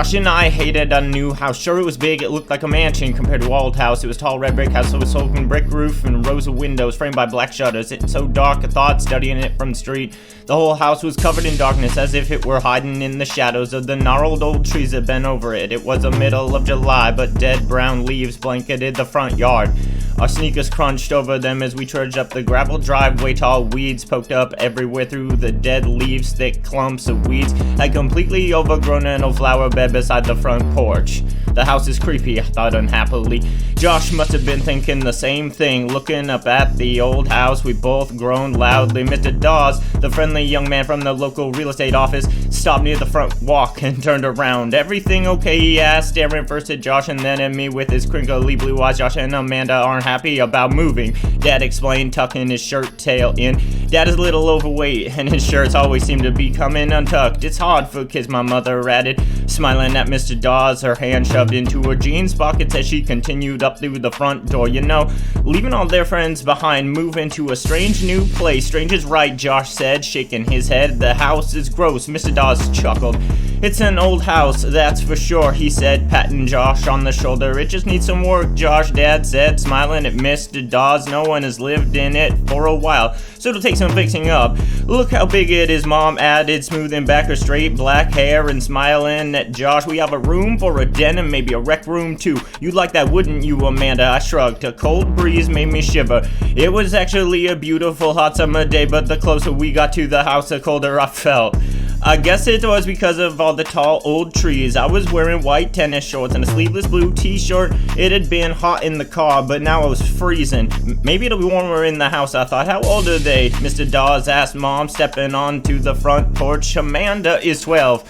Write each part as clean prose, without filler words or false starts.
Josh and I hated a new house. Sure, it was big, it looked like a mansion compared to our old house. It was tall red brick house with open brick roof and rows of windows framed by black shutters. It's so dark, I thought, studying it from the street. The whole house was covered in darkness, as if it were hiding in the shadows of the gnarled old trees that bent over it. It was the middle of July, but dead brown leaves blanketed the front yard. Our sneakers crunched over them as we trudged up the gravel driveway. Tall weeds poked up everywhere through the dead leaves. Thick clumps of weeds had completely overgrown an old flower bed beside the front porch. The house is creepy, I thought unhappily. Josh must have been thinking the same thing. Looking up at the old house, we both groaned loudly. Mr. Dawes, the friendly young man from the local real estate office, stopped near the front walk and turned around. "Everything okay?" he asked, staring first at Josh and then at me with his crinkly blue eyes. "Josh and Amanda aren't happy about moving," Dad explained, tucking his shirt tail in. Dad is a little overweight, and his shirts always seem to be coming untucked. "It's hard for kids," my mother added, smiling at Mr. Dawes, her hand shoved into her jeans pockets as she continued up through the front door. "You know, leaving all their friends behind, moving to a strange new place." "Strange is right," Josh said, shaking his head. "The house is gross." Mr. Dawes chuckled. "It's an old house, that's for sure," he said, patting Josh on the shoulder. "It just needs some work," Josh, Dad said, smiling at Mr. Dawes. "No one has lived in it for a while, so it'll take some fixing up." "Look how big it is," Mom added, smoothing back her straight black hair and smiling at Josh. "We have a room for a den and maybe a rec room too. You'd like that, wouldn't you, Amanda?" I shrugged. A cold breeze made me shiver. It was actually a beautiful hot summer day, but the closer we got to the house, the colder I felt. I guess it was because of all the tall old trees. I was wearing white tennis shorts and a sleeveless blue t-shirt. It had been hot in the car, but now I was freezing. "Maybe it'll be warmer in the house," I thought. "How old are they?" Mr. Dawes asked Mom, stepping onto the front porch. "Amanda is 12.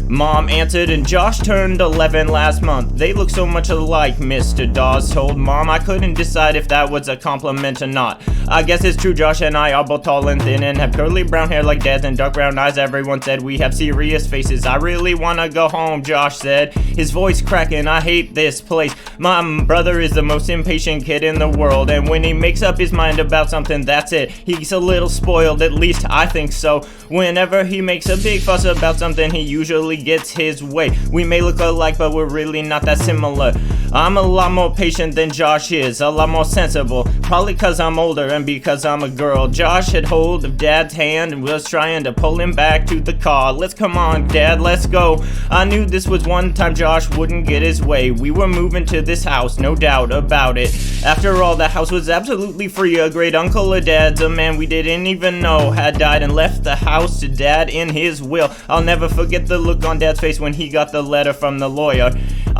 Mom answered, "and Josh turned 11 last month. They look so much alike," Mr. Dawes told Mom. I couldn't decide if that was a compliment or not. "I guess it's true, Josh and I are both tall and thin and have curly brown hair like Dad's and dark brown eyes. Everyone said we have serious faces. I really want to go home," Josh said, his voice cracking. "I hate this place. My brother is the most impatient kid in the world, and when he makes up his mind about something, that's it. He's a little spoiled, at least I think so. Whenever he makes a big fuss about something, he usually gets his way. We may look alike, but we're really not that similar. I'm a lot more patient than Josh is, a lot more sensible, probably because I'm older and because I'm a girl." Josh had hold of Dad's hand and was trying to pull him back to the car. "Let's come on, Dad, let's go." I knew this was one time Josh wouldn't get his way. We were moving to this house, no doubt about it. After all, the house was absolutely free. A great uncle of Dad's, a man we didn't even know, had died and left the house to Dad in his will. I'll never forget the look on Dad's face when he got the letter from the lawyer.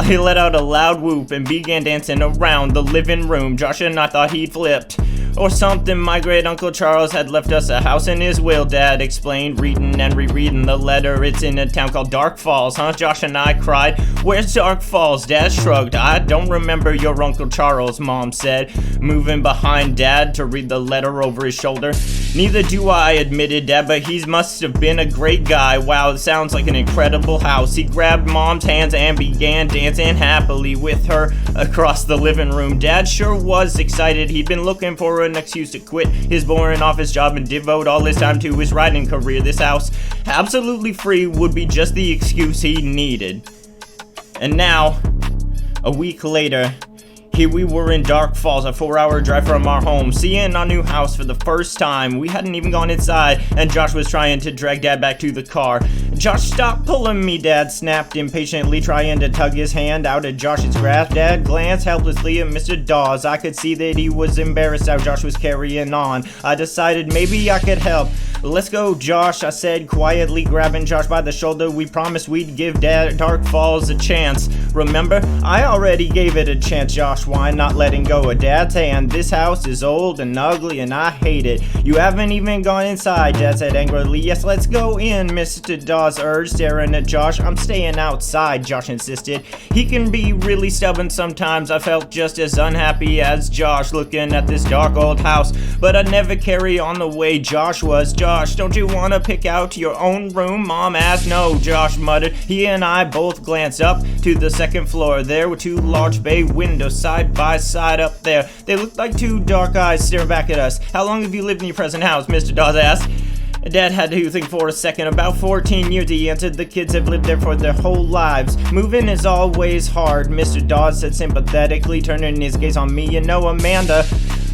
He let out a loud whoop and began dancing around the living room. Josh and I thought he'd flipped or something. "My great uncle Charles had left us a house in his will," Dad explained, reading and rereading the letter. "It's in a town called Dark Falls, huh?" Josh and I cried. "Where's Dark Falls?" Dad shrugged. "I don't remember your Uncle Charles," Mom said, moving behind Dad to read the letter over his shoulder. "Neither do I," admitted Dad, "but he must have been a great guy. Wow, it sounds like an incredible house." He grabbed Mom's hands and began dancing happily with her across the living room. Dad sure was excited. He'd been looking for an excuse to quit his boring office job and devote all his time to his writing career. This house, absolutely free, would be just the excuse he needed. And now, a week later, here we were in Dark Falls, a 4-hour drive from our home, seeing our new house for the first time. We hadn't even gone inside, and Josh was trying to drag Dad back to the car. "Josh, stop pulling me," Dad snapped impatiently, trying to tug his hand out of Josh's grasp. Dad glanced helplessly at Mr. Dawes. I could see that he was embarrassed how Josh was carrying on. I decided maybe I could help. "Let's go, Josh," I said, quietly grabbing Josh by the shoulder. "We promised we'd give Dad Dark Falls a chance. Remember? I already gave it a chance," Josh whined, not letting go of Dad's hand. "This house is old and ugly and I hate it." "You haven't even gone inside," Dad said angrily. "Yes, let's go in," Mr. Dawes urged, staring at Josh. "I'm staying outside," Josh insisted. He can be really stubborn sometimes. I felt just as unhappy as Josh looking at this dark old house, but I'd never carry on the way Josh was. "Josh, don't you want to pick out your own room?" Mom asked. "No," Josh muttered. He and I both glanced up to the second floor. There were 2 large bay windows side by side up there. They looked like 2 dark eyes staring back at us. "How long have you lived in your present house?" Mr. Dawes asked. Dad had to think for a second. About 14 years, he answered. The kids have lived there for their whole lives. Moving is always hard, Mr. Dawes said sympathetically, turning his gaze on me. You know, Amanda,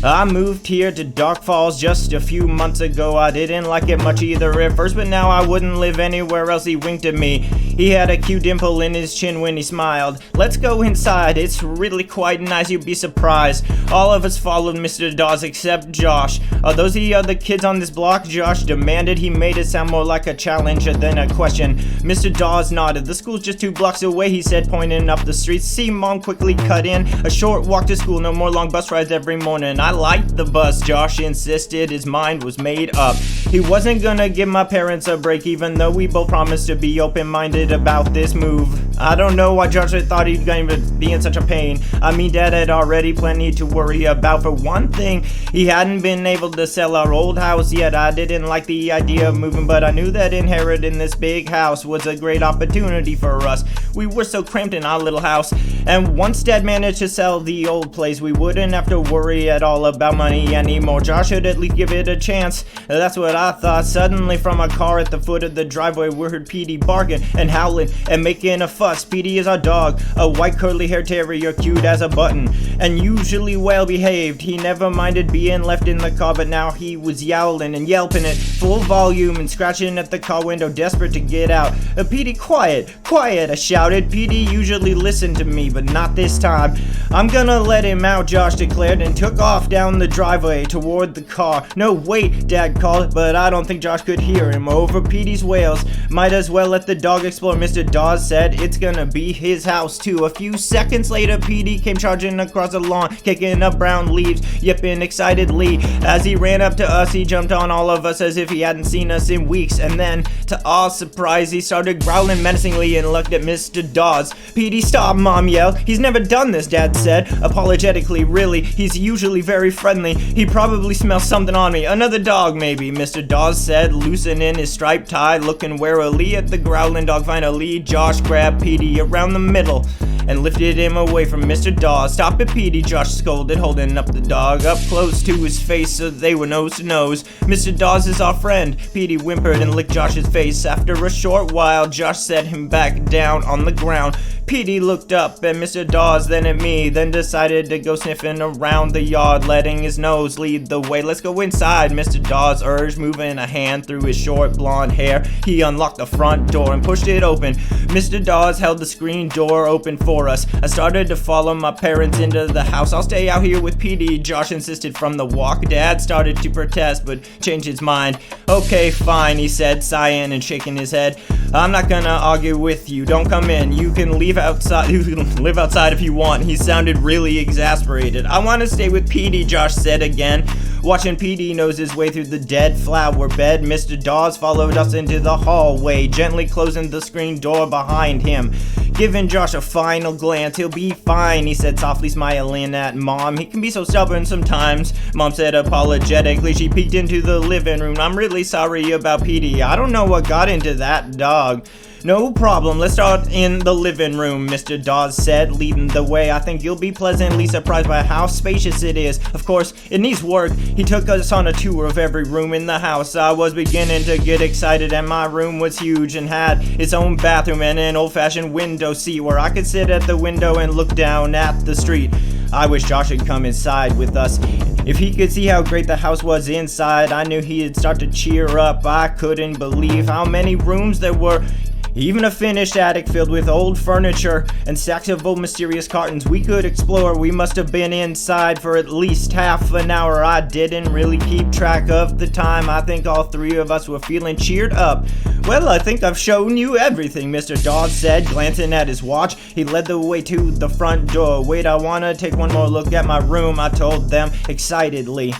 I moved here to Dark Falls just a few months ago. I didn't like it much either at first, but now I wouldn't live anywhere else. He winked at me. He had a cute dimple in his chin when he smiled. Let's go inside. It's really quite nice. You'd be surprised. All of us followed Mr. Dawes except Josh. Are those the other kids on this block? Josh demanded. He made it sound more like a challenge than a question. Mr. Dawes nodded. The school's just 2 blocks away, he said, pointing up the street. See, Mom quickly cut in. A short walk to school, no more long bus rides every morning. I liked the bus, Josh insisted. His mind was made up. He wasn't gonna give my parents a break, even though we both promised to be open-minded about this move. I don't know why Josh thought he'd gonna be in such a pain. I mean, Dad had already plenty to worry about. For one thing, he hadn't been able to sell our old house yet. I didn't like the idea of moving, but I knew that inheriting this big house was a great opportunity for us. We were so cramped in our little house, and once Dad managed to sell the old place, we wouldn't have to worry at all about money anymore. Josh should at least give it a chance. That's what I thought. Suddenly, from a car at the foot of the driveway, we heard Petey barking and howling and making a fuss. Petey is our dog, a white curly-haired terrier, cute as a button, and usually well-behaved. He never minded being left in the car, but now he was yowling and yelping at full volume and scratching at the car window, desperate to get out. Petey, quiet, quiet, I shouted. Petey usually listened to me, but not this time. I'm gonna let him out, Josh declared, and took off down the driveway toward the car. No, wait, Dad called, but I don't think Josh could hear him over Petey's wails. Might as well let the dog explore, Mr. Dawes said. It's gonna be his house too. A few seconds later, Petey came charging across the lawn, kicking up brown leaves, yipping excitedly. As he ran up to us, he jumped on all of us as if he hadn't seen us in weeks, and then, to our surprise, he started growling menacingly and looked at Mr. Dawes. Petey, stop, Mom yelled. He's never done this, Dad said, apologetically. Really, he's usually very friendly. He probably smells something on me. Another dog, maybe, Mr. Dawes said, loosening his striped tie, looking warily at the growling dog. Finally, Josh grabbed Petey around the middle and lifted him away from Mr. Dawes. Stop it, Petey, Josh scolded, holding up the dog up close to his face so they were nose to nose. Mr. Dawes is our friend, Petey whimpered and licked Josh's face. After a short while, Josh set him back down on the ground. Petey looked up at Mr. Dawes, then at me, then decided to go sniffing around the yard, letting his nose lead the way. Let's go inside, Mr. Dawes urged, moving a hand through his short blonde hair. He unlocked the front door and pushed it open. Mr. Dawes held the screen door open for us. I started to follow my parents into the house. I'll stay out here with Petey, Josh insisted from the walk. Dad started to protest, but changed his mind. Okay, fine, he said, sighing and shaking his head. I'm not gonna argue with you. Don't come in. You can leave outside. You can live outside if you want. He sounded really exasperated. I want to stay with Petey, Josh said again. Watching Petey nose his way through the dead flower bed, Mr. Dawes followed us into the hallway, gently closing the screen door behind him. Giving Josh a final glance. He'll be fine, he said, softly smiling at Mom. He can be so stubborn sometimes, Mom said apologetically. She peeked into the living room. I'm really sorry about Petey. I don't know what got into that dog. No problem, let's start in the living room, Mr. Dawes said, leading the way. I think you'll be pleasantly surprised by how spacious it is. Of course, it needs work. He took us on a tour of every room in the house. I was beginning to get excited, and my room was huge and had its own bathroom and an old-fashioned window seat where I could sit at the window and look down at the street. I wish Josh had come inside with us. If he could see how great the house was inside, I knew he'd start to cheer up. I couldn't believe how many rooms there were. Even a finished attic filled with old furniture and stacks of old mysterious cartons we could explore. We must have been inside for at least half an hour. I didn't really keep track of the time. I think all three of us were feeling cheered up. Well, I think I've shown you everything, Mr. Dawes said, glancing at his watch. He led the way to the front door. Wait, I want to take one more look at my room, I told them excitedly.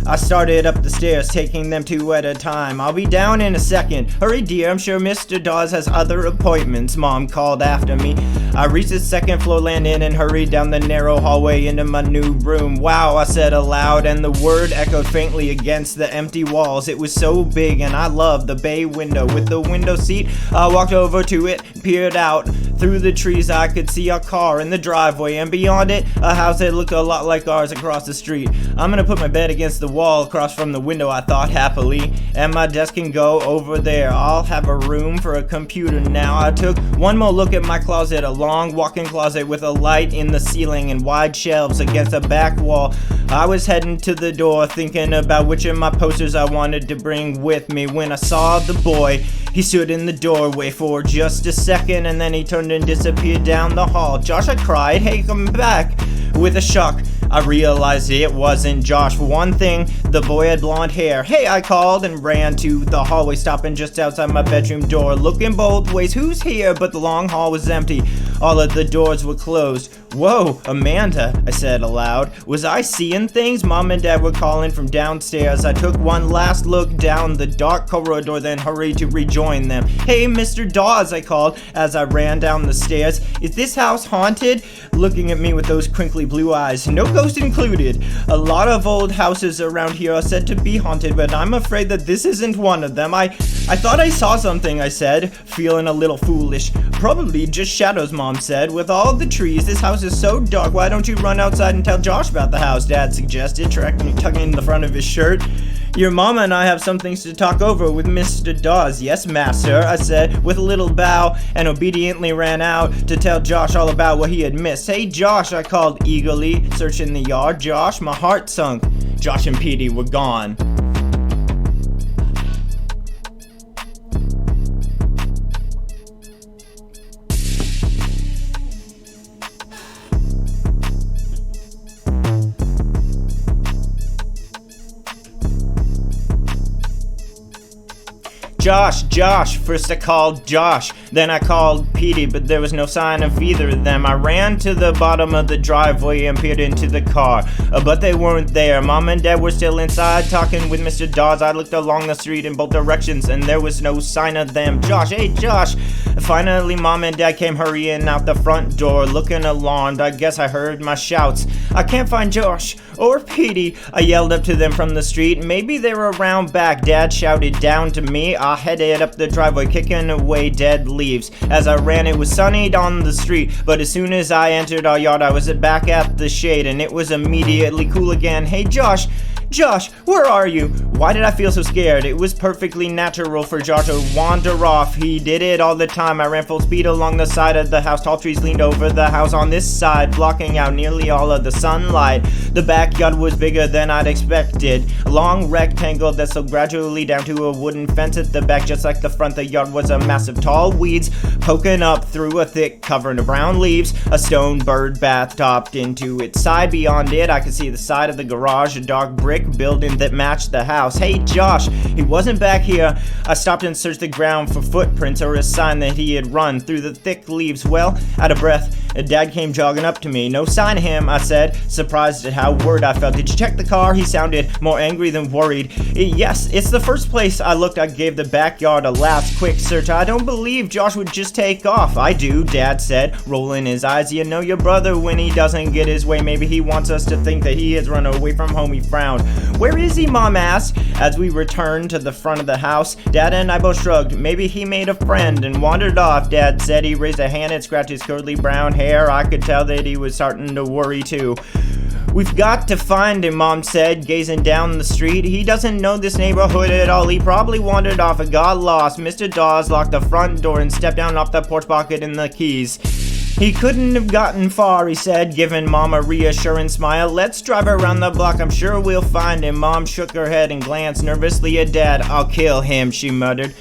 I started up the stairs, taking them two at a time. I'll be down in a second. Hurry, dear, I'm sure Mr. Dawes has other appointments, Mom called after me. I reached the second floor landing and hurried down the narrow hallway into my new room. Wow, I said aloud, and the word echoed faintly against the empty walls. It was so big, and I loved the bay window with the window seat. I walked over to it, peered out Through the trees I could see a car in the driveway, and beyond it, a house that looked a lot like ours across the street. I'm gonna put my bed against the wall across from the window, I thought happily, and my desk can go over there. I'll have a room for a computer now. I took one more look at my closet, a long walk-in closet with a light in the ceiling and wide shelves against a back wall. I was heading to the door, thinking about which of my posters I wanted to bring with me, when I saw the boy. He stood in the doorway for just a second, and then he turned and disappeared down the hall. Josh, I cried, hey, come back. With a shock, I realized it wasn't Josh. For one thing, the boy had blonde hair. Hey, I called and ran to the hallway, stopping just outside my bedroom door, looking both ways, who's here? But the long hall was empty. All of the doors were closed. Whoa, Amanda, I said aloud. Was I seeing things? Mom and Dad were calling from downstairs. I took one last look down the dark corridor, then hurried to rejoin them. Hey, Mr. Dawes, I called as I ran down the stairs. Is this house haunted? Looking at me with those crinkly blue eyes, no ghost included. A lot of old houses around here are said to be haunted, but I'm afraid that this isn't one of them. I thought I saw something, I said, feeling a little foolish. Probably just shadows, Mom said. With all the trees, this house is so dark. Why don't you run outside and tell Josh about the house? Dad suggested, tugging the front of his shirt. Your mama and I have some things to talk over with Mr. Dawes. Yes, master, I said with a little bow, and obediently ran out to tell Josh all about what he had missed. Hey, Josh, I called eagerly, searching the yard. Josh, my heart sunk. Josh and Petey were gone. Josh, first I called Josh, then I called Petey, but there was no sign of either of them. I ran to the bottom of the driveway and peered into the car, but they weren't there. Mom and Dad were still inside talking with Mr. Dawes. I looked along the street in both directions and there was no sign of them. Josh, hey Josh! Finally, Mom and Dad came hurrying out the front door, looking alarmed. I guess I heard my shouts. I can't find Josh or Petey, I yelled up to them from the street. Maybe they were around back, Dad shouted down to me. I headed up the driveway, kicking away dead leaves. As I ran, it was sunny on the street, but as soon as I entered our yard, I was back at the shade, and it was immediately cool again. Hey Josh, where are you? Why did I feel so scared? It was perfectly natural for Josh to wander off. He did it all the time. I ran full speed along the side of the house. Tall trees leaned over the house on this side, blocking out nearly all of the sunlight. The backyard was bigger than I'd expected. A long rectangle that sloped gradually down to a wooden fence at the back. Just like the front, the yard was a mass of tall weeds poking up through a thick cover of brown leaves. A stone bird bath topped into its side. Beyond it, I could see the side of the garage, a dark brick building that matched the house. Hey Josh, he wasn't back here. I stopped and searched the ground for footprints or a sign that he had run through the thick leaves. Well, out of breath, Dad came jogging up to me. No sign of him, I said, surprised at how worried I felt. Did you check the car? He sounded more angry than worried. Yes, it's the first place I looked. I gave the backyard a last quick search. I don't believe Josh would just take off. I do, Dad said, rolling his eyes. You know your brother when he doesn't get his way. Maybe he wants us to think that he has run away from home. He frowned. Where is he, Mom asked, as we returned to the front of the house. Dad and I both shrugged. Maybe he made a friend and wandered off, Dad said. He raised a hand and scratched his curly brown hair. I could tell that he was starting to worry too. We've got to find him, Mom said, gazing down the street. He doesn't know this neighborhood at all. He probably wandered off and got lost. Mr. Dawes locked the front door and stepped down off the porch bucket and the keys. He couldn't have gotten far, he said, giving Mom a reassuring smile. Let's drive around the block, I'm sure we'll find him. Mom shook her head and glanced nervously at Dad. I'll kill him, she muttered.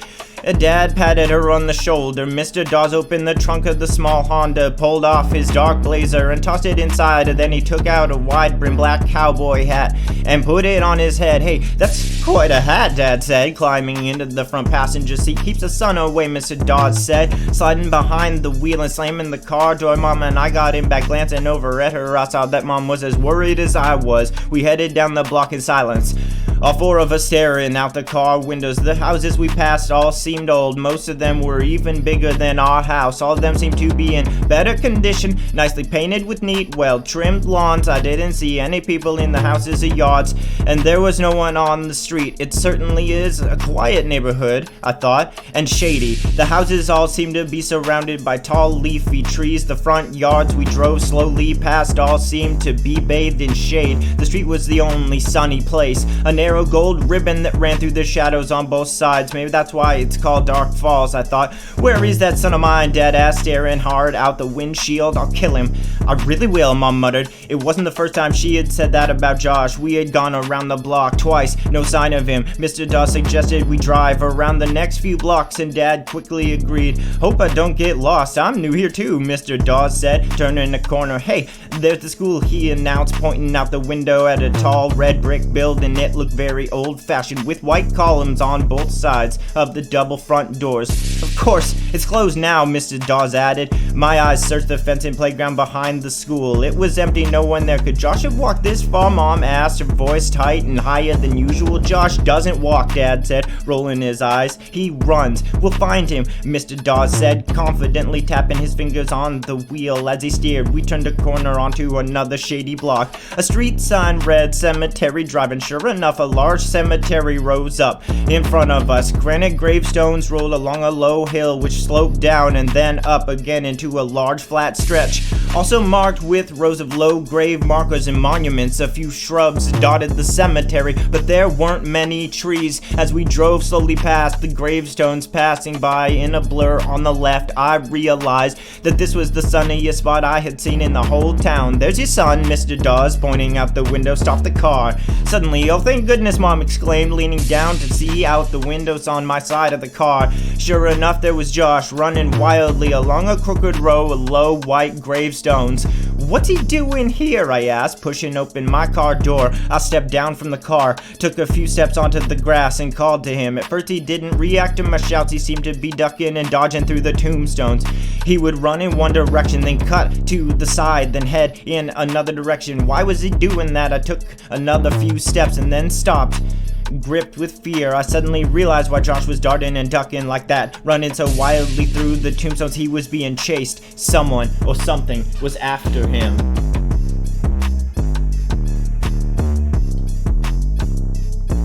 Dad patted her on the shoulder. Mr. Dawes opened the trunk of the small Honda, pulled off his dark blazer and tossed it inside, and then he took out a wide-brimmed black cowboy hat and put it on his head. Hey, that's quite a hat, Dad said, climbing into the front passenger seat. Keeps the sun away, Mr. Dawes said, sliding behind the wheel and slamming the car door. Mom and I got in back, glancing over at her. I saw that Mom was as worried as I was. We headed down the block in silence. All four of us staring out the car windows. The houses we passed all seemed old. Most of them were even bigger than our house. All of them seemed to be in better condition, nicely painted with neat, well-trimmed lawns. I didn't see any people in the houses or yards, and there was no one on the street. It certainly is a quiet neighborhood, I thought, and shady. The houses all seemed to be surrounded by tall leafy trees. The front yards we drove slowly past all seemed to be bathed in shade. The street was the only sunny place, a narrow gold ribbon that ran through the shadows on both sides. Maybe that's why it's called Dark Falls, I thought. Where is that son of mine? Dad asked, staring hard out the windshield. I'll kill him. I really will, Mom muttered. It wasn't the first time she had said that about Josh. We had gone around the block twice, no sign of him. Mr. Dawes suggested we drive around the next few blocks, and Dad quickly agreed. Hope I don't get lost. I'm new here too, Mr. Dawes said, turning the corner. Hey, there's the school, he announced, pointing out the window at a tall red brick building. It looked very old-fashioned, with white columns on both sides of the double front doors. Of course, it's closed now, Mr. Dawes added. My eyes searched the fence and playground behind the school. It was empty, no one there. Could Josh have walked this far, Mom asked, her voice tight and higher than usual. Josh doesn't walk, Dad said, rolling his eyes. He runs. We'll find him, Mr. Dawes said, confidently tapping his fingers on the wheel as he steered. We turned a corner onto another shady block. A street sign read Cemetery Drive, and sure enough, a large cemetery rose up in front of us. Granite gravestones rolled along a low hill which sloped down and then up again into a large flat stretch, also marked with rows of low grave markers and monuments. A few shrubs dotted the cemetery, but there weren't many trees. As we drove slowly past the gravestones, passing by in a blur on the left, I realized that this was the sunniest spot I had seen in the whole town. There's your son, Mr. Dawes, pointing out the window. Stop the car. Suddenly, oh thank goodness, Mom exclaimed, leaning down to see out the windows on my side of the car. Sure enough, there was Josh running wildly along a crooked row of low white gravestones. What's he doing here? I asked, pushing open my car door. I stepped down from the car, took a few steps onto the grass, and called to him. At first he didn't react to my shouts. He seemed to be ducking and dodging through the tombstones. He would run in one direction, then cut to the side, then head in another direction. Why was he doing that? I took another few steps and then stopped. Gripped with fear, I suddenly realized why Josh was darting and ducking like that, running so wildly through the tombstones. He was being chased. Someone or something was after him.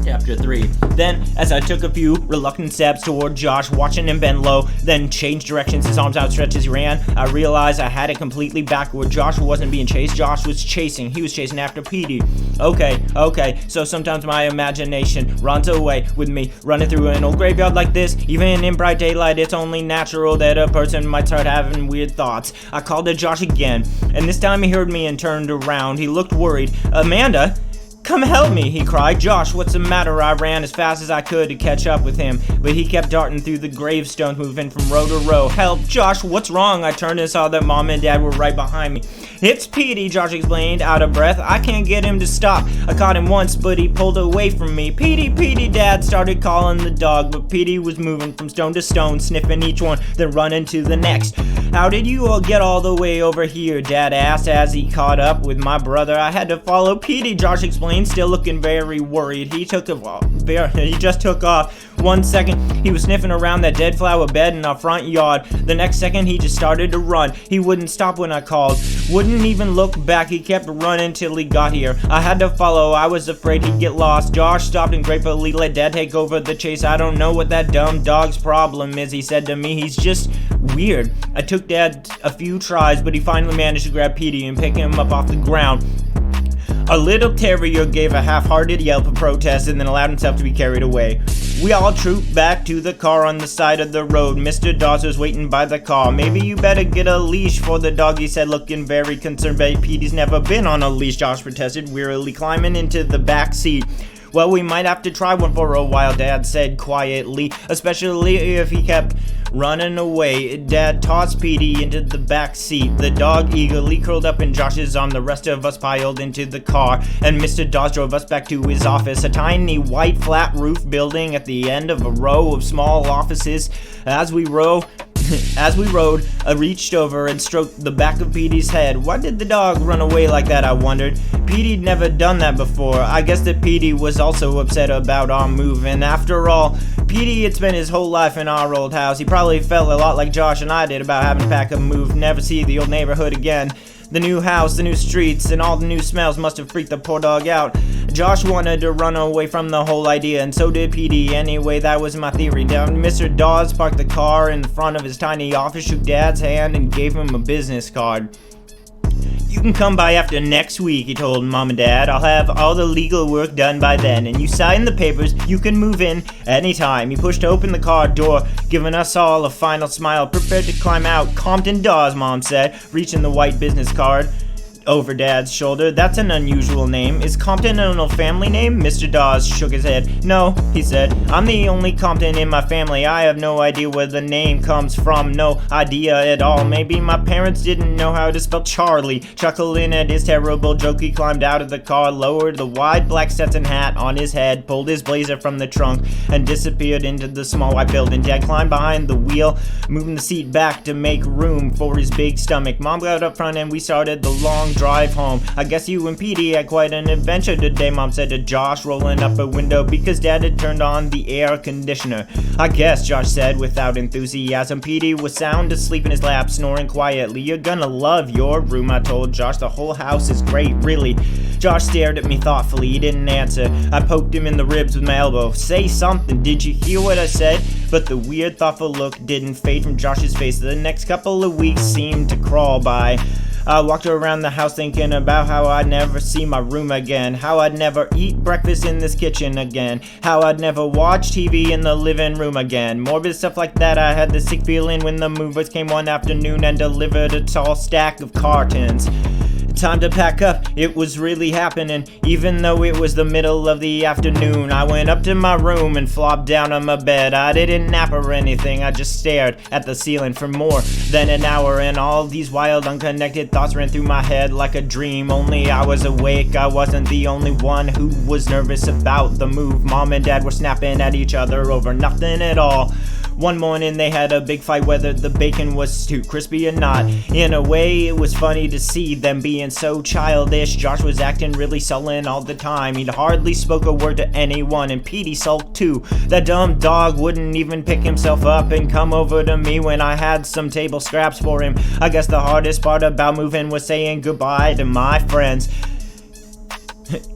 Chapter 3. Then, as I took a few reluctant steps toward Josh, watching him bend low, then change directions, his arms outstretched as he ran, I realized I had it completely backward. Josh wasn't being chased, Josh was chasing. He was chasing after Petey. Okay, so sometimes my imagination runs away with me. Running through an old graveyard like this, even in bright daylight, it's only natural that a person might start having weird thoughts. I called to Josh again, and this time he heard me and turned around. He looked worried. Amanda? Come help me, he cried. Josh, what's the matter? I ran as fast as I could to catch up with him, but he kept darting through the gravestones, moving from row to row. Help, Josh, what's wrong? I turned and saw that Mom and Dad were right behind me. It's Petey, Josh explained, out of breath. I can't get him to stop. I caught him once, but he pulled away from me. Petey, Dad started calling the dog, but Petey was moving from stone to stone, sniffing each one, then running to the next. How did you all get all the way over here? Dad asked as he caught up with my brother. I had to follow Petey, Josh explained, still looking very worried. He just took off. 1 second, he was sniffing around that dead flower bed in our front yard. The next second, he just started to run. He wouldn't stop when I called. Wouldn't even look back. He kept running till he got here. I had to follow. I was afraid he'd get lost. Josh stopped and gratefully let Dad take over the chase. I don't know what that dumb dog's problem is, he said to me. He's just weird. I took Dad a few tries, but he finally managed to grab Petey and pick him up off the ground. Our little terrier gave a half-hearted yelp of protest and then allowed himself to be carried away. We all trooped back to the car on the side of the road. Mr. Dawes was waiting by the car. Maybe you better get a leash for the dog, he said, looking very concerned. But Petey's never been on a leash, Josh protested, wearily climbing into the back seat. Well, we might have to try one for a while, Dad said quietly, especially if he kept running away. Dad tossed Petey into the back seat. The dog eagerly curled up in Josh's arm. The rest of us piled into the car, and Mr. Dawes drove us back to his office, a tiny white flat roof building at the end of a row of small offices. As we As we rode, I reached over and stroked the back of Petey's head. Why did the dog run away like that, I wondered. Petey'd never done that before. I guess that Petey was also upset about our move, and after all, Petey had spent his whole life in our old house. He probably felt a lot like Josh and I did about having to pack a move, never see the old neighborhood again. The new house, the new streets, and all the new smells must have freaked the poor dog out. Josh wanted to run away from the whole idea, and so did Petey. Anyway, that was my theory. Down Mr. Dawes parked the car in front of his tiny office, shook Dad's hand, and gave him a business card. "You can come by after next week," he told Mom and Dad. "I'll have all the legal work done by then, and you sign the papers, you can move in anytime." He pushed open the car door, giving us all a final smile, prepared to climb out. "Compton Dawes," Mom said, reaching the white business card over Dad's shoulder. "That's an unusual name. Is Compton an old family name?" Mr. Dawes shook his head. "No," he said. "I'm the only Compton in my family. I have no idea where the name comes from. No idea at all. Maybe my parents didn't know how to spell Charlie." Chuckling at his terrible joke, he climbed out of the car, lowered the wide black Stetson hat on his head, pulled his blazer from the trunk, and disappeared into the small white building. Dad climbed behind the wheel, moving the seat back to make room for his big stomach. Mom got up front and we started the long drive home. "I guess you and Petey had quite an adventure today," Mom said to Josh, rolling up a window because Dad had turned on the air conditioner. "I guess," Josh said without enthusiasm. Petey was sound asleep in his lap, snoring quietly. "You're gonna love your room," I told Josh. "The whole house is great, really." Josh stared at me thoughtfully. He didn't answer. I poked him in the ribs with my elbow. "Say something. Did you hear what I said?" But the weird, thoughtful look didn't fade from Josh's face. The next couple of weeks seemed to crawl by. I walked around the house thinking about how I'd never see my room again, how I'd never eat breakfast in this kitchen again, how I'd never watch TV in the living room again. Morbid stuff like that. I had the sick feeling when the movers came one afternoon and delivered a tall stack of cartons. Time to pack up, it was really happening. Even though it was the middle of the afternoon, I went up to my room and flopped down on my bed. I didn't nap or anything, I just stared at the ceiling for more than an hour, and all these wild, unconnected thoughts ran through my head like a dream. Only I was awake, I wasn't the only one who was nervous about the move. Mom and Dad were snapping at each other over nothing at all. One morning they had a big fight whether the bacon was too crispy or not. In a way, it was funny to see them being so childish. Josh was acting really sullen all the time. He'd hardly spoke a word to anyone, and Petey sulked too. That dumb dog wouldn't even pick himself up and come over to me when I had some table scraps for him. I guess the hardest part about moving was saying goodbye to my friends.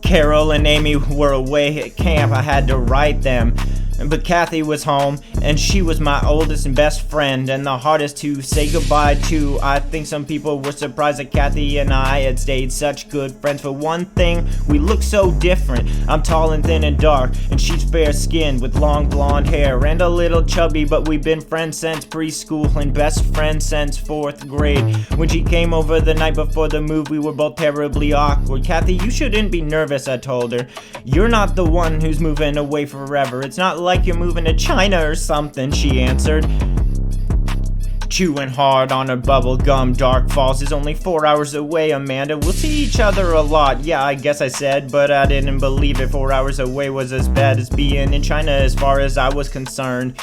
Carol and Amy were away at camp. I had to write them. But Kathy was home, and she was my oldest and best friend, and the hardest to say goodbye to. I think some people were surprised that Kathy and I had stayed such good friends. For one thing, we look so different. I'm tall and thin and dark, and she's fair-skinned with long blonde hair and a little chubby, but we've been friends since preschool and best friends since 4th grade. When she came over the night before the move, we were both terribly awkward. "Kathy, you shouldn't be nervous," I told her. "You're not the one who's moving away forever. It's not like you're moving to China or something," she answered, chewing hard on her bubble gum. "Dark Falls is only 4 hours away, Amanda. We'll see each other a lot." "Yeah, I guess," I said, but I didn't believe it. 4 hours away was as bad as being in China as far as I was concerned.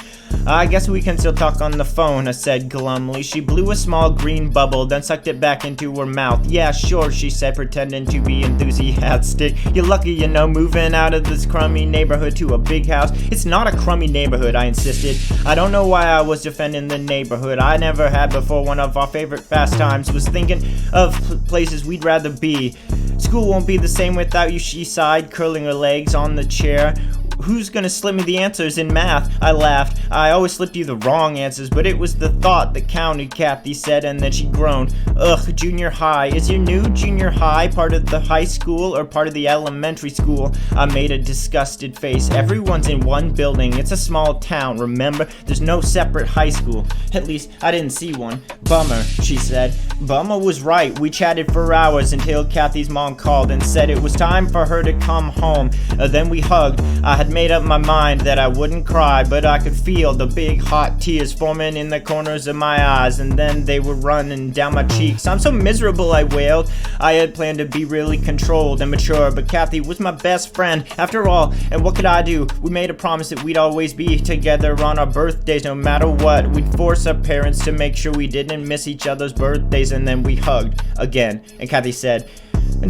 "I guess we can still talk on the phone," I said glumly. She blew a small green bubble, then sucked it back into her mouth. "Yeah, sure," she said, pretending to be enthusiastic. "You're lucky, you know, moving out of this crummy neighborhood to a big house." "It's not a crummy neighborhood," I insisted. I don't know why I was defending the neighborhood. I never had before. One of our favorite pastimes was thinking of places we'd rather be. "School won't be the same without you," she sighed, curling her legs on the chair. "Who's gonna slip me the answers in math?" I laughed. "I always slipped you the wrong answers, but it was the thought that counted," Kathy said, and then she groaned. "Ugh, junior high. Is your new junior high part of the high school or part of the elementary school?" I made a disgusted face. "Everyone's in one building. It's a small town, remember? There's no separate high school. At least, I didn't see one." "Bummer," she said. Bumma was right. We chatted for hours until Kathy's mom called and said it was time for her to come home. Then we hugged. I had made up my mind that I wouldn't cry, but I could feel the big hot tears forming in the corners of my eyes, and then they were running down my cheeks. I'm so miserable, I wailed. I had planned to be really controlled and mature, but Kathy was my best friend after all, and what could I do? We made a promise that we'd always be together on our birthdays no matter what. We'd force our parents to make sure we didn't miss each other's birthdays, and then we hugged again, and Kathy said,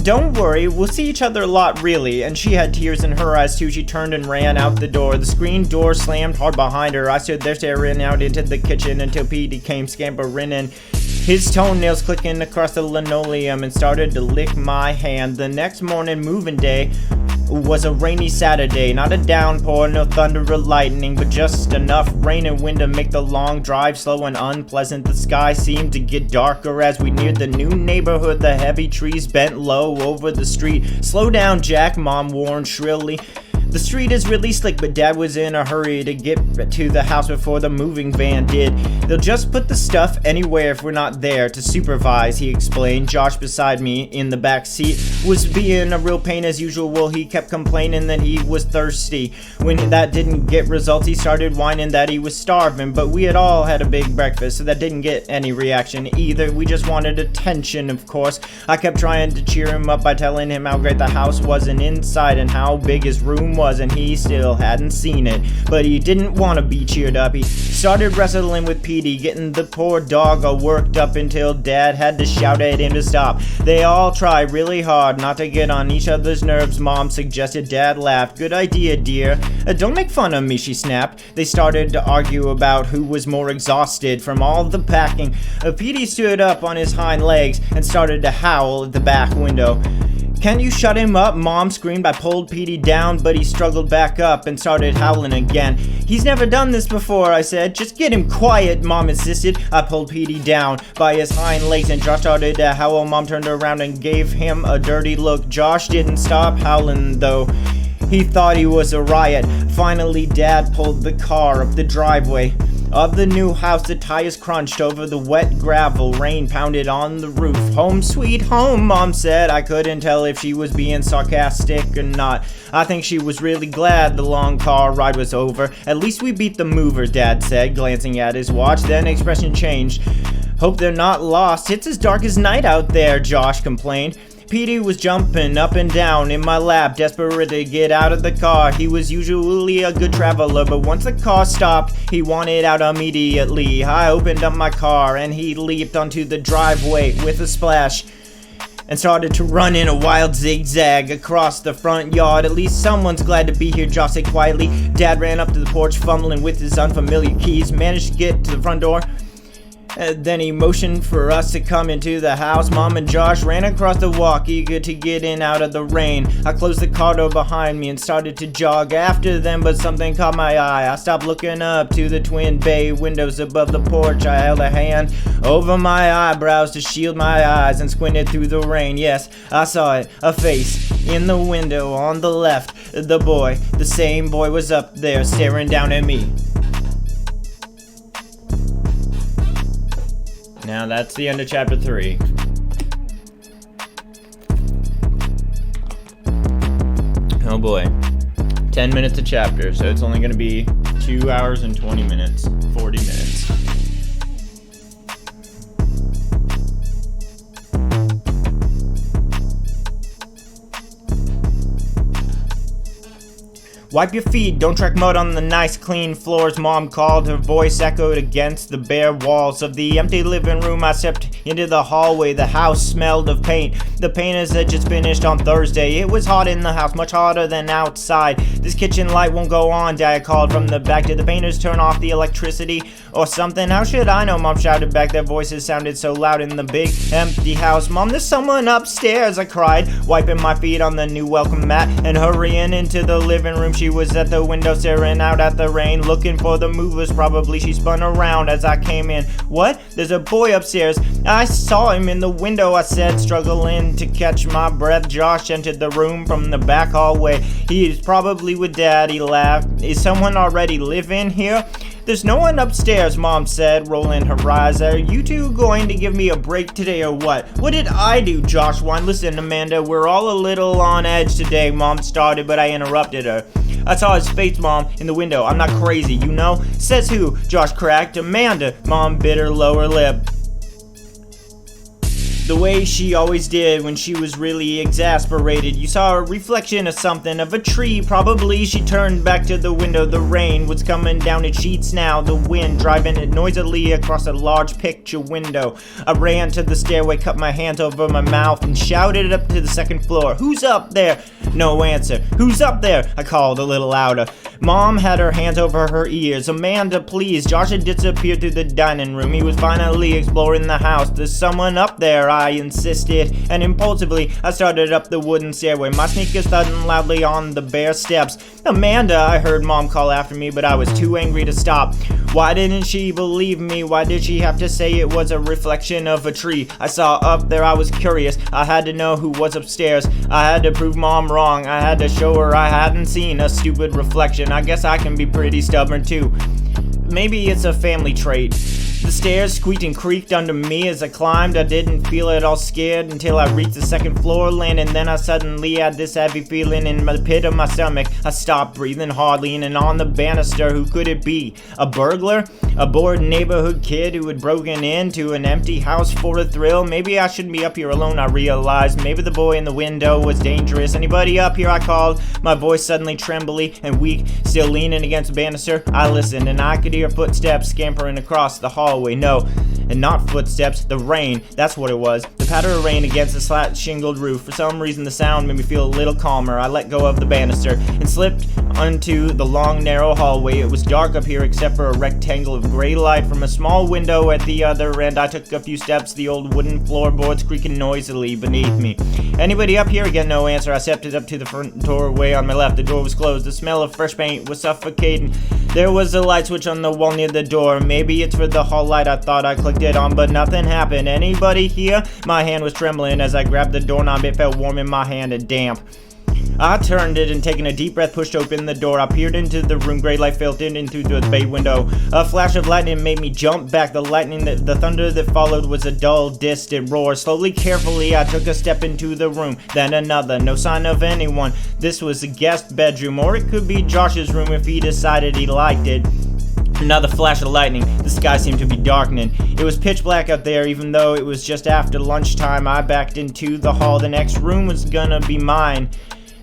"Don't worry, we'll see each other a lot, really." And she had tears in her eyes too. She turned and ran out the door. The screen door slammed hard behind her. I stood there staring out into the kitchen until Petey came scampering in, his toenails clicking across the linoleum, and started to lick my hand. The next morning, moving day, was a rainy Saturday. Not a downpour, no thunder or lightning, but just enough rain and wind to make the long drive slow and unpleasant. The sky seemed to get darker as we neared the new neighborhood. The heavy trees bent low over the street. "Slow down, Jack," Mom warned shrilly. The street is really slick, but Dad was in a hurry to get to the house before the moving van did. "They'll just put the stuff anywhere if we're not there to supervise," he explained. Josh beside me in the back seat was being a real pain as usual. He kept complaining that he was thirsty. When that didn't get results, he started whining that he was starving, but we had all had a big breakfast, so that didn't get any reaction either. We just wanted attention, of course. I kept trying to cheer him up by telling him how great the house was and inside and how big his room was, and he still hadn't seen it, but he didn't want to be cheered up. He started wrestling with Petey, getting the poor dog all worked up until Dad had to shout at him to stop. They all tried really hard not to get on each other's nerves, Mom suggested. Dad laughed. "Good idea, dear." Don't make fun of me," she snapped. They started to argue about who was more exhausted from all the packing. Petey stood up on his hind legs and started to howl at the back window. "Can't you shut him up?" Mom screamed. I pulled Petey down, but he struggled back up and started howling again. "He's never done this before," I said. "Just get him quiet," Mom insisted. I pulled Petey down by his hind legs and Josh started to howl. Mom turned around and gave him a dirty look. Josh didn't stop howling though. He thought he was a riot. Finally, Dad pulled the car up the driveway of the new house. The tires crunched over the wet gravel. Rain pounded on the roof. "Home sweet home," Mom said. I couldn't tell if she was being sarcastic or not. I think she was really glad the long car ride was over. "At least we beat the mover," Dad said, glancing at his watch. Then expression changed. "Hope they're not lost. It's as dark as night out there," Josh complained. Petey was jumping up and down in my lap, desperate to get out of the car. He was usually a good traveler, but once the car stopped, he wanted out immediately. I opened up my car, and he leaped onto the driveway with a splash and started to run in a wild zigzag across the front yard. "At least someone's glad to be here," Josh said quietly. Dad ran up to the porch, fumbling with his unfamiliar keys, managed to get to the front door. Then he motioned for us to come into the house. Mom and Josh ran across the walk, eager to get in out of the rain. I closed the car door behind me and started to jog after them, but something caught my eye. I stopped looking up to the twin bay windows above the porch. I held a hand over my eyebrows to shield my eyes and squinted through the rain. Yes, I saw it, a face in the window on the left. The boy, the same boy, was up there staring down at me. Now that's the end of chapter 3. Oh boy. 10 minutes a chapter, so it's only going to be 2 hours and 20 minutes. 40 minutes. "Wipe your feet, don't track mud on the nice clean floors," Mom called. Her voice echoed against the bare walls of the empty living room. I stepped into the hallway. The house smelled of paint. The painters had just finished on Thursday. It was hot in the house, much hotter than outside. "This kitchen light won't go on," Dad called from the back. "Did the painters turn off the electricity or something?" "How should I know?" Mom shouted back. Their voices sounded so loud in the big empty house. "Mom, there's someone upstairs," I cried, wiping my feet on the new welcome mat and hurrying into the living room. She was at the window staring out at the rain, looking for the movers probably. She spun around as I came in. "What? There's a boy upstairs." "I saw him in the window," I said, struggling to catch my breath. Josh entered the room from the back hallway. "He is probably with Dad," he laughed. "Is someone already living here?" "There's no one upstairs," Mom said, rolling her eyes. "Are you two going to give me a break today or what?" "What did I do?" Josh whined. "Listen, Amanda, we're all a little on edge today," Mom started, but I interrupted her. "I saw his face, Mom, in the window. I'm not crazy, you know?" "Says who?" Josh cracked. "Amanda." Mom bit her lower lip, the way she always did when she was really exasperated. "You saw a reflection of something, of a tree, probably." She turned back to the window. The rain was coming down in sheets now, the wind driving it noisily across a large picture window. I ran to the stairway, cut my hands over my mouth, and shouted up to the second floor. "Who's up there?" No answer. "Who's up there?" I called a little louder. Mom had her hands over her ears. "Amanda, please." Josh had disappeared through the dining room. He was finally exploring the house. "There's someone up there," I insisted, and impulsively I started up the wooden stairway, my sneakers thudding loudly on the bare steps. "Amanda," I heard Mom call after me, but I was too angry to stop. Why didn't she believe me? Why did she have to say it was a reflection of a tree I saw up there? I was curious. I had to know who was upstairs. I had to prove Mom wrong. I had to show her I hadn't seen a stupid reflection. I guess I can be pretty stubborn too. Maybe it's a family trait. The stairs squeaked and creaked under me as I climbed. I didn't feel at all scared until I reached the second floor landing. Then I suddenly had this heavy feeling in the pit of my stomach. I stopped breathing hard, leaning on the banister. Who could it be? A burglar? A bored neighborhood kid who had broken into an empty house for a thrill? Maybe I shouldn't be up here alone, I realized. Maybe the boy in the window was dangerous. "Anybody up here?" I called, my voice suddenly trembly and weak, still leaning against the banister. I listened, and I could hear footsteps scampering across the hallway. No, and not footsteps, the rain. That's what it was. The patter of rain against the slat shingled roof. For some reason the sound made me feel a little calmer. I let go of the banister and slipped onto the long narrow hallway. It was dark up here except for a rectangle of gray light from a small window at the other end. I took a few steps, the old wooden floorboards creaking noisily beneath me. "Anybody up here?" Again, no answer. I stepped up to the front doorway on my left. The door was closed. The smell of fresh paint was suffocating. There was a light switch on the wall near the door. Maybe it's for the hall light. I thought. I clicked it on, but nothing happened. "Anybody here?" My hand was trembling as I grabbed the doorknob. It felt warm in my hand and damp. I turned it and, taking a deep breath, pushed open the door. I peered into the room. Gray light filtered in through the bay window. A flash of lightning made me jump back. The thunder that followed was a dull, distant roar. Slowly, carefully, I took a step into the room, then another. No sign of anyone. This was the guest bedroom, or it could be Josh's room if he decided he liked it. Another flash of lightning. The sky seemed to be darkening. It was pitch black out there, even though it was just after lunchtime. I backed into the hall. The next room was gonna be mine.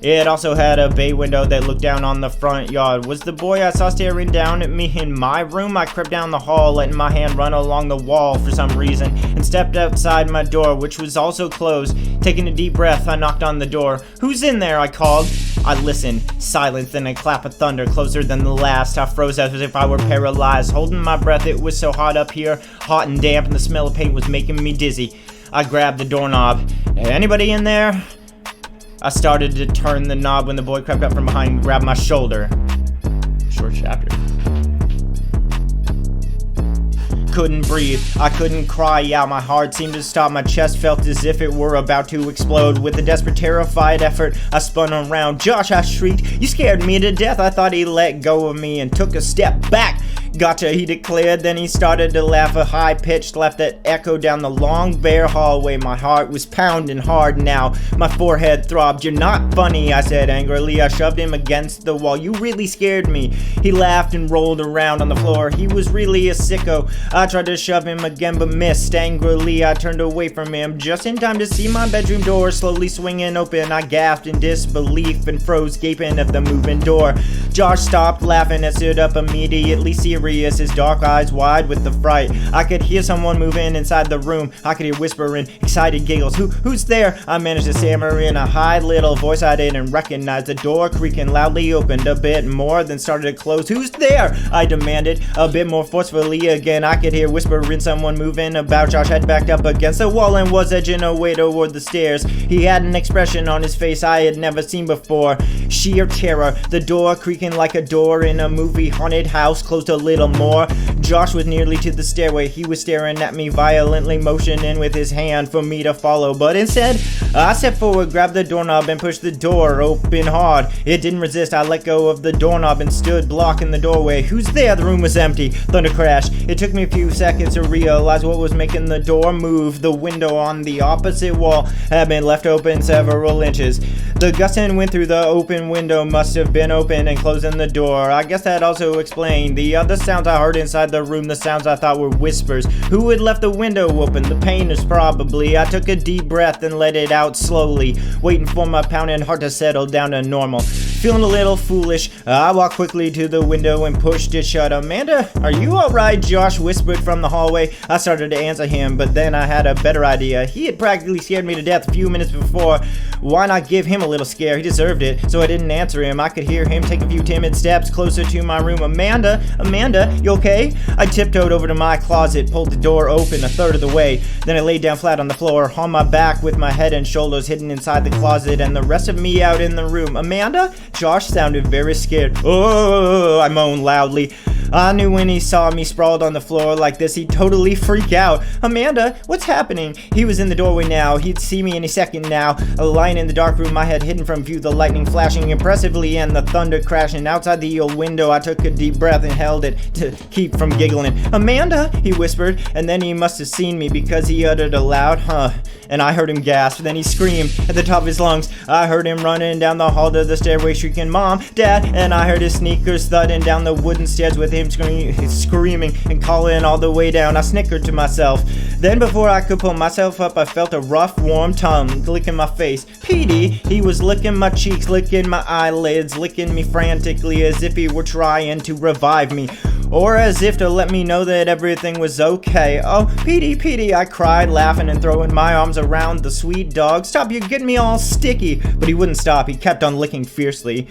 It also had a bay window that looked down on the front yard. Was the boy I saw staring down at me in my room? I crept down the hall, letting my hand run along the wall for some reason, and stepped outside my door, which was also closed. Taking a deep breath, I knocked on the door. "Who's in there?" I called. I listened. Silence, then a clap of thunder, closer than the last. I froze as if I were paralyzed, holding my breath. It was so hot up here, hot and damp, and the smell of paint was making me dizzy. I grabbed the doorknob. "Anybody in there?" I started to turn the knob when the boy crept up from behind and grabbed my shoulder. Short chapter. Couldn't breathe. I couldn't cry out. My heart seemed to stop. My chest felt as if it were about to explode. With a desperate, terrified effort, I spun around. "Josh," I shrieked. "You scared me to death." I thought he let go of me and took a step back. "Gotcha," he declared. Then he started to laugh, a high-pitched laugh that echoed down the long, bare hallway. My heart was pounding hard now. My forehead throbbed. "You're not funny," I said angrily. I shoved him against the wall. "You really scared me." He laughed and rolled around on the floor. He was really a sicko. I tried to shove him again, but missed. Angrily, I turned away from him, just in time to see my bedroom door slowly swinging open. I gasped in disbelief and froze, gaping at the moving door. Josh stopped laughing and stood up immediately, serious, his dark eyes wide with the fright. I could hear someone moving inside the room. I could hear whispering, excited giggles. Who's there?" I managed to stammer in a high little voice I didn't recognize. The door creaking loudly opened a bit more, then started to close. "Who's there?" I demanded, a bit more forcefully again. I could hear whispering, someone moving about. Josh had backed up against the wall and was edging away toward the stairs. He had an expression on his face I had never seen before. Sheer terror. The door, creaking like a door in a movie haunted house, closed a little more. Josh was nearly to the stairway. He was staring at me violently, motioning with his hand for me to follow. But instead, I stepped forward, grabbed the doorknob, and pushed the door open hard. It didn't resist. I let go of the doorknob and stood blocking the doorway. Who's there? The room was empty. Thunder crashed. It took me a few seconds to realize what was making the door move. The window on the opposite wall had been left open several inches. The Gusting went through the open window, must have been open and closing the door. I guess that also explained the other sounds I heard inside the room, the sounds I thought were whispers. Who had left the window open? The painters probably. I took a deep breath and let it out slowly, waiting for my pounding heart to settle down to normal. Feeling a little foolish, I walked quickly to the window and pushed it shut. Amanda, are you alright? Josh whispered from the hallway. I started to answer him, but then I had a better idea. He had practically scared me to death a few minutes before. Why not give him a little scare? He deserved it. So I didn't answer him. I could hear him take a few timid steps closer to my room. Amanda, you okay? I tiptoed over to my closet, pulled the door open a third of the way. Then I laid down flat on the floor, on my back with my head and shoulders hidden inside the closet and the rest of me out in the room. Amanda? Josh sounded very scared. Oh, I moaned loudly. I knew when he saw me sprawled on the floor like this, he'd totally freak out. Amanda, what's happening? He was in the doorway now. He'd see me any second now. Lying in the dark room, I had hidden from view, the lightning flashing impressively and the thunder crashing. Outside the window, I took a deep breath and held it to keep from giggling. Amanda, he whispered, and then he must have seen me because he uttered a loud, and I heard him gasp. Then he screamed at the top of his lungs. I heard him running down the hall to the stairway shrieking, Mom, Dad, and I heard his sneakers thudding down the wooden stairs with him screaming and calling all the way down. I snickered to myself. Then before I could pull myself up, I felt a rough, warm tongue licking my face. Petey, he was licking my cheeks, licking my eyelids, licking me frantically as if he were trying to revive me, or as if to let me know that everything was okay. Oh, Petey, I cried, laughing and throwing my arms around the sweet dog. Stop, you're getting me all sticky. But he wouldn't stop. He kept on licking fiercely.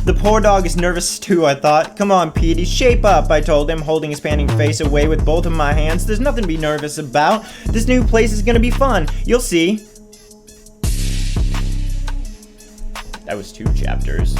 The poor dog is nervous too, I thought. Come on, Petey, shape up, I told him, holding his panting face away with both of my hands. There's nothing to be nervous about. This new place is gonna be fun. You'll see. That was 2 chapters.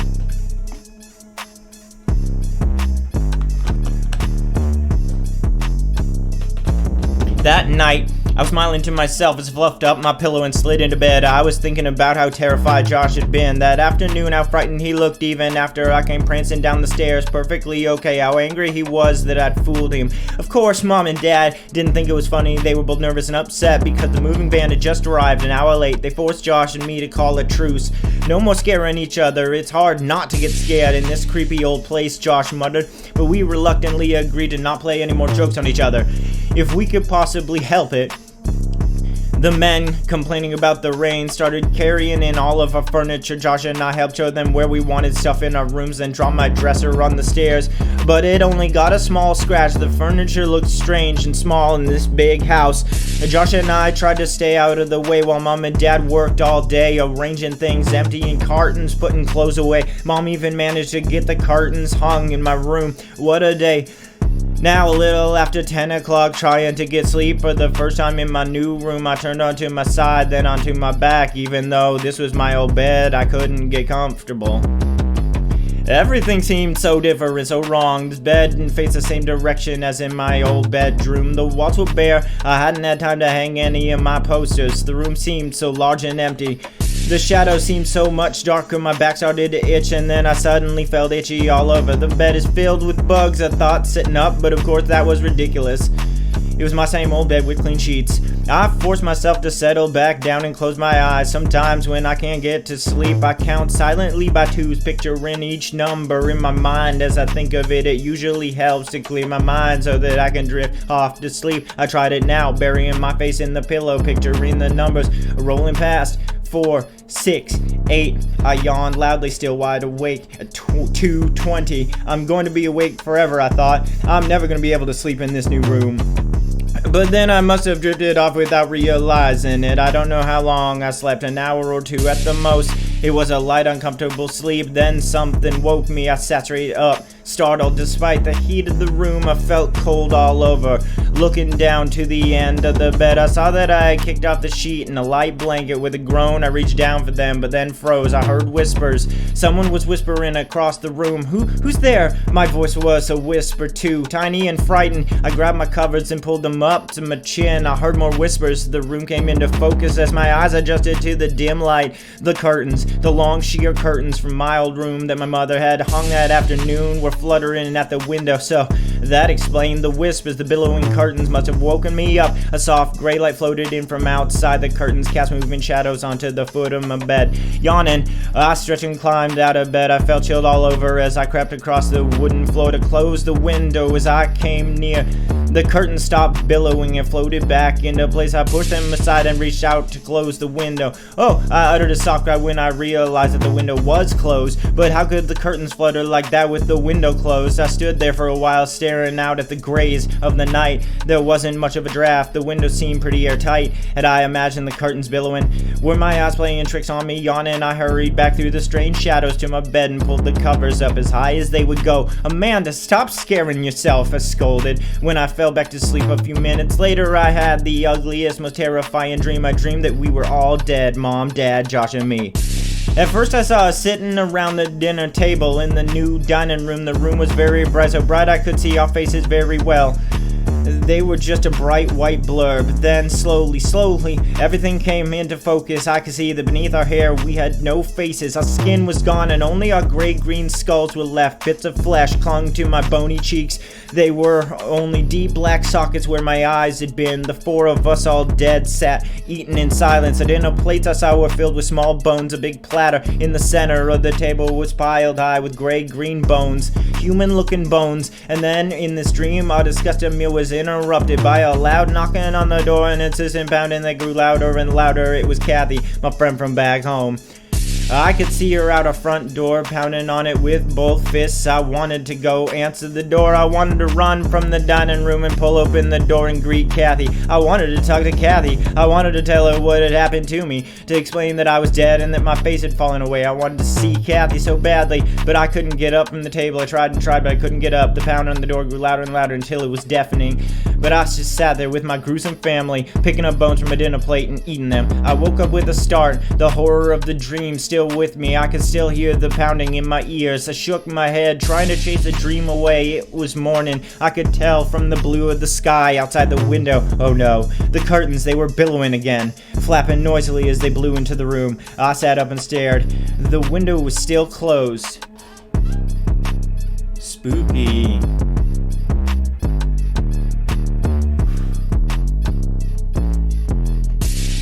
That night, I was smiling to myself as I fluffed up my pillow and slid into bed. I was thinking about how terrified Josh had been that afternoon, how frightened he looked even after I came prancing down the stairs perfectly okay, how angry he was that I'd fooled him. Of course, Mom and Dad didn't think it was funny. They were both nervous and upset because the moving van had just arrived an hour late. They forced Josh and me to call a truce. No more scaring each other. It's hard not to get scared in this creepy old place, Josh muttered, but we reluctantly agreed to not play any more jokes on each other if we could possibly help it. The men, complaining about the rain, started carrying in all of our furniture. Josh and I helped show them where we wanted stuff in our rooms and draw my dresser on the stairs, but it only got a small scratch. The furniture looked strange and small in this big house. Josh and I tried to stay out of the way while Mom and Dad worked all day, arranging things, emptying cartons, putting clothes away. Mom even managed to get the curtains hung in my room. What a day. Now, a little after 10 o'clock, trying to get sleep for the first time in my new room, I turned onto my side, then onto my back. Even though this was my old bed, I couldn't get comfortable. Everything seemed so different, so wrong. This bed didn't face the same direction as in my old bedroom. The walls were bare. I hadn't had time to hang any of my posters. The room seemed so large and empty. The shadow seemed so much darker, my back started to itch, and then I suddenly felt itchy all over. The bed is filled with bugs, I thought, sitting up, but of course that was ridiculous. It was my same old bed with clean sheets. I forced myself to settle back down and close my eyes. Sometimes when I can't get to sleep, I count silently by 2s, picturing each number in my mind. As I think of it, it usually helps to clear my mind so that I can drift off to sleep. I tried it now, burying my face in the pillow, picturing the numbers rolling past. 4, 6, 8. I yawned loudly, still wide awake. At 2:20. I'm going to be awake forever, I thought. I'm never going to be able to sleep in this new room. But then I must have drifted off without realizing it. I don't know how long I slept, an hour or 2 at the most. It was a light, uncomfortable sleep. Then something woke me. I sat straight up, startled. Despite the heat of the room, I felt cold all over. Looking down to the end of the bed, I saw that I had kicked off the sheet and a light blanket. With a groan, I reached down for them, but then froze. I heard whispers. Someone was whispering across the room. Who's there? My voice was a whisper too, tiny and frightened. I grabbed my covers and pulled them up to my chin. I heard more whispers. The room came into focus as my eyes adjusted to the dim light. The curtains, the long sheer curtains from my old room that my mother had hung that afternoon, were fluttering at the window. So that explained the whispers. The billowing curtains must have woken me up. A soft gray light floated in from outside the curtains, cast moving shadows onto the foot of my bed. Yawning, I stretched and climbed out of bed. I felt chilled all over as I crept across the wooden floor to close the window. As I came near, the curtains stopped billowing and floated back into place. I pushed them aside and reached out to close the window. Oh, I uttered a soft cry when I realized that the window was closed. But how could the curtains flutter like that with the window closed? I stood there for a while staring out at the grays of the night. There wasn't much of a draft. The window seemed pretty airtight, and I imagined the curtains billowing. Were my eyes playing tricks on me? Yawning, I hurried back through the strange shadows to my bed and pulled the covers up as high as they would go. Amanda, stop scaring yourself, I scolded. When I fell back to sleep a few minutes later, I had the ugliest, most terrifying dream. I dreamed that we were all dead, Mom, Dad, Josh, and me. At first I saw us sitting around the dinner table in the new dining room. The room was very bright, so bright I could see our faces very well. They were just a bright white blurb. Then slowly, everything came into focus. I could see that beneath our hair we had no faces. Our skin was gone and only our gray-green skulls were left. Bits of flesh clung to my bony cheeks. They were only deep black sockets where my eyes had been. The four of us all dead sat, eating in silence. The dinner plates I saw were filled with small bones. A big platter in the center of the table was piled high with gray-green bones, human-looking bones. And then in this dream, our disgusting meal was interrupted by a loud knocking on the door and insistent pounding that grew louder and louder. It was Kathy, my friend from back home. I could see her out a front door, pounding on it with both fists. I wanted to go answer the door. I wanted to run from the dining room and pull open the door and greet Kathy. I wanted to talk to Kathy. I wanted to tell her what had happened to me, to explain that I was dead and that my face had fallen away. I wanted to see Kathy so badly, but I couldn't get up from the table. I tried and tried, but I couldn't get up. The pound on the door grew louder and louder until it was deafening. But I just sat there with my gruesome family, picking up bones from a dinner plate and eating them. I woke up with a start, the horror of the dream still with me. I could still hear the pounding in my ears. I shook my head, trying to chase the dream away. It was morning. I could tell from the blue of the sky outside the window. Oh no, the curtains, they were billowing again, flapping noisily as they blew into the room. I sat up and stared. The window was still closed. Spooky.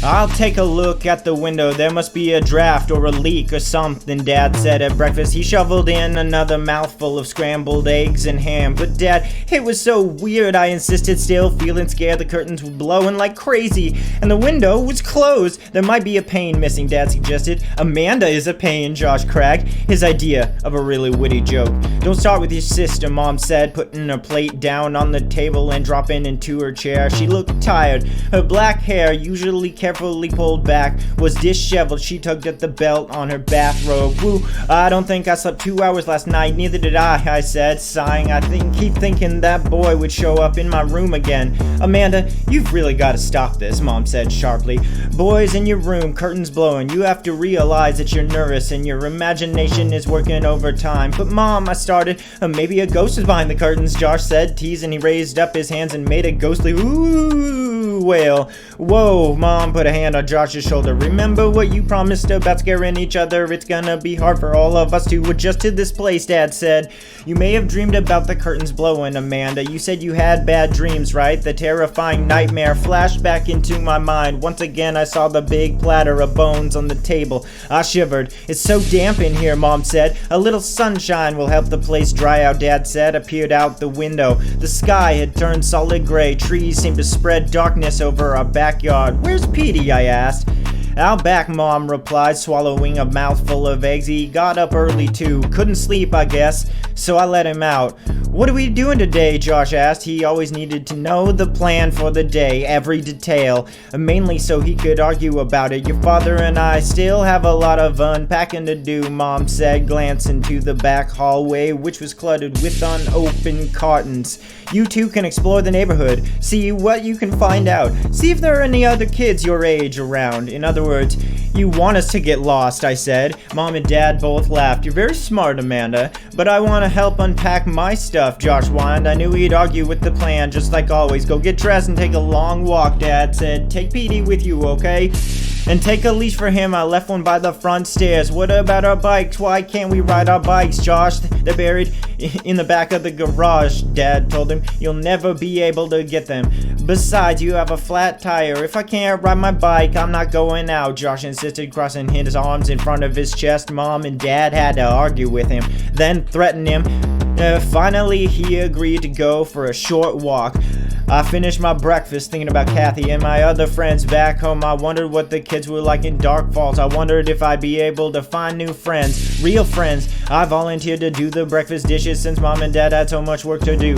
I'll take a look at the window. There must be a draft or a leak or something, Dad said at breakfast. He shoveled in another mouthful of scrambled eggs and ham. But Dad, it was so weird, I insisted, still feeling scared. The curtains were blowing like crazy and the window was closed. There might be a pane missing, Dad suggested. Amanda is a pane, Josh cracked, his idea of a really witty joke. Don't start with your sister, Mom said, putting her plate down on the table and dropping into her chair. She looked tired. Her black hair, usually carefully pulled back, was disheveled. She tugged at the belt on her bathrobe. Woo, I don't think I slept 2 hours last night. Neither did I said, sighing. I keep thinking that boy would show up in my room again. Amanda, you've really got to stop this, Mom said sharply. Boys in your room, curtains blowing. You have to realize that you're nervous and your imagination is working overtime. But Mom, I started. Maybe a ghost is behind the curtains, Josh said, teasing. He raised up his hands and made a ghostly ooh wail. Whoa, Mom put a hand on Josh's shoulder. Remember what you promised about scaring each other? It's gonna be hard for all of us to adjust to this place, Dad said. You may have dreamed about the curtains blowing, Amanda. You said you had bad dreams, right? The terrifying nightmare flashed back into my mind. Once again, I saw the big platter of bones on the table. I shivered. It's so damp in here, Mom said. A little sunshine will help the place dry out, Dad said. I peered out the window. The sky had turned solid gray. Trees seemed to spread darkness over our backyard. Where's Petey? I asked. "Out back," Mom replied, swallowing a mouthful of eggs. He got up early too. Couldn't sleep, I guess, so I let him out. "What are we doing today?" Josh asked. He always needed to know the plan for the day, every detail, mainly so he could argue about it. "Your father and I still have a lot of unpacking to do," Mom said, glancing to the back hallway, which was cluttered with unopened cartons. "You two can explore the neighborhood, see what you can find out, see if there are any other kids your age around. In other words, you want us to get lost," I said. Mom and Dad both laughed. "You're very smart, Amanda, but I want to help unpack my stuff," Josh whined. I knew he'd argue with the plan, just like always. "Go get dressed and take a long walk," Dad said. "Take Petey with you, okay? And take a leash for him. I left one by the front stairs." "What about our bikes? Why can't we ride our bikes, Josh?" "They're buried in the back of the garage," Dad told him. "You'll never be able to get them. Besides, you have a flat tire. If I can't ride my bike, I'm not going out," Josh insisted, crossing his arms in front of his chest. Mom and Dad had to argue with him, then threaten him. Finally, he agreed to go for a short walk. I finished my breakfast thinking about Kathy and my other friends back home. I wondered what the kids were like in Dark Falls. I wondered if I'd be able to find new friends, real friends. I volunteered to do the breakfast dishes since Mom and Dad had so much work to do.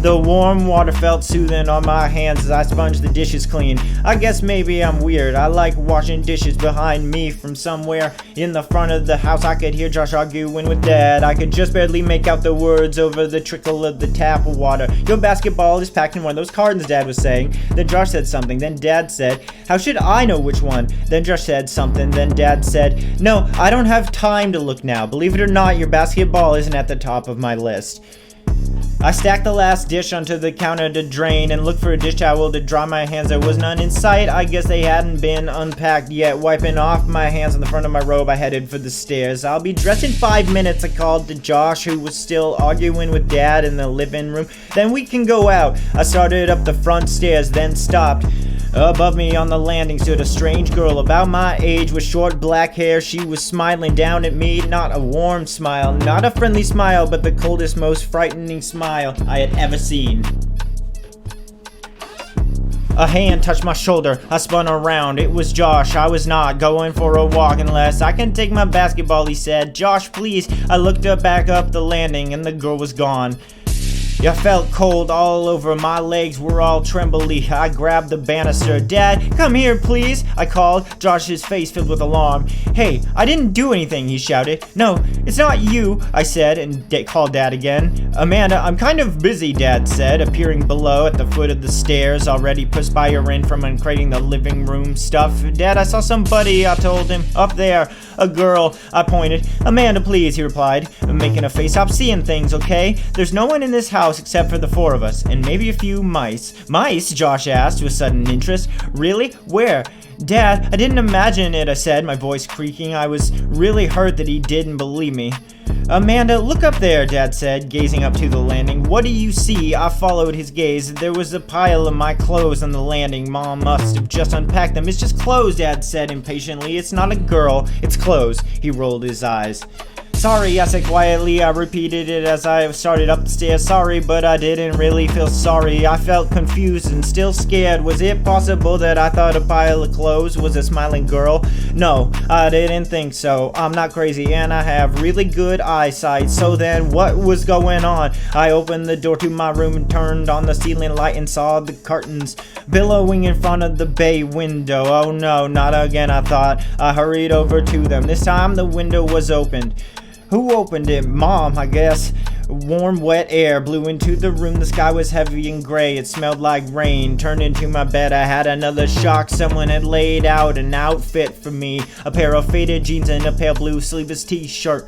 The warm water felt soothing on my hands as I sponged the dishes clean. I guess maybe I'm weird. I like washing dishes behind me. From somewhere in the front of the house, I could hear Josh arguing with Dad. I could just barely make out the words over the trickle of the tap water. "Your basketball is packed in one of those cartons," Dad was saying. Then Josh said something. Then Dad said, "How should I know which one?" Then Josh said something. Then Dad said, "No, I don't have time to look now. Believe it or not, your basketball isn't at the top of my list." I stacked the last dish onto the counter to drain and looked for a dish towel to dry my hands. There was none in sight. I guess they hadn't been unpacked yet. Wiping off my hands on the front of my robe, I headed for the stairs. "I'll be dressed in 5 minutes," I called to Josh, who was still arguing with Dad in the living room. "Then we can go out." I started up the front stairs, then stopped. Above me on the landing stood a strange girl about my age with short black hair. She was smiling down at me, not a warm smile, not a friendly smile, but the coldest, most frightening smile I had ever seen. A hand touched my shoulder. I spun around. It was Josh. I was not going for a walk unless I can take my basketball, he said. "Josh, please." I looked back up the landing and the girl was gone. I felt cold all over. My legs were all trembly. I grabbed the banister. "Dad, come here, please," I called, Josh's face filled with alarm. "Hey, I didn't do anything," he shouted. "No, it's not you," I said, and called Dad again. "Amanda, I'm kind of busy," Dad said, appearing below at the foot of the stairs, already perspiring from uncrating the living room stuff. "Dad, I saw somebody," I told him. "Up there, a girl," I pointed. "Amanda, please," he replied, making a face. "Stop seeing things, okay? There's no one in this house except for the 4 of us, and maybe a few mice." "Mice?" Josh asked with sudden interest. "Really? Where?" "Dad, I didn't imagine it," I said, my voice creaking. I was really hurt that he didn't believe me. "Amanda, look up there," Dad said, gazing up to the landing. "What do you see?" I followed his gaze. There was a pile of my clothes on the landing. Mom must have just unpacked them. "It's just clothes," Dad said impatiently. "It's not a girl. It's clothes." He rolled his eyes. "Sorry," I said quietly. I repeated it as I started up the stairs. "Sorry, but I didn't really feel sorry. I felt confused and still scared. Was it possible that I thought a pile of clothes was a smiling girl? No, I didn't think so. I'm not crazy, and I have really good eyesight. So then, what was going on? I opened the door to my room and turned on the ceiling light and saw the curtains billowing in front of the bay window. Oh no, not again, I thought. I hurried over to them. This time, the window was opened. Who opened it? Mom, I guess. Warm, wet air blew into the room. The sky was heavy and gray. It smelled like rain. Turned into my bed. I had another shock. Someone had laid out an outfit for me. A pair of faded jeans and a pale blue sleeveless t-shirt.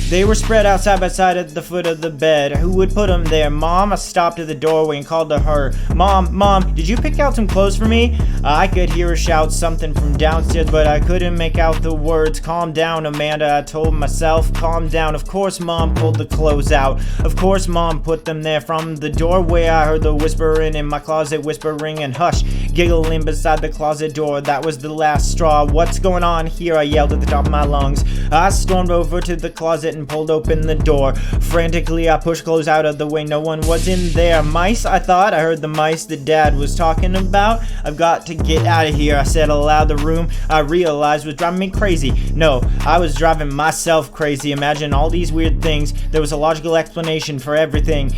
They were spread out side by side at the foot of the bed. Who would put them there? "Mom," I stopped at the doorway and called to her. Mom, did you pick out some clothes for me?" I could hear her shout something from downstairs, but I couldn't make out the words. "Calm down, Amanda," I told myself. "Calm down. Of course Mom pulled the clothes out. Of course Mom put them there." From the doorway I heard the whispering in my closet, whispering and hush, giggling beside the closet door. That was the last straw. "What's going on here?" I yelled at the top of my lungs. I stormed over to the closet and pulled open the door. Frantically, I pushed clothes out of the way. No one was in there. Mice, I thought. I heard the mice that Dad was talking about. I've got to get out of here, I said aloud. The room I realized was driving me crazy. No, I was driving myself crazy. Imagine all these weird things. There was a logical explanation for everything.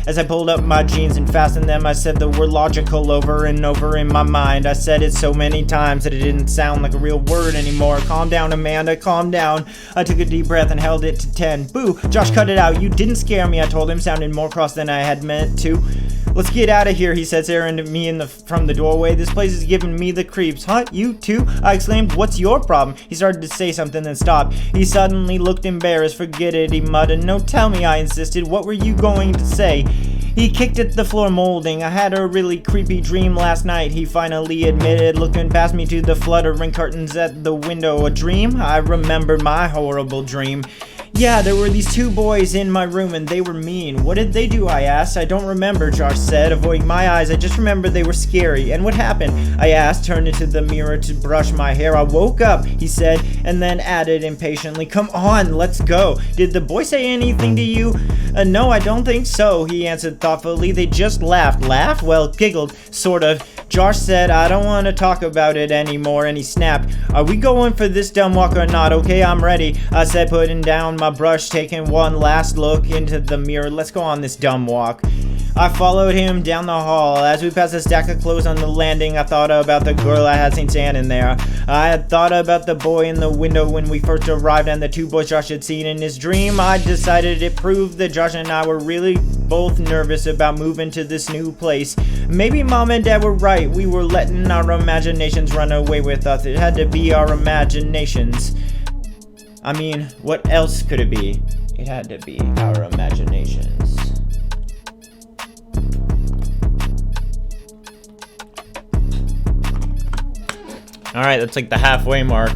As I pulled up my jeans and fastened them, I said the word logical over and over in my mind. I said it so many times that it didn't sound like a real word anymore. Calm down, Amanda, calm down. I took a deep breath and held it to 10. Boo, Josh, cut it out. You didn't scare me, I told him, sounding more cross than I had meant to. Let's get out of here, he said, staring at me from the doorway. This place is giving me the creeps. Huh? You too? I exclaimed. What's your problem? He started to say something, then stopped. He suddenly looked embarrassed. Forget it, he muttered. No, tell me, I insisted. What were you going to say? He kicked at the floor molding. I had a really creepy dream last night, he finally admitted, looking past me to the fluttering curtains at the window. A dream? I remembered my horrible dream. Yeah, there were these two boys in my room and they were mean. What did they do, I asked. I don't remember, Josh said, avoiding my eyes. I just remember they were scary. And what happened? I asked, turned into the mirror to brush my hair. I woke up, he said, and then added impatiently, come on, let's go. Did the boy say anything to you? No, I don't think so, he answered thoughtfully. They just laughed. Laughed? Well, giggled, sort of. Josh said, I don't want to talk about it anymore, and he snapped. Are we going for this dumb walk or not? Okay, I'm ready, I said, putting down my brush, taking one last look into the mirror. Let's go on this dumb walk. I followed him down the hall. As we passed a stack of clothes on the landing, I thought about the girl I had seen standing there. I had thought about the boy in the window when we first arrived and the two boys Josh had seen in his dream. I decided it proved that Josh and I were really both nervous about moving to this new place. Maybe Mom and Dad were right. We were letting our imaginations run away with us. It had to be our imaginations. I mean, what else could it be? It had to be our imaginations. Alright, that's like the halfway mark.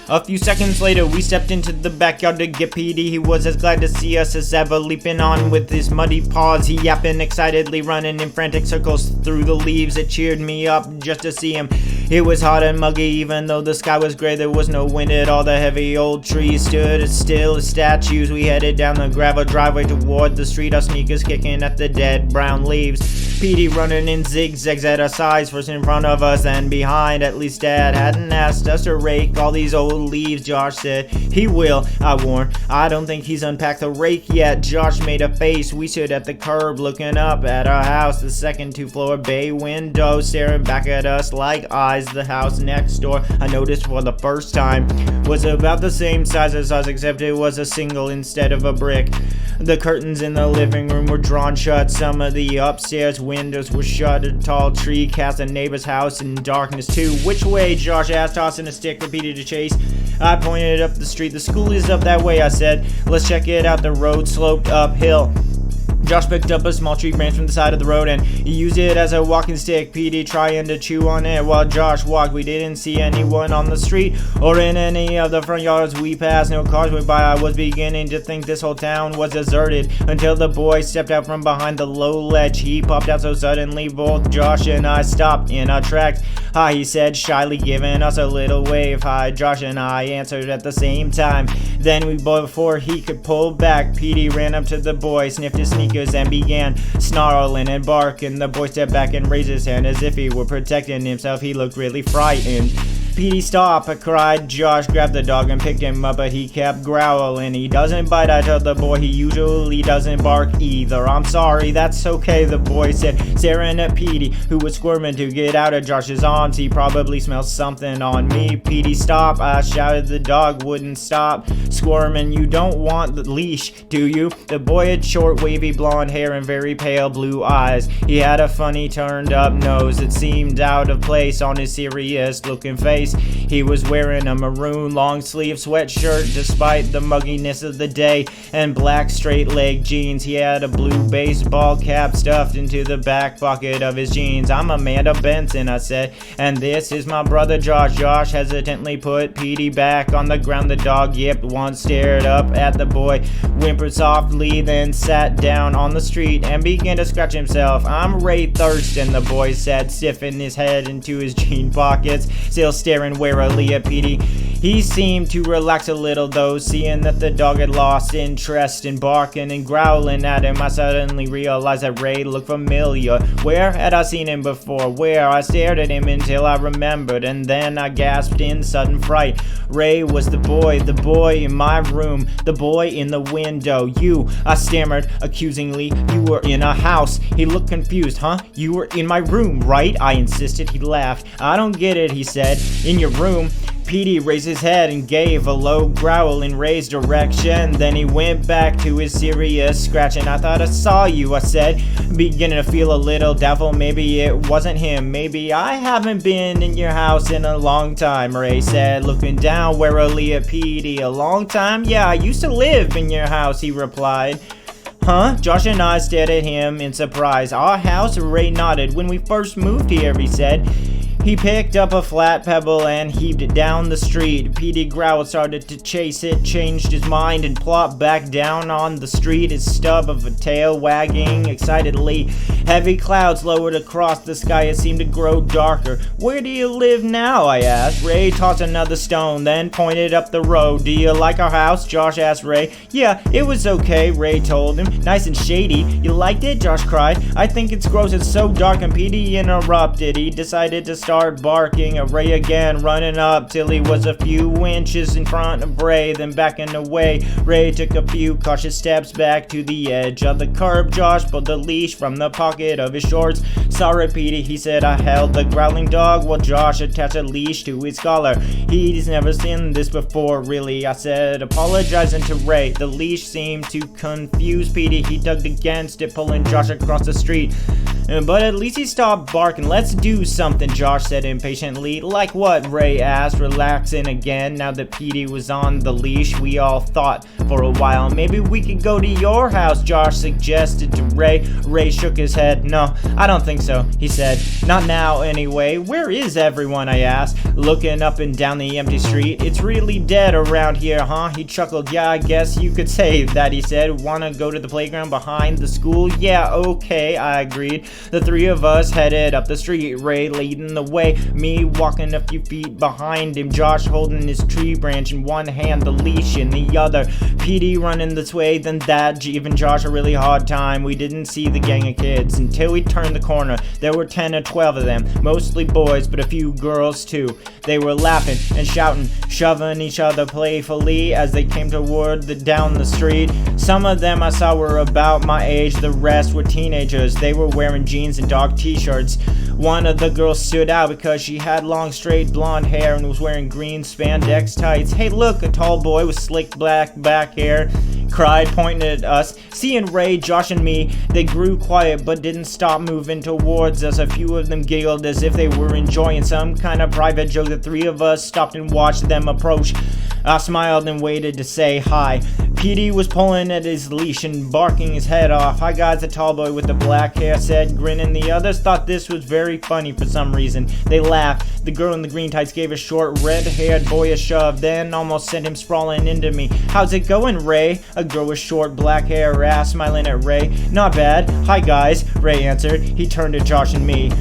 A few seconds later, we stepped into the backyard to get Petey. He was as glad to see us as ever, leaping on with his muddy paws. He yapping excitedly, running in frantic circles through the leaves. It cheered me up just to see him. It was hot and muggy, even though the sky was gray. There was no wind at all. The heavy old trees stood as still as statues. We headed down the gravel driveway toward the street, our sneakers kicking at the dead brown leaves. Petey running in zigzags at our sides, first in front of us and behind. At least Dad hadn't asked us to rake all these old leaves, Josh said. He will, I warned. I don't think he's unpacked the rake yet. Josh made a face. We stood at the curb looking up at our house, the second two-floor bay window staring back at us like eyes. The house next door, I noticed for the first time, was about the same size as us, except it was a single instead of a brick. The curtains in the living room were drawn shut. Some of the upstairs windows were shut. A tall tree cast a neighbor's house in darkness too. Which way? Josh asked, tossing a stick for Petey to chase. I pointed up the street. The school is up that way, I said. Let's check it out. The road sloped uphill. Josh picked up a small tree branch from the side of the road and he used it as a walking stick. Petey trying to chew on it while Josh walked. We didn't see anyone on the street or in any of the front yards we passed. No cars went by. I was beginning to think this whole town was deserted until the boy stepped out from behind the low ledge. He popped out so suddenly both Josh and I stopped in our tracks. Hi, he said, shyly giving us a little wave. Hi, Josh and I answered at the same time. Then before he could pull back, Petey ran up to the boy, sniffed his sneakers and began snarling and barking. The boy stepped back and raised his hand as if he were protecting himself. He looked really frightened. Petey, stop, I cried. Josh grabbed the dog and picked him up, but he kept growling. He doesn't bite, I told the boy. He usually doesn't bark either. I'm sorry, that's okay, the boy said, staring at Petey, who was squirming to get out of Josh's arms. He probably smelled something on me. Petey, stop, I shouted. The dog wouldn't stop squirming. You don't want the leash, do you? The boy had short, wavy blonde hair and very pale blue eyes. He had a funny turned up nose that seemed out of place on his serious looking face. face. He was wearing a maroon long-sleeve sweatshirt despite the mugginess of the day, and black straight-leg jeans. He had a blue baseball cap stuffed into the back pocket of his jeans. "I'm Amanda Benson," I said, "and this is my brother Josh." Josh hesitantly put Petey back on the ground. The dog yipped once, stared up at the boy, whimpered softly, then sat down on the street and began to scratch himself. "I'm Ray Thurston," the boy said, stiffening his head into his jean pockets, still staring warily at Petey. He seemed to relax a little though, seeing that the dog had lost interest in barking and growling at him. I suddenly realized that Ray looked familiar. Where had I seen him before? Where? I stared at him until I remembered, and then I gasped in sudden fright. Ray was the boy in my room, the boy in the window. "You," I stammered accusingly, "you were in a house." He looked confused. "Huh? You were in my room, right?" I insisted. He laughed. "I don't get it," he said. "In your room?" Petey raised his head and gave a low growl in Ray's direction. Then he went back to his serious scratching. "I thought I saw you," I said, beginning to feel a little doubtful. Maybe it wasn't him. "Maybe I haven't been in your house in a long time," Ray said, looking down warily at Petey. "A long time? Yeah, I used to live in your house," he replied. "Huh?" Josh and I stared at him in surprise. "Our house?" Ray nodded. "When we first moved here," he said. He picked up a flat pebble and heaved it down the street. Petey growled, started to chase it, changed his mind, and plopped back down on the street, his stub of a tail wagging excitedly. Heavy clouds lowered across the sky. It seemed to grow darker. "Where do you live now?" I asked. Ray tossed another stone, then pointed up the road. "Do you like our house?" Josh asked Ray. "Yeah, it was okay," Ray told him. "Nice and shady." "You liked it?" Josh cried. "I think it's gross. It's so dark." And Petey interrupted. He decided to start barking at Ray again, running up till he was a few inches in front of Ray, then backing away. Ray took a few cautious steps back to the edge of the curb. Josh pulled the leash from the pocket of his shorts. "Sorry, Petey," he said. I held the growling dog while Josh attached a leash to his collar. "He's never seen this before, really," I said, apologizing to Ray. The leash seemed to confuse Petey. He tugged against it, pulling Josh across the street. "But at least he stopped barking." "Let's do something," Josh said impatiently. "Like what?" Ray asked, relaxing again. Now that Petey was on the leash, we all thought for a while. "Maybe we could go to your house," Josh suggested to Ray. Ray shook his head. "No, I don't think so," he said. "Not now, anyway." "Where is everyone?" I asked, looking up and down the empty street. "It's really dead around here, huh?" He chuckled. "Yeah, I guess you could say that," he said. "Wanna go to the playground behind the school?" "Yeah, okay," I agreed. The three of us headed up the street, Ray leading the way, me walking a few feet behind him, Josh holding his tree branch in one hand, the leash in the other, Petey running this way, then that, giving Josh a really hard time. We didn't see the gang of kids until we turned the corner. There were 10 or 12 of them, mostly boys, but a few girls too. They were laughing and shouting, shoving each other playfully as they came toward down the street. Some of them I saw were about my age, the rest were teenagers. They were wearing jeans and dark t-shirts. One of the girls stood out because she had long straight blonde hair and was wearing green spandex tights. "Hey look," a tall boy with slick black back hair cried, pointing at us. Seeing Ray, Josh, and me, they grew quiet but didn't stop moving towards us. A few of them giggled as if they were enjoying some kind of private joke. The three of us stopped and watched them approach. I smiled and waited to say hi. Petey was pulling at his leash and barking his head off. "Hi guys," the tall boy with the black hair said, grinning. The others thought this was very funny for some reason. They laughed. The girl in the green tights gave a short, red-haired boy a shove, then almost sent him sprawling into me. "How's it going, Ray?" a girl with short black hair asked, smiling at Ray. "Not bad." "Hi guys," Ray answered. He turned to Josh and me.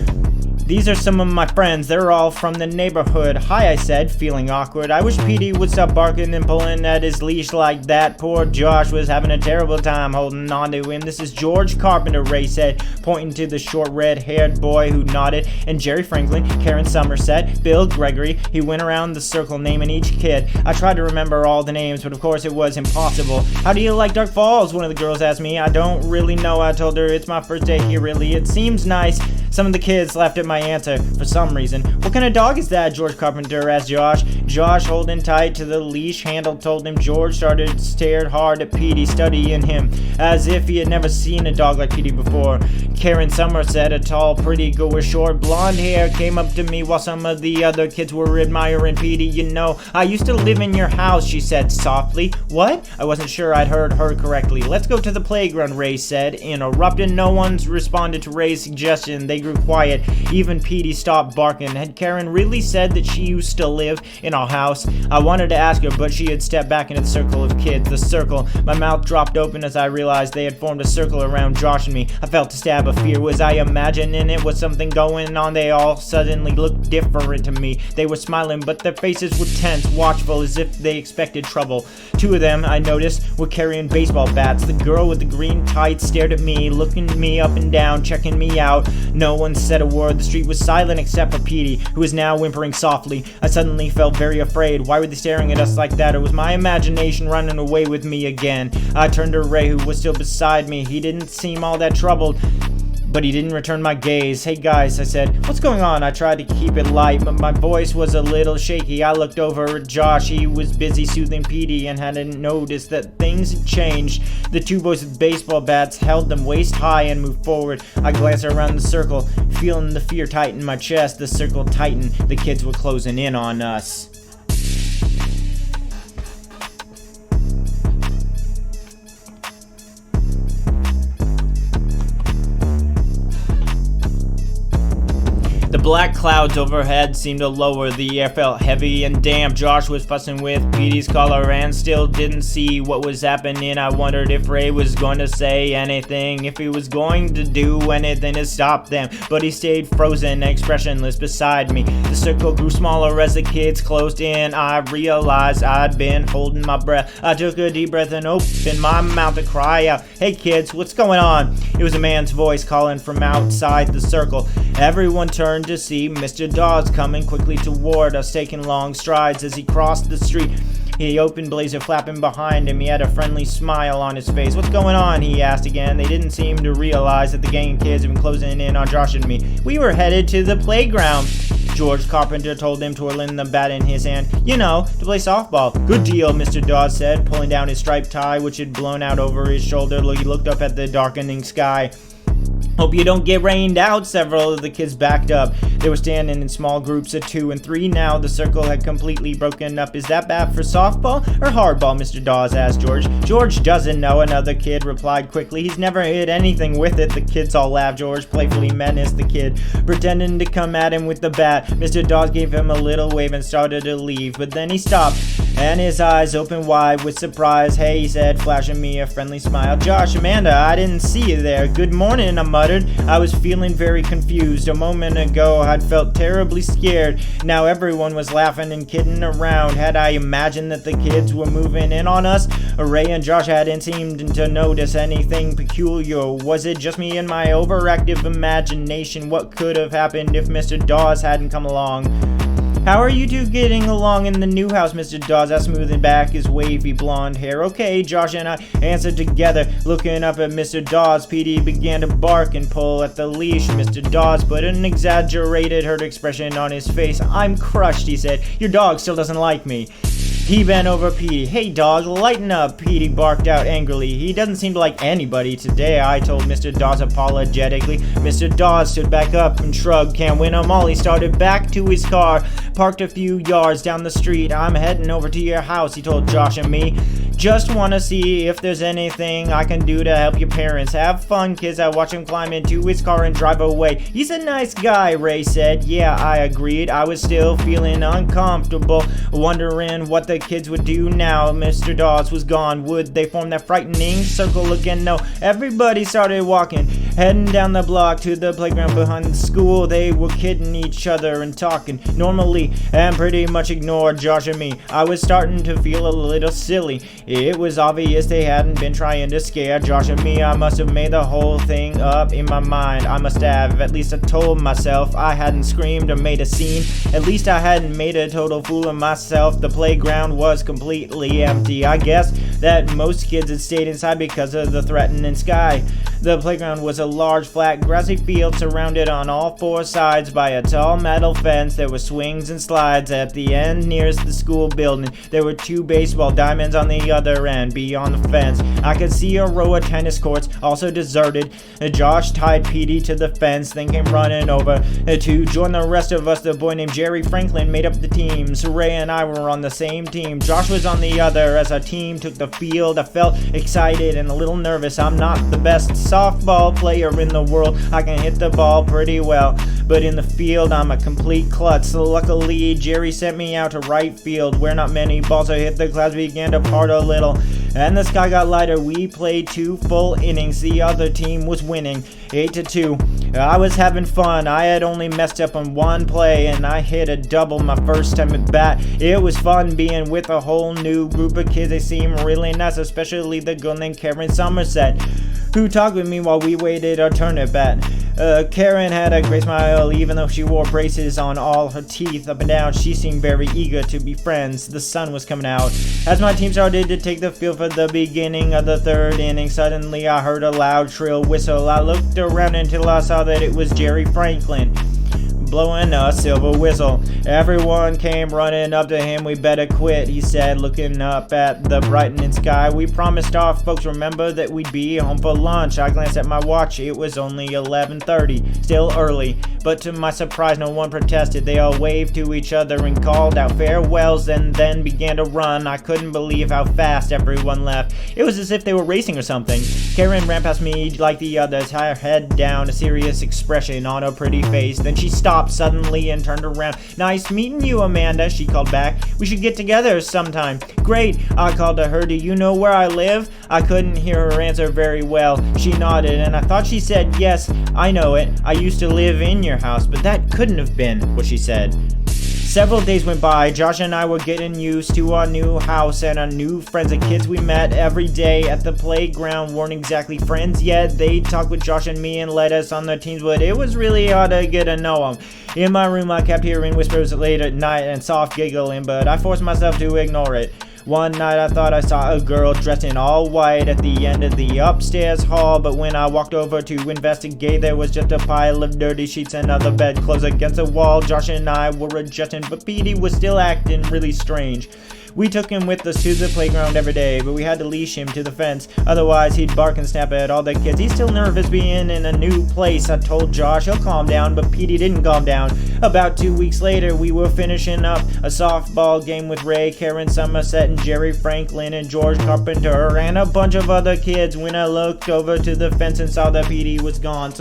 "These are some of my friends. They're all from the neighborhood." "Hi," I said, feeling awkward. I wish Petey would stop barking and pulling at his leash like that. Poor Josh was having a terrible time holding on to him. "This is George Carpenter," Ray said, pointing to the short red-haired boy who nodded, "and Jerry Franklin, Karen Somerset, Bill Gregory." He went around the circle naming each kid. I tried to remember all the names, but of course it was impossible. "How do you like Dark Falls?" one of the girls asked me. "I don't really know," I told her. "It's my first day here, really. It seems nice." Some of the kids laughed at my answer for some reason. What kind of dog is that? George Carpenter asked Josh. Josh, holding tight to the leash handle, told him. George stared hard at Petey, studying him as if he had never seen a dog like Petey before. Karen Somerset, a tall, pretty girl with short blonde hair, came up to me while some of the other kids were admiring Petey. You know, I used to live in your house, she said softly. What? I wasn't sure I'd heard her correctly. Let's go to the playground, Ray said, interrupted. No one's responded to Ray's suggestion. They grew quiet. Even Petey stopped barking. Had Karen really said that she used to live in our house? I wanted to ask her, but she had stepped back into the circle of kids. The circle. My mouth dropped open as I realized they had formed a circle around Josh and me. I felt a stab of fear. Was I imagining it? Was something going on? They all suddenly looked different to me. They were smiling, but their faces were tense, watchful, as if they expected trouble. Two of them, I noticed, were carrying baseball bats. The girl with the green tights stared at me, looking me up and down, checking me out. No one said a word. The street was silent except for Petey, who was now whimpering softly. I suddenly felt very afraid. Why were they staring at us like that? Or was my imagination running away with me again? I turned to Ray, who was still beside me. He didn't seem all that troubled, but he didn't return my gaze. Hey guys, I said, what's going on? I tried to keep it light, but my voice was a little shaky. I looked over at Josh. He was busy soothing Petey and hadn't noticed that things had changed. The two boys with baseball bats held them waist high and moved forward. I glanced around the circle, feeling the fear tighten my chest. The circle tightened. The kids were closing in on us. The black clouds overhead seemed to lower. The air felt heavy and damp. Josh was fussing with Petey's collar and still didn't see what was happening. I wondered if Ray was going to say anything, if he was going to do anything to stop them. But he stayed frozen, expressionless beside me. The circle grew smaller as the kids closed in. I realized I'd been holding my breath. I took a deep breath and opened my mouth to cry out, hey kids, what's going on? It was a man's voice calling from outside the circle. Everyone turned to see Mr. Dawes coming quickly toward us, taking long strides as he crossed the street. He opened blazer flapping behind him. He had a friendly smile on his face. What's going on? He asked again. They didn't seem to realize that the gang of kids had been closing in on Josh and me. We were headed to the playground, George Carpenter told him, twirling the bat in his hand. You know, to play softball. Good deal, Mr. Dawes said, pulling down his striped tie, which had blown out over his shoulder. He looked up at the darkening sky. Hope you don't get rained out. Several of the kids backed up. They were standing in small groups of 2 and 3 now. The circle had completely broken up. Is that bat for softball or hardball? Mr. Dawes asked George. George doesn't know, another kid replied quickly. He's never hit anything with it. The kids all laughed. George playfully menaced the kid, pretending to come at him with the bat. Mr. Dawes gave him a little wave and started to leave, but then he stopped, and his eyes opened wide with surprise. Hey, he said, flashing me a friendly smile. Josh, Amanda, I didn't see you there. Good morning, I muttered. I was feeling very confused. A moment ago, I'd felt terribly scared. Now everyone was laughing and kidding around. Had I imagined that the kids were moving in on us? Ray and Josh hadn't seemed to notice anything peculiar. Was it just me and my overactive imagination? What could have happened if Mr. Dawes hadn't come along? How are you two getting along in the new house? Mr. Dawes asked, smoothing back his wavy blonde hair. Okay, Josh and I answered together. Looking up at Mr. Dawes, Petey began to bark and pull at the leash. Mr. Dawes put an exaggerated hurt expression on his face. I'm crushed, he said. Your dog still doesn't like me. He bent over Petey. Hey dog, lighten up, Petey barked out angrily. He doesn't seem to like anybody today, I told Mr. Dawes apologetically. Mr. Dawes stood back up and shrugged. Can't win 'em all. He started back to his car, parked a few yards down the street. I'm heading over to your house, he told Josh and me. Just want to see if there's anything I can do to help your parents. Have fun, kids. I watched him climb into his car and drive away. He's a nice guy, Ray said. Yeah, I agreed. I was still feeling uncomfortable, wondering what the kids would do now Mr. Dawes was gone. Would they form that frightening circle again? No. Everybody started walking, heading down the block to the playground behind the school. They were kidding each other and talking normally and pretty much ignored Josh and me. I was starting to feel a little silly. It was obvious they hadn't been trying to scare Josh and me. I must have made the whole thing up in my mind. I must have. At least I told myself I hadn't screamed or made a scene. At least I hadn't made a total fool of myself. The playground was completely empty. I guess that most kids had stayed inside because of the threatening sky. The playground was a large, flat, grassy field surrounded on all four sides by a tall metal fence. There were swings and slides at the end nearest the school building. There were 2 baseball diamonds on the other end. Beyond the fence, I could see a row of tennis courts, also deserted. Josh tied Petey to the fence, then came running over to join the rest of us. The boy named Jerry Franklin made up the teams. Ray and I were on the same team. Josh was on the other. As our team took the field, I felt excited and a little nervous. I'm not the best softball player in the world. I can hit the ball pretty well, but in the field I'm a complete klutz. So luckily Jerry sent me out to right field, where not many balls had hit. The clouds began to part a little and the sky got lighter. We played 2 full innings. The other team was winning 8-2. I was having fun. I had only messed up on 1 play and I hit a double my first time at bat. It was fun being with a whole new group of kids. They seemed really nice, especially the girl named Karen Somerset, who talked with me while we waited our turn at bat. Karen had a great smile, even though she wore braces on all her teeth. Up and down, she seemed very eager to be friends. The sun was coming out as my team started to take the field for the beginning of the 3rd inning. Suddenly, I heard a loud, shrill whistle. I looked around until I saw that it was Jerry Franklin blowing a silver whistle. Everyone came running up to him. We better quit, he said, looking up at the brightening sky. We promised our folks, remember, that we'd be home for lunch. I glanced at my watch. It was only 11:30, still early, but to my surprise no one protested. They all waved to each other and called out farewells and then began to run. I couldn't believe how fast everyone left. It was as if they were racing or something. Karen ran past me like the others, her head down, a serious expression on her pretty face. Then she stopped suddenly and turned around. Nice meeting you, Amanda, she called back. We should get together sometime. Great, I called to her. Do you know where I live? I couldn't hear her answer very well. She nodded, and I thought she said, yes, I know it. I used to live in your house, but that couldn't have been what she said. Several days went by. Josh and I were getting used to our new house and our new friends. The kids we met every day at the playground weren't exactly friends yet. They talked with Josh and me and led us on their teams, but it was really hard to get to know them. In my room, I kept hearing whispers late at night and soft giggling, but I forced myself to ignore it. One night I thought I saw a girl dressed in all white at the end of the upstairs hall, but when I walked over to investigate, there was just a pile of dirty sheets and other bedclothes against the wall. Josh and I were adjusting, but Petey was still acting really strange. We took him with us to the playground every day, but we had to leash him to the fence. Otherwise, he'd bark and snap at all the kids. He's still nervous being in a new place. I told Josh he'll calm down, but Petey didn't calm down. About 2 weeks later, we were finishing up a softball game with Ray, Karen Somerset, and Jerry Franklin, and George Carpenter, and a bunch of other kids. When I looked over to the fence and saw that Petey was gone,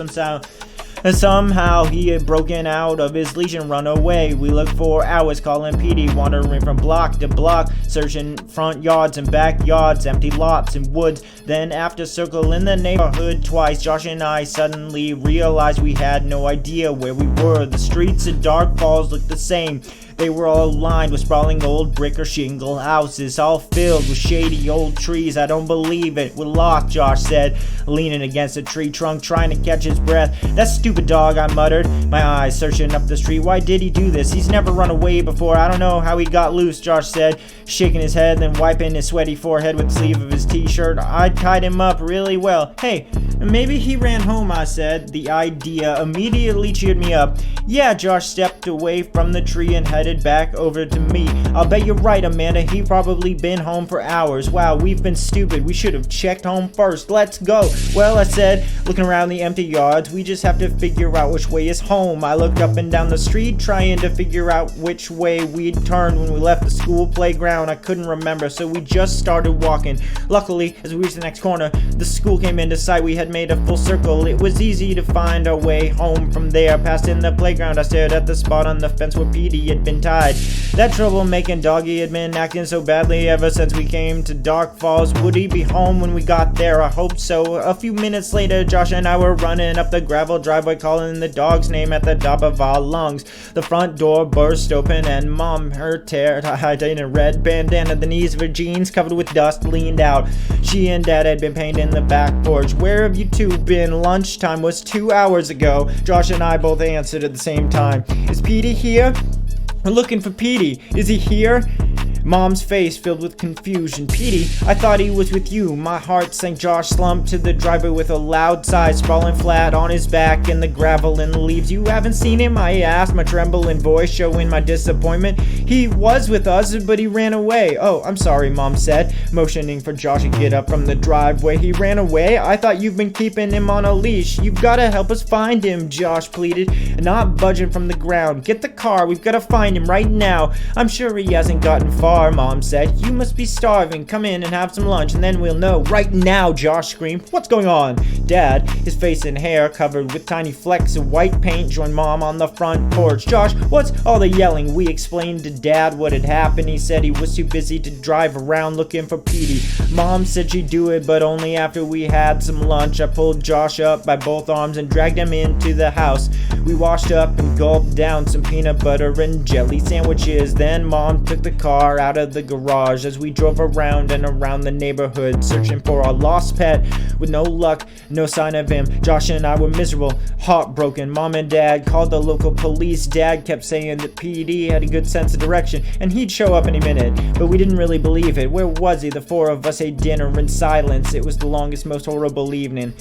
somehow he had broken out of his leash and run away. We looked for hours calling Petey, wandering from block to block, searching front yards and backyards, empty lots and woods. Then after circling the neighborhood twice, Josh and I suddenly realized we had no idea where we were. The streets of Dark Falls looked the same. They were all lined with sprawling old brick or shingle houses, all filled with shady old trees. I don't believe it. We're lost, Josh said, leaning against a tree trunk, trying to catch his breath. That stupid dog, I muttered, my eyes searching up the street. Why did he do this? He's never run away before. I don't know how he got loose, Josh said, shaking his head, then wiping his sweaty forehead with the sleeve of his t-shirt. I tied him up really well. Hey, maybe he ran home, I said. The idea immediately cheered me up. Yeah, Josh stepped away from the tree and headed back over to me. I'll bet you're right, Amanda. He probably been home for hours. Wow, we've been stupid. We should have checked home first. Let's go. Well, I said, looking around the empty yards, we just have to figure out which way is home. I looked up and down the street, trying to figure out which way we'd turned when we left the school playground. I couldn't remember, so we just started walking. Luckily, as we reached the next corner, the school came into sight. We had made a full circle. It was easy to find our way home from there. Past in the playground, I stared at the spot on the fence where Petey had been tied. That troublemaking doggy had been acting so badly ever since we came to Dark Falls. Would he be home when we got there? I hope so. A few minutes later, Josh and I were running up the gravel driveway, calling the dog's name at the top of our lungs. The front door burst open and Mom, her tied in a red bandana, the knees of her jeans covered with dust, leaned out. She and Dad had been painting the back porch. Where have you two been? Lunchtime was 2 hours ago. Josh and I both answered at the same time. Is Petey here? We're looking for Petey. Is he here? Mom's face filled with confusion. Petey, I thought he was with you. My heart sank. Josh slumped to the driveway with a loud sigh, sprawling flat on his back in the gravel and the leaves. You haven't seen him? I asked, my trembling voice showing my disappointment. He was with us, but he ran away. Oh, I'm sorry, Mom said, motioning for Josh to get up from the driveway. He ran away? I thought you've been keeping him on a leash. You've got to help us find him, Josh pleaded, not budging from the ground. Get the car, we've got to find him right now. I'm sure he hasn't gotten far, Mom said. You must be starving. Come in and have some lunch and then we'll know. Right now, Josh screamed. What's going on? Dad, his face and hair covered with tiny flecks of white paint, joined Mom on the front porch. Josh, what's all the yelling? We explained to Dad what had happened. He said he was too busy to drive around looking for Petey. Mom said she'd do it, but only after we had some lunch. I pulled Josh up by both arms and dragged him into the house. We washed up and gulped down some peanut butter and jelly sandwiches. Then Mom took the car out of the garage as we drove around and around the neighborhood, searching for our lost pet. With no luck, no sign of him. Josh and I were miserable, heartbroken. Mom and Dad called the local police. Dad kept saying that PD had a good sense of direction and he'd show up any minute, but we didn't really believe it. Where was he? The four of us ate dinner in silence. It was the longest, most horrible evening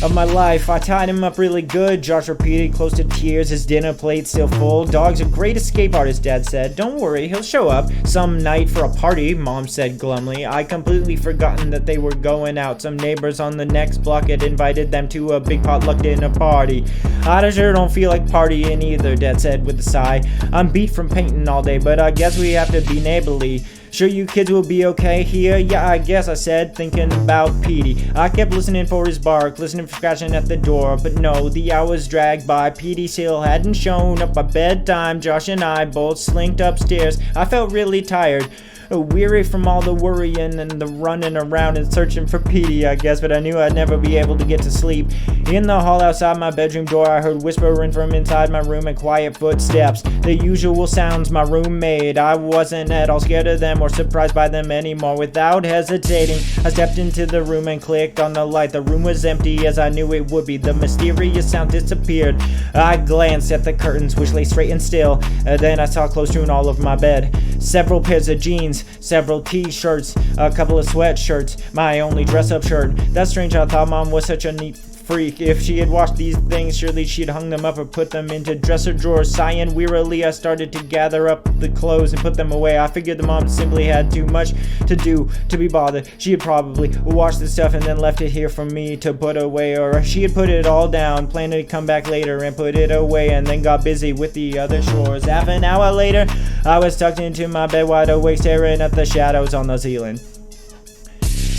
of my life. I tied him up really good, Josh repeated, close to tears, his dinner plate still full. Dog's a great escape artist, Dad said. Don't worry, he'll show up some night for a party, Mom said glumly. I completely forgotten that they were going out. Some neighbors on the next block had invited them to a big potluck dinner party. I sure don't feel like partying either, Dad said with a sigh. I'm beat from painting all day, but I guess we have to be neighborly. Sure you kids will be okay here? Yeah, I guess, I said, thinking about Petey. I kept listening for his bark, listening for scratching at the door, but no, the hours dragged by. Petey still hadn't shown up by bedtime. Josh and I both slinked upstairs. I felt really tired, weary from all the worrying and the running around and searching for Petey, I guess, but I knew I'd never be able to get to sleep. In the hall outside my bedroom door, I heard whispering from inside my room and quiet footsteps, the usual sounds my room made. I wasn't at all scared of them or surprised by them anymore. Without hesitating, I stepped into the room and clicked on the light. The room was empty as I knew it would be. The mysterious sound disappeared. I glanced at the curtains, which lay straight and still. Then I saw close to an all over my bed several pairs of jeans, several t-shirts, a couple of sweatshirts, my only dress-up shirt. That's strange, I thought Mom was such a neat freak. If she had washed these things, surely she'd hung them up or put them into dresser drawers. Sighing wearily, I started to gather up the clothes and put them away. I figured the mom simply had too much to do to be bothered. She had probably washed the stuff and then left it here for me to put away, or she had put it all down, planning to come back later and put it away, and then got busy with the other chores. Half an hour later, I was tucked into my bed wide awake, staring at the shadows on the ceiling.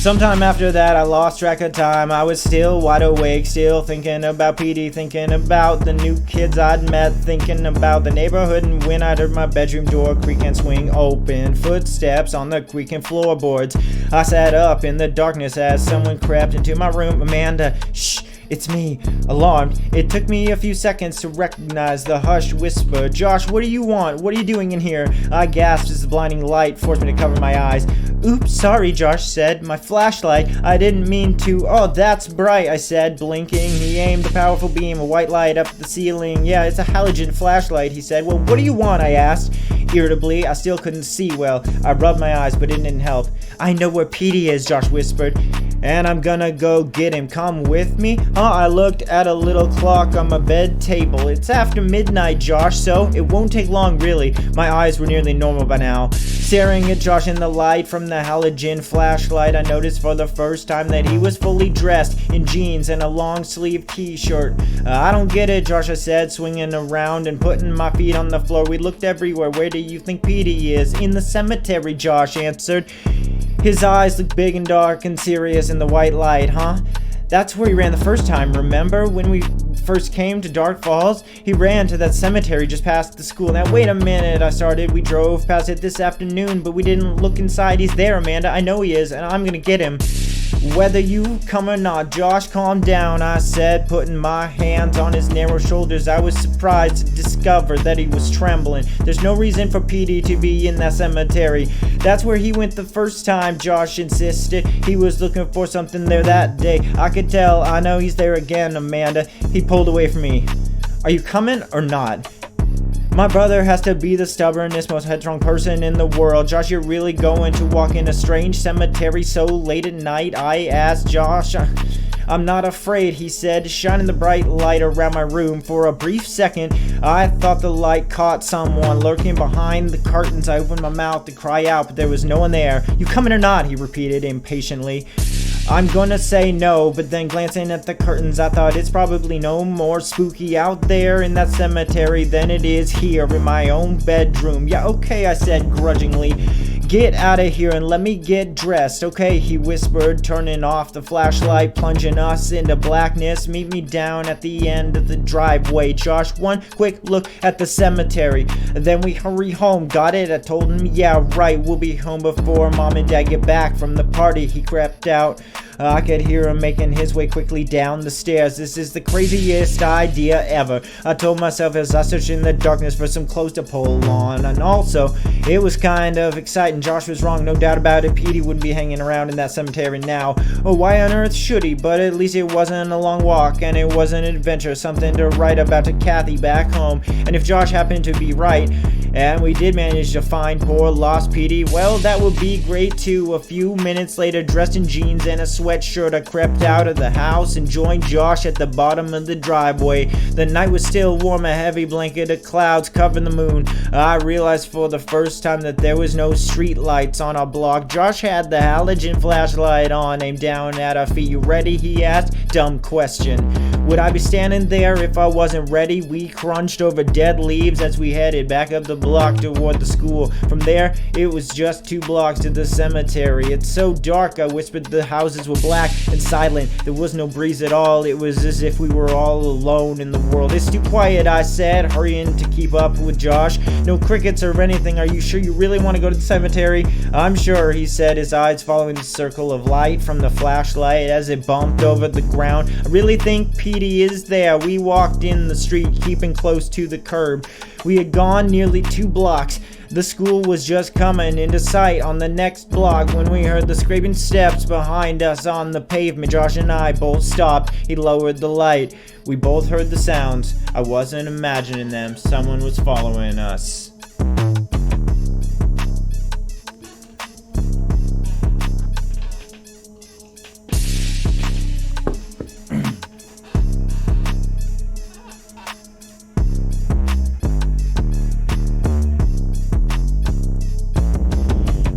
Sometime after that, I lost track of time. I was still wide awake, still thinking about Petey, thinking about the new kids I'd met, thinking about the neighborhood, and when I heard my bedroom door creak and swing open, footsteps on the creaking floorboards. I sat up in the darkness as someone crept into my room. Amanda, shh. It's me. Alarmed, it took me a few seconds to recognize the hushed whisper. Josh, what do you want? What are you doing in here? I gasped as the blinding light forced me to cover my eyes. Oops, sorry, Josh said. My flashlight. I didn't mean to. Oh, that's bright, I said, blinking. He aimed a powerful beam of white light up the ceiling. Yeah, it's a halogen flashlight, he said. Well, what do you want? I asked. Irritably, I still couldn't see well. I rubbed my eyes, but it didn't help. I know where Petey is, Josh whispered, and I'm gonna go get him. Come with me? I looked at a little clock on my bed table. It's after midnight, Josh, so it won't take long, really. My eyes were nearly normal by now. Staring at Josh in the light from the halogen flashlight, I noticed for the first time that he was fully dressed in jeans and a long-sleeved t-shirt. I don't get it, Josh, I said, swinging around and putting my feet on the floor. We looked everywhere. Where do you think Petey is? In the cemetery, Josh answered. His eyes looked big and dark and serious in the white light, huh? That's where he ran the first time, remember? When we first came to Dark Falls, he ran to that cemetery just past the school. Now, wait a minute, I started. We drove past it this afternoon, but we didn't look inside. He's there, Amanda. I know he is, and I'm gonna get him. Whether you come or not, Josh, calm down, I said, putting my hands on his narrow shoulders. I was surprised to discover that he was trembling. There's no reason for Petey to be in that cemetery. That's where he went the first time, Josh insisted. He was looking for something there that day. I could tell. I know he's there again, Amanda. He pulled away from me. Are you coming or not? My brother has to be the stubbornest, most headstrong person in the world. Josh, you're really going to walk in a strange cemetery so late at night? I asked Josh. I'm not afraid, he said, shining the bright light around my room. For a brief second, I thought the light caught someone lurking behind the curtains. I opened my mouth to cry out, but there was no one there. You coming or not? He repeated impatiently. I'm gonna say no, but then glancing at the curtains, I thought it's probably no more spooky out there in that cemetery than it is here in my own bedroom. Yeah, okay, I said grudgingly. Get out of here and let me get dressed. Okay, he whispered, turning off the flashlight, plunging us into blackness. Meet me down at the end of the driveway, Josh. One quick look at the cemetery, then we hurry home. Got it? I told him, yeah, right. We'll be home before Mom and Dad get back from the party. He crept out. I could hear him making his way quickly down the stairs. This is the craziest idea ever, I told myself as I searched in the darkness for some clothes to pull on. And also, it was kind of exciting. Josh was wrong, no doubt about it. Petey wouldn't be hanging around in that cemetery now. Oh, why on earth should he? But at least it wasn't a long walk, and it was an adventure, something to write about to Kathy back home. And if Josh happened to be right, and we did manage to find poor lost Petey, well, that would be great too. A few minutes later, dressed in jeans and a sweatshirt, I crept out of the house and joined Josh at the bottom of the driveway. The night was still warm, a heavy blanket of clouds covering the moon. I realized for the first time that there was no street lights on our block. Josh had the halogen flashlight on, aimed down at our feet. You ready? He asked. Dumb question. Would I be standing there if I wasn't ready? We crunched over dead leaves as we headed back up the block toward the school. From there, it was just 2 blocks to the cemetery. It's so dark, I whispered. The houses were black and silent. There was no breeze at all. It was as if we were all alone in the world. It's too quiet, I said, hurrying to keep up with Josh. No crickets or anything. Are you sure you really want to go to the cemetery? I'm sure, he said, his eyes following the circle of light from the flashlight as it bumped over the ground. I really think Petey is there. We walked in the street, keeping close to the curb. We had gone nearly 2 blocks. The school was just coming into sight on the next block when we heard the scraping steps behind us on the pavement. Josh and I both stopped. He lowered the light. We both heard the sounds. I wasn't imagining them. Someone was following us.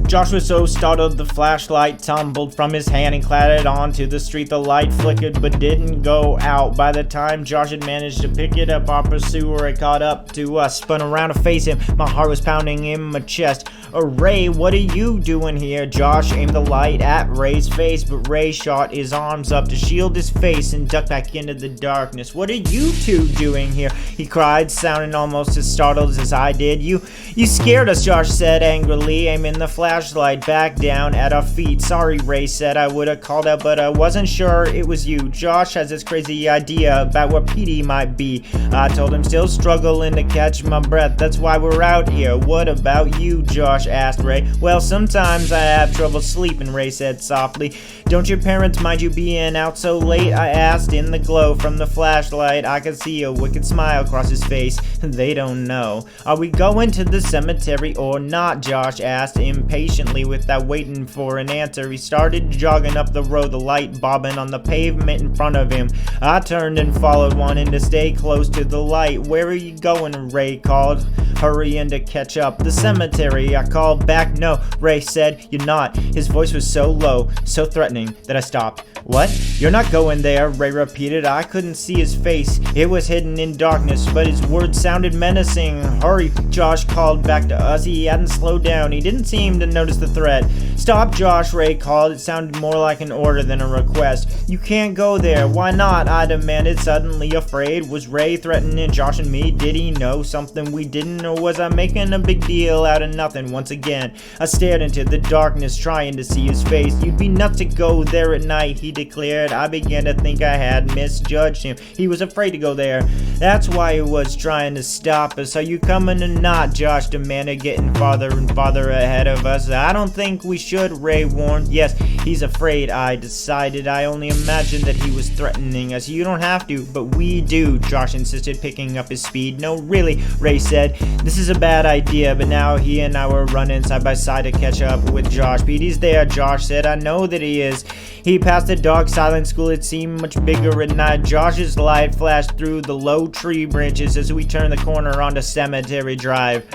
Josh was so startled the flashlight tumbled from his hand and clattered onto the street. The light flickered but didn't go out. By the time Josh had managed to pick it up, our pursuer had caught up to us, spun around to face him. My heart was pounding in my chest. Ray, what are you doing here? Josh aimed the light at Ray's face, but Ray shot his arms up to shield his face and ducked back into the darkness. What are you two doing here? He cried, sounding almost as startled as I did. You scared us, Josh said angrily, aiming the flashlight back down at our feet. Sorry, Ray said. I would have called out, but I wasn't sure it was you. Josh has this crazy idea about where Petey might be. I told him, still struggling to catch my breath. That's why we're out here. What about you, Josh asked Ray. Well, sometimes I have trouble sleeping, Ray said softly. Don't your parents mind you being out so late? I asked. In the glow from the flashlight, I could see a wicked smile across his face. They don't know. Are we going to the cemetery or not? Josh asked impatiently without waiting for an answer. He started jogging up the road, the light bobbing on the pavement in front of him. I turned and followed, wanting to stay close to the light. Where are you going? Ray called, hurrying to catch up. The cemetery, I called back. No, Ray said, you're not. His voice was so low, so threatening that I stopped. What? You're not going there, Ray repeated. I couldn't see his face. It was hidden in darkness, but his words sounded menacing. Hurry, Josh called back to us. He hadn't slowed down. He didn't seem to notice the threat. Stop, Josh, Ray called. It sounded more like an order than a request. You can't go there. Why not? I demanded, suddenly afraid. Was Ray threatening Josh and me? Did he know something we didn't, or was I making a big deal out of nothing once again? I stared into the darkness, trying to see his face. You'd be nuts to go there at night, he declared. I began to think I had misjudged him. He was afraid to go there. That's why he was trying to stop us. Are you coming or not? Josh demanded, getting farther and farther ahead of us. us. I don't think we should, Ray warned. Yes, he's afraid, I decided. I only imagined that he was threatening us. You don't have to, but we do, Josh insisted, picking up his speed. No, really, Ray said. This is a bad idea, but now he and I were running side by side to catch up with Josh. Petey's there, Josh said. I know that he is. He passed the dark silent school. It seemed much bigger at night. Josh's light flashed through the low tree branches as we turned the corner onto Cemetery Drive.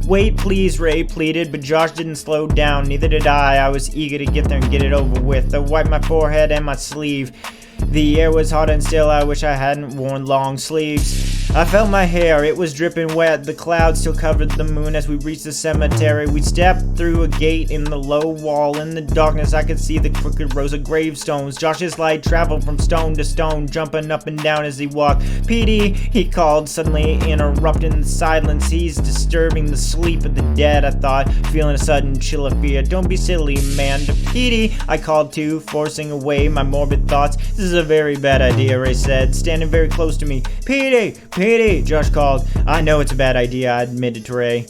Wait, please, Ray pleaded, but Josh didn't slow down. Neither did I. I was eager to get there and get it over with. I wiped my forehead and my sleeve. The air was hot and still. I wish I hadn't worn long sleeves. I felt my hair. It was dripping wet. The clouds still covered the moon as we reached the cemetery. We stepped through a gate in the low wall. In the darkness, I could see the crooked rows of gravestones. Josh's light traveled from stone to stone, jumping up and down as he walked. Petey, he called, suddenly interrupting the silence. He's disturbing the sleep of the dead, I thought, feeling a sudden chill of fear. Don't be silly, man. To Petey, I called too, forcing away my morbid thoughts. This is a very bad idea, Ray said, standing very close to me. Petey! Petey! Josh called. I know it's a bad idea, I admitted to Ray.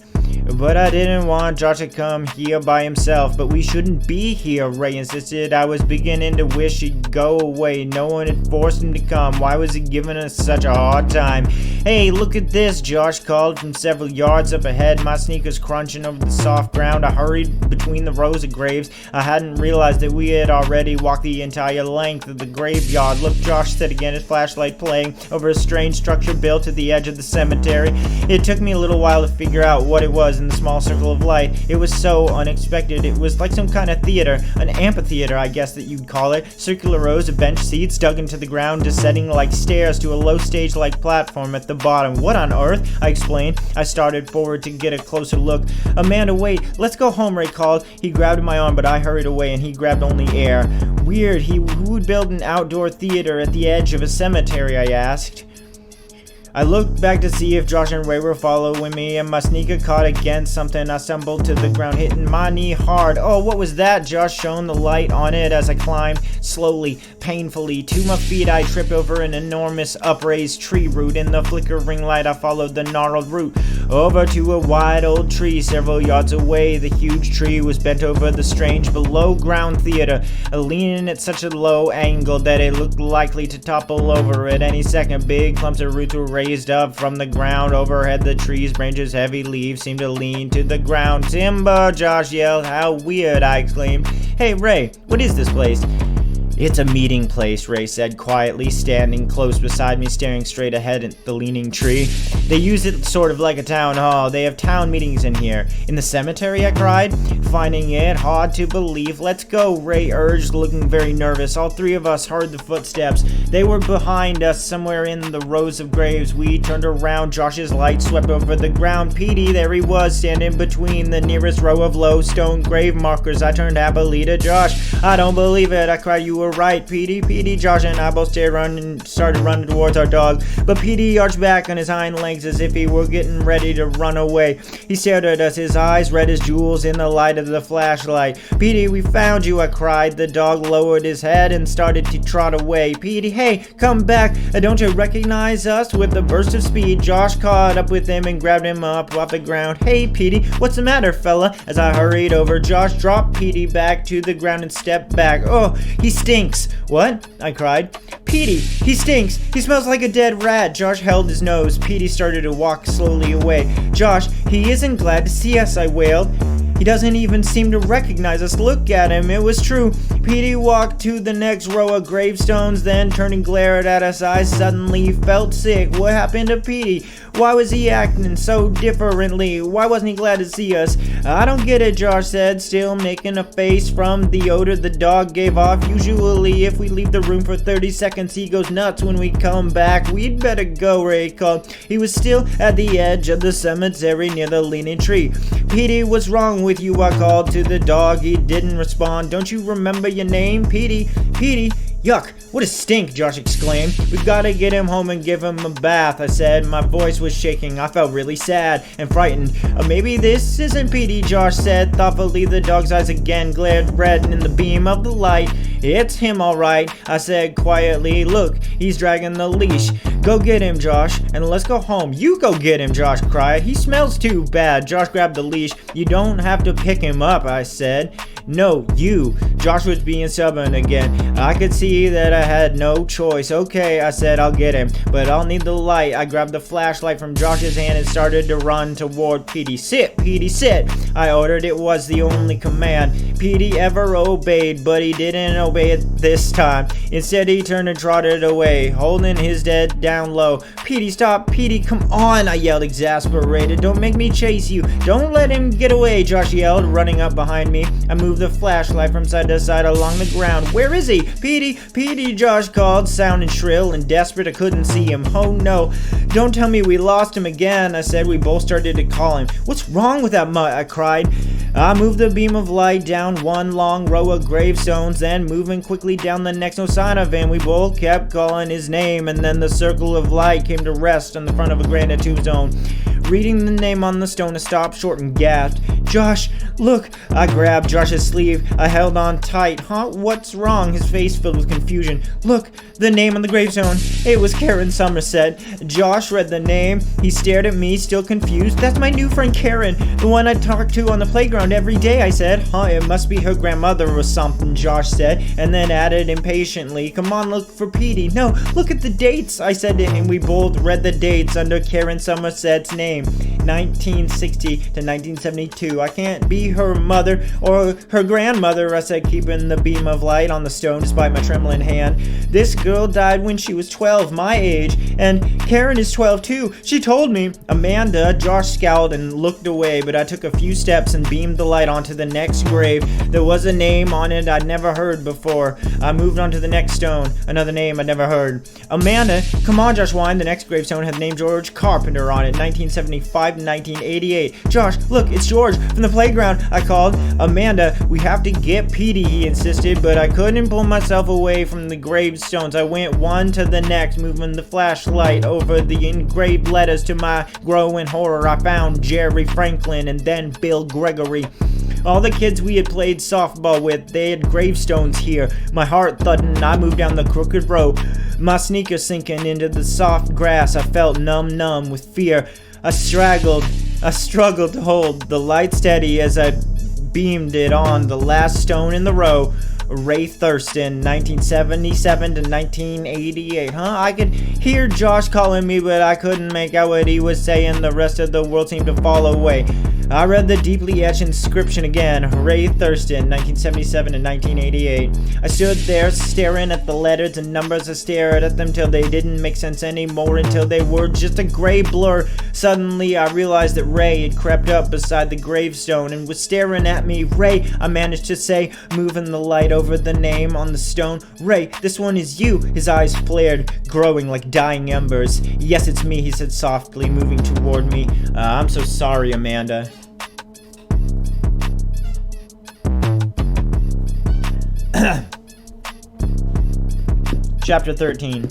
But I didn't want Josh to come here by himself. But we shouldn't be here, Ray insisted. I was beginning to wish he'd go away. No one had forced him to come. Why was he giving us such a hard time? Hey, look at this, Josh called from several yards up ahead, my sneakers crunching over the soft ground. I hurried between the rows of graves. I hadn't realized that we had already walked the entire length of the graveyard. Look, Josh said again, his flashlight playing over a strange structure built at the edge of the cemetery. It took me a little while to figure out what it was in the small circle of light. It was so unexpected. It was like some kind of theater, an amphitheater, I guess that you'd call it. Circular rows of bench seats dug into the ground, descending like stairs to a low stage-like platform at the bottom. What on earth? I explained. I started forward to get a closer look. Amanda, wait. Let's go home, Ray called. He grabbed my arm, but I hurried away, and he grabbed only air. Weird. Who would build an outdoor theater at the edge of a cemetery, I asked. I looked back to see if Josh and Ray were following me, and my sneaker caught against something. I stumbled to the ground, hitting my knee hard. Oh, what was that? Josh shone the light on it as I climbed slowly, painfully. To my feet, I tripped over an enormous upraised tree root. In the flickering light, I followed the gnarled root over to a wide old tree several yards away. The huge tree was bent over the strange below-ground theater, leaning at such a low angle that it looked likely to topple over at any second. Big clumps of roots were raised up from the ground overhead. The tree's branches, heavy leaves, seemed to lean to the ground. Timber, Josh yelled. How weird, I exclaimed. Hey, Ray, what is this place? It's a meeting place, Ray said quietly, standing close beside me, staring straight ahead at the leaning tree. They use it sort of like a town hall. They have town meetings in here. In the cemetery, I cried, finding it hard to believe. Let's go, Ray urged, looking very nervous. All three of us heard the footsteps. They were behind us, somewhere in the rows of graves. We turned around. Josh's light swept over the ground. Petey, there he was, standing between the nearest row of low stone grave markers. I turned happily to Josh. I don't believe it, I cried. You were right, Petey. Josh and I both started running towards our dog, but Petey arched back on his hind legs as if he were getting ready to run away. He stared at us, his eyes red as jewels in the light of the flashlight. Petey, we found you, I cried. The dog lowered his head and started to trot away. Petey, hey, come back. Don't you recognize us? With a burst of speed, Josh caught up with him and grabbed him up off the ground. Hey, Petey, what's the matter, fella? As I hurried over, Josh dropped Petey back to the ground and stepped back. Oh, he stinks. What? I cried. Petey, he stinks. He smells like a dead rat. Josh held his nose. Petey started to walk slowly away. Josh, he isn't glad to see us, I wailed. He doesn't even seem to recognize us. Look at him. It was true. Petey walked to the next row of gravestones, then turning glared at us. I suddenly felt sick. What happened to Petey? Why was he acting so differently? Why wasn't he glad to see us? I don't get it, Josh said, still making a face from the odor the dog gave off. Usually, if we leave the room for 30 seconds, he goes nuts when we come back. We'd better go, Ray called. He was still at the edge of the cemetery near the leaning tree. Petey, what's wrong with you? I called to the dog. He didn't respond. Don't you remember your name? Petey? Yuck, what a stink, Josh exclaimed. We've got to get him home and give him a bath, I said. My voice was shaking. I felt really sad and frightened. Maybe this isn't Petey, Josh said thoughtfully. The dog's eyes again glared red in the beam of the light. It's him, all right, I said quietly. Look, he's dragging the leash. Go get him, Josh, and let's go home. You go get him, Josh cried. He smells too bad. Josh grabbed the leash. You don't have to pick him up, I said. No, you. Josh was being stubborn again. I could see that I had no choice. Okay, I said, I'll get him, but I'll need the light. I grabbed the flashlight from Josh's hand and started to run toward Petey. Sit, Petey, sit, I ordered. It was the only command Petey ever obeyed, but he didn't obey it this time. Instead, he turned and trotted away, holding his head down low. Petey, stop, Petey, come on, I yelled, exasperated. Don't make me chase you. Don't let him get away, Josh yelled, running up behind me. I moved the flashlight from side to side along the ground. Where is he? Petey, Petey, Josh called, sounding shrill and desperate. I couldn't see him. Oh no, don't tell me we lost him again, I said. We both started to call him. What's wrong with that mutt? I cried. I moved the beam of light down one long row of gravestones, then moving quickly down the next. No sign of him. We both kept calling his name, and then the circle of light came to rest on the front of a granite tombstone. Reading the name on the stone, I stopped short and gasped. Josh, look! I grabbed Josh's sleeve. I held on tight. Huh? What's wrong? His face filled with confusion. Look! The name on the gravestone. It was Karen Somerset. Josh read the name. He stared at me, still confused. That's my new friend Karen, the one I talk to on the playground every day, I said. Huh? It must be her grandmother or something, Josh said, and then added impatiently, come on, look for Petey. No, look at the dates, I said to him. We both read the dates under Karen Somerset's name. 1960 to 1972. I can't be her mother or her grandmother, I said, keeping the beam of light on the stone despite my trembling hand. This girl died when she was 12, my age, and Karen is 12 too. She told me. Amanda, Josh scowled and looked away, but I took a few steps and beamed the light onto the next grave. There was a name on it I'd never heard before. I moved on to the next stone, another name I'd never heard. Amanda, come on, Josh whined. The next gravestone had the name George Carpenter on it, 1975 to 1988. Josh, look, it's George from the playground, I called. Amanda, we have to get Petey, he insisted, but I couldn't pull myself away from the gravestones. I went one to the next, moving the flashlight over the engraved letters. To my growing horror, I found Jerry Franklin and then Bill Gregory. All the kids we had played softball with, they had gravestones here. My heart thudding, I moved down the crooked road, my sneakers sinking into the soft grass. I felt numb with fear. I struggled to hold the light steady as I beamed it on the last stone in the row. Ray Thurston, 1977 to 1988. Huh? I could hear Josh calling me, but I couldn't make out what he was saying. The rest of the world seemed to fall away. I read the deeply etched inscription again. Ray Thurston, 1977 to 1988. I stood there staring at the letters and numbers. I stared at them till they didn't make sense anymore, until they were just a gray blur. Suddenly I realized that Ray had crept up beside the gravestone and was staring at me. Ray, I managed to say, moving the light over the name on the stone. Ray, this one is you. His eyes flared, growing like dying embers. Yes, it's me, he said softly, moving toward me. I'm so sorry, Amanda. Chapter 13.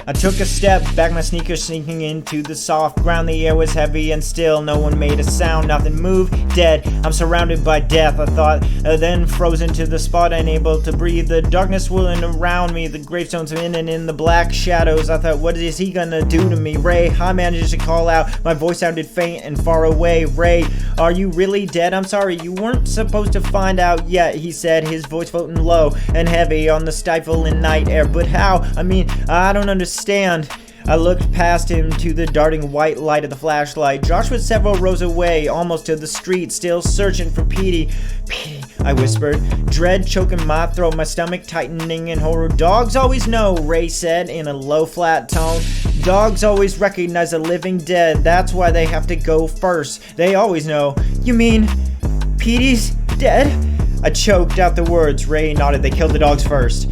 I took a step back, my sneakers sinking into the soft ground. The air was heavy and still. No one made a sound, nothing moved, dead. I'm surrounded by death, I thought, then frozen to the spot, unable to breathe. The darkness swirling around me, the gravestones in and in the black shadows. I thought, what is he gonna do to me? Ray, I managed to call out. My voice sounded faint and far away. Ray, are you really dead? I'm sorry, you weren't supposed to find out yet, he said, his voice floating low and heavy on the stifling night air. But how? I mean, I don't understand. I looked past him to the darting white light of the flashlight. Josh was several rows away, almost to the street, still searching for Petey. Petey, I whispered, dread choking my throat, my stomach tightening in horror. Dogs always know, Ray said in a low, flat tone. Dogs always recognize a living dead. That's why they have to go first. They always know. You mean Petey's dead? I choked out the words. Ray nodded. They killed the dogs first.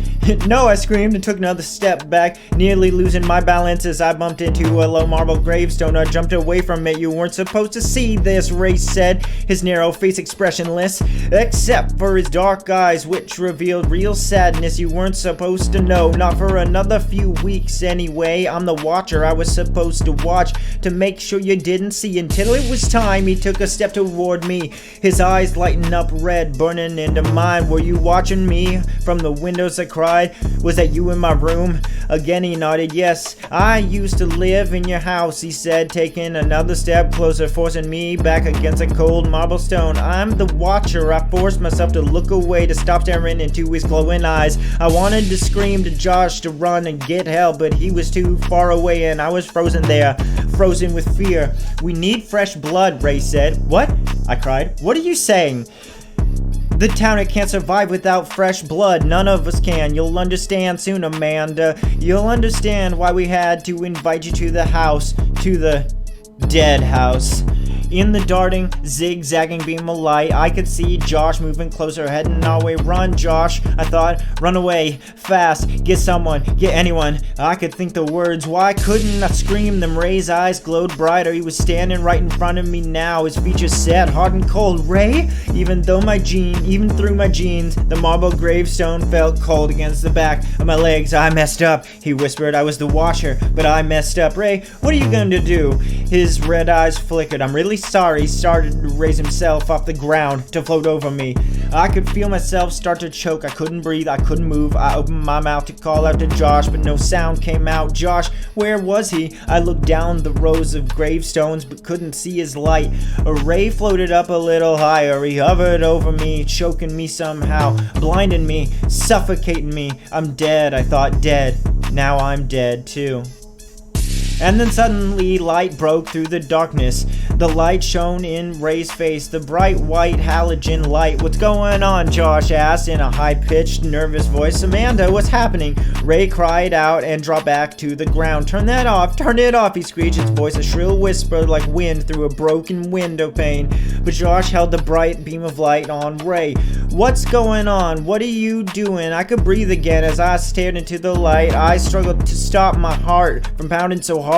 No, I screamed and took another step back, nearly losing my balance as I bumped into a low marble gravestone. I jumped away from it. You weren't supposed to see this, Ray said, his narrow face expressionless, except for his dark eyes, which revealed real sadness. You weren't supposed to know, not for another few weeks anyway. I'm the watcher. I was supposed to watch to make sure you didn't see until it was time. He took a step toward me, his eyes lighting up red, burning into mine. Were you watching me from the windows? I cried. Was that you in my room? Again he nodded. Yes, I used to live in your house, he said, taking another step closer, forcing me back against a cold marble stone. I'm the watcher. I forced myself to look away, to stop staring into his glowing eyes. I wanted to scream to Josh to run and get help, but he was too far away and I was frozen there, frozen with fear. We need fresh blood, Ray said. What? I cried. What are you saying? The town, it can't survive without fresh blood. None of us can. You'll understand soon, Amanda. You'll understand why we had to invite you to the house. To the dead house. In the darting, zigzagging beam of light, I could see Josh moving closer, heading our way. Run, Josh, I thought. Run away. Fast. Get someone. Get anyone. I could think the words. Why couldn't I scream them? Ray's eyes glowed brighter. He was standing right in front of me now, his features set, hard and cold. Ray? Even through my jeans, the marble gravestone felt cold against the back of my legs. I messed up, he whispered. I was the watcher, but I messed up. Ray, what are you going to do? His red eyes flickered. I'm really sorry. He started to raise himself off the ground to float over me. I could feel myself start to choke. I couldn't breathe. I couldn't move. I opened my mouth to call out to Josh, but no sound came out. Josh, where was he? I looked down the rows of gravestones, but couldn't see his light. A ray floated up a little higher. He hovered over me, choking me somehow, blinding me, suffocating me. I'm dead, I thought, dead. Now I'm dead too. And then suddenly light broke through the darkness. The light shone in Ray's face, the bright white halogen light. What's going on? Josh asked in a high-pitched, nervous voice. Amanda, what's happening? Ray cried out and dropped back to the ground. Turn that off, turn it off, he screeched, his voice a shrill whisper like wind through a broken window pane. But Josh held the bright beam of light on Ray. What's going on? What are you doing? I could breathe again as I stared into the light. I struggled to stop my heart from pounding so hard.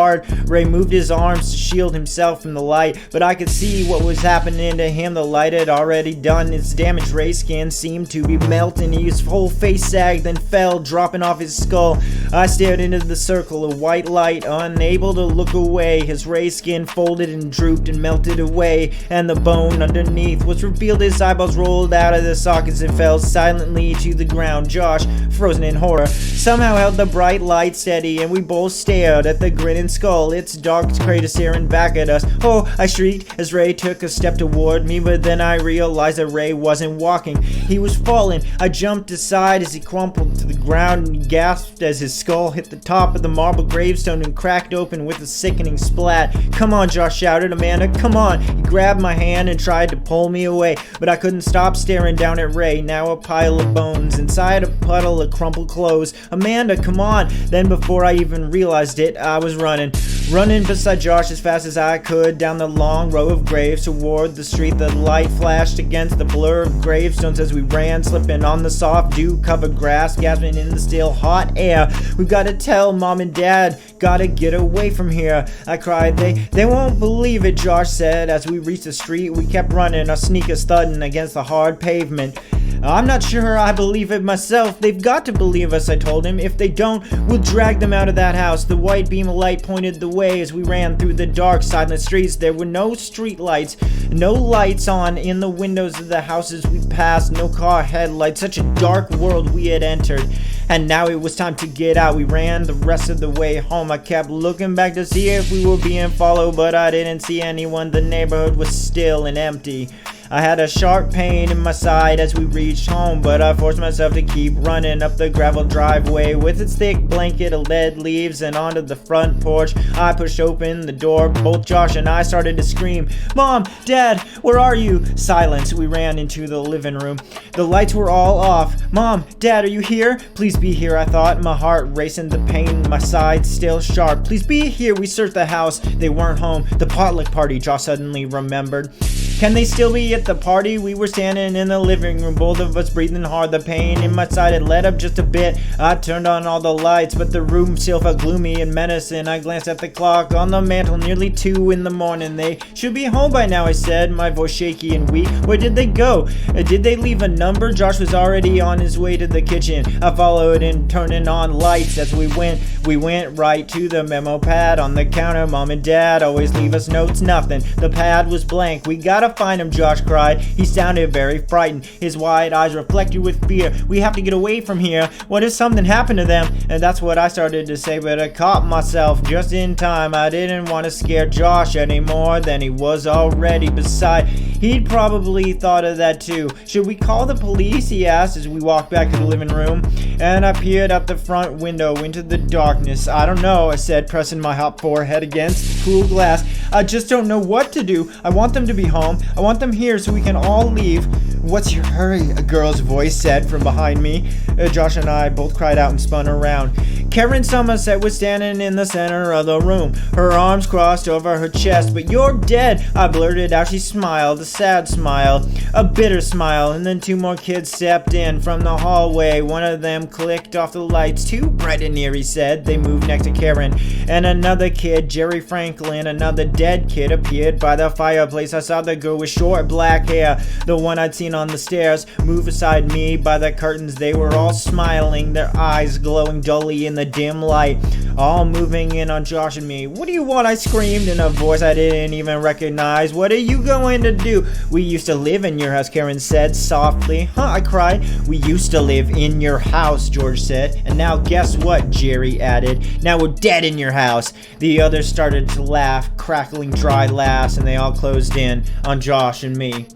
Ray moved his arms to shield himself from the light, but I could see what was happening to him. The light had already done its damage. Ray's skin seemed to be melting. His whole face sagged, then fell, dropping off his skull. I stared into the circle of white light, unable to look away. His Ray's skin folded and drooped and melted away, and the bone underneath was revealed. His eyeballs rolled out of the sockets and fell silently to the ground. Josh, frozen in horror, somehow held the bright light steady, and we both stared at the grinning skull, its dark crater staring back at us. Oh, I shrieked as Ray took a step toward me, but then I realized that Ray wasn't walking. He was falling. I jumped aside as he crumpled to the ground, and he gasped as his skull hit the top of the marble gravestone and cracked open with a sickening splat. Come on, Josh shouted. Amanda, come on. He grabbed my hand and tried to pull me away, but I couldn't stop staring down at Ray, now a pile of bones inside a puddle of crumpled clothes. Amanda, come on. Then before I even realized it, I was running beside Josh as fast as I could down the long row of graves toward the street. The light flashed against the blur of gravestones as we ran, slipping on the soft dew-covered grass, gasping in the still hot air. We've got to tell Mom and Dad, gotta get away from here, I cried. They won't believe it, Josh said. As we reached the street, we kept running, our sneakers thudding against the hard pavement. I'm not sure I believe it myself. They've got to believe us, I told him. If they don't, we'll drag them out of that house. The white beam of light pointed the way as we ran through the dark, silent streets. There were no street lights, no lights on in the windows of the houses we passed, no car headlights. Such a dark world we had entered. And now it was time to get out. We ran the rest of the way home. I kept looking back to see if we were being followed, but I didn't see anyone. The neighborhood was still and empty. I had a sharp pain in my side as we reached home, but I forced myself to keep running up the gravel driveway with its thick blanket of dead leaves and onto the front porch. I pushed open the door. Both Josh and I started to scream, Mom, Dad, where are you? Silence. We ran into the living room. The lights were all off. Mom, Dad, are you here? Please be here, I thought, my heart racing, the pain in my side still sharp. Please be here. We searched the house. They weren't home. The potluck party, Josh suddenly remembered. Can they still be at the party? We were standing in the living room, both of us breathing hard. The pain in my side had let up just a bit. I turned on all the lights, but the room still felt gloomy and menacing. I glanced at the clock on the mantle, nearly 2 in the morning. They should be home by now, I said, my voice shaky and weak. Where did they go? Did they leave a number? Josh was already on his way to the kitchen. I followed him, turning on lights as we went right to the memo pad on the counter. Mom and Dad always leave us notes, nothing. The pad was blank. We gotta find him, Josh cried. He sounded very frightened. His wide eyes reflected with fear. We have to get away from here. What if something happened to them? And that's what I started to say, but I caught myself just in time. I didn't want to scare Josh any more than he was already. Besides, he'd probably thought of that too. Should we call the police? He asked as we walked back to the living room. And I peered out the front window into the darkness. I don't know, I said, pressing my hot forehead against the cool glass. I just don't know what to do. I want them to be home. I want them here so we can all leave. What's your hurry? A girl's voice said from behind me. Josh and I both cried out and spun around. Karen Somerset was standing in the center of the room, her arms crossed over her chest. But you're dead, I blurted out. She smiled, a sad smile, a bitter smile, and then 2 more kids stepped in from the hallway. One of them clicked off the lights. Too bright in here, he said. They moved next to Karen. And another kid, Jerry Franklin, another dead kid, appeared by the fireplace. I saw the girl with short black hair, the one I'd seen on the stairs, move beside me by the curtains. They were all smiling, their eyes glowing dully in the dim light, all moving in on Josh and me. What do you want? I screamed in a voice I didn't even recognize. What are you going to do? We used to live in your house, Karen said softly. Huh, I cried. We used to live in your house, George said. And now guess what, Jerry added. Now we're dead in your house. The others started to laugh, crackling dry laughs, and they all closed in on Josh and me.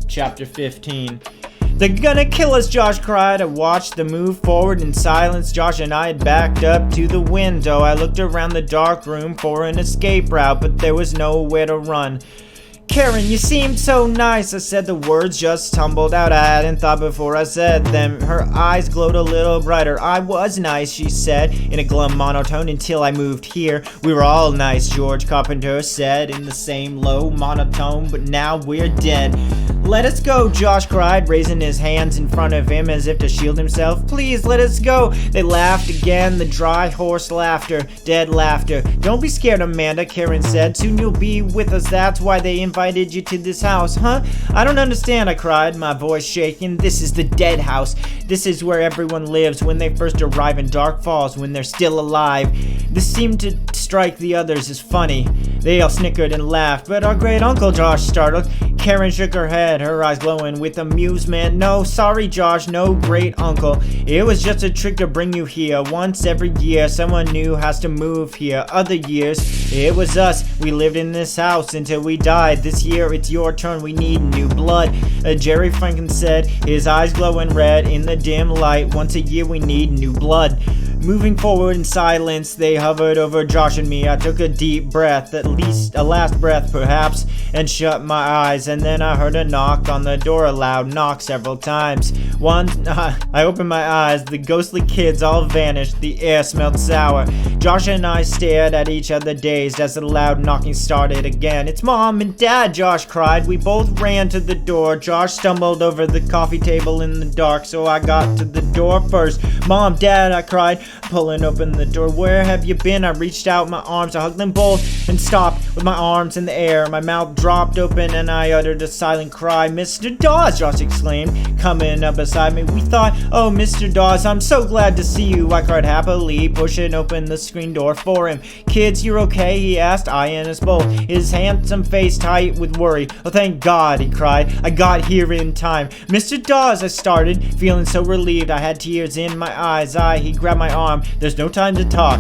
Chapter 15. They're gonna kill us, Josh cried. I watched them move forward in silence. Josh and I had backed up to the window. I looked around the dark room for an escape route, but there was nowhere to run. Karen, you seemed so nice, I said. The words just tumbled out. I hadn't thought before I said them. Her eyes glowed a little brighter. I was nice, she said, in a glum monotone, until I moved here. We were all nice, George Carpenter said, in the same low monotone, but now we're dead. Let us go, Josh cried, raising his hands in front of him as if to shield himself. Please, let us go. They laughed again, the dry horse laughter, dead laughter. Don't be scared, Amanda, Karen said. Soon you'll be with us. That's why they invited you to this house, huh? I don't understand, I cried, my voice shaking. This is the dead house. This is where everyone lives when they first arrive in Dark Falls, when they're still alive. This seemed to strike the others as funny. They all snickered and laughed. But our great uncle, Josh startled. Karen shook her head, her eyes glowing with amusement. No, sorry, Josh, no great uncle. It was just a trick to bring you here. Once every year, someone new has to move here. Other years, it was us. We lived in this house until we died. This year, it's your turn. We need new blood. Jerry Franklin said, his eyes glowing red in the dim light. Once a year, we need new blood. Moving forward in silence, they hovered over Josh and me. I took a deep breath, at least a last breath perhaps, and shut my eyes. And then I heard a knock on the door, a loud knock several times. I opened my eyes. The ghostly kids all vanished. The air smelled sour. Josh and I stared at each other dazed as the loud knocking started again. It's Mom and Dad, Josh cried. We both ran to the door. Josh stumbled over the coffee table in the dark, so I got to the door first. Mom, Dad, I cried, pulling open the door. Where have you been? I reached out my arms. I hugged them both and stopped with my arms in the air. My mouth dropped open and I uttered a silent cry. Mr. Dawes, Josh exclaimed, coming up beside me. We thought, oh, Mr. Dawes, I'm so glad to see you, I cried happily, pushing open the screen door for him. Kids, you're okay? He asked, eyeing us both, his handsome face tight with worry. Oh, thank God, he cried. I got here in time. Mr. Dawes, I started, feeling so relieved I had tears in my eyes. He grabbed my arm. There's no time to talk,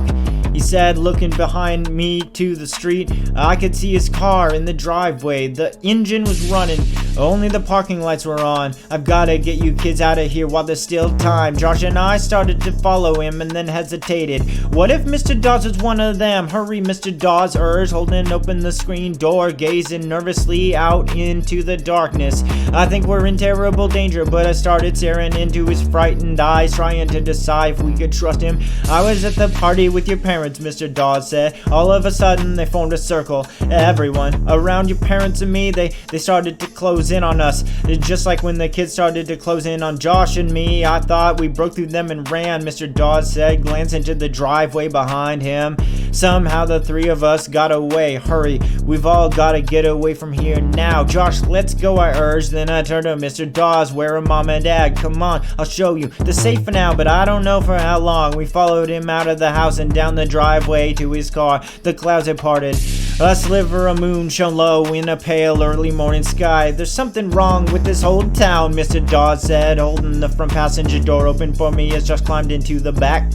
he said, looking behind me to the street. I could see his car in the driveway. The engine was running. Only the parking lights were on. I've gotta get you kids out of here while there's still time. Josh and I started to follow him and then hesitated. What if Mr. Dawes was one of them? Hurry, Mr. Dawes urged, holding open the screen door, gazing nervously out into the darkness. I think we're in terrible danger, but I started staring into his frightened eyes, trying to decide if we could trust him. I was at the party with your parents, Mr. Dawes said. All of a sudden, they formed a circle. Everyone around your parents and me, they started to close in on us. Just like when the kids started to close in on Josh and me, I thought we broke through them and ran, Mr. Dawes said, glancing into the driveway behind him. Somehow the three of us got away. Hurry, we've all got to get away from here now. Josh, let's go, I urged. Then I turned to Mr. Dawes. Where are Mom and Dad? Come on, I'll show you. They're safe for now, but I don't know for how long. We followed him out of the house and down the driveway to his car. The clouds had parted. A sliver of moon shone low in a pale early morning sky. There's something wrong with this whole town, Mr. Dawes said, holding the front passenger door open for me as Josh climbed into the back.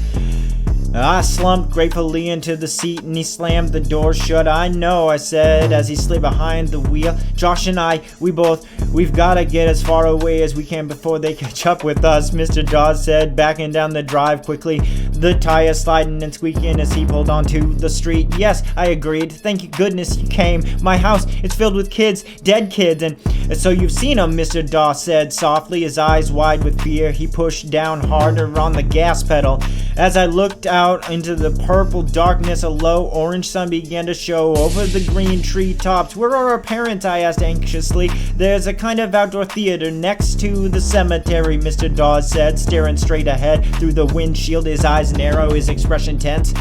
I slumped gratefully into the seat and he slammed the door shut. I know, I said as he slid behind the wheel. Josh and I, we've got to get as far away as we can before they catch up with us, Mr. Dawes said, backing down the drive quickly, the tires sliding and squeaking as he pulled onto the street. Yes, I agreed. Thank you goodness you came. My house, it's filled with kids, dead kids, and so you've seen them, Mr. Dawes said softly, his eyes wide with fear. He pushed down harder on the gas pedal. As I looked out into the purple darkness, a low orange sun began to show over the green treetops. Where are our parents? I asked anxiously. There's a kind of outdoor theater next to the cemetery, Mr. Dawes said, staring straight ahead through the windshield, his eyes narrow, his expression tense.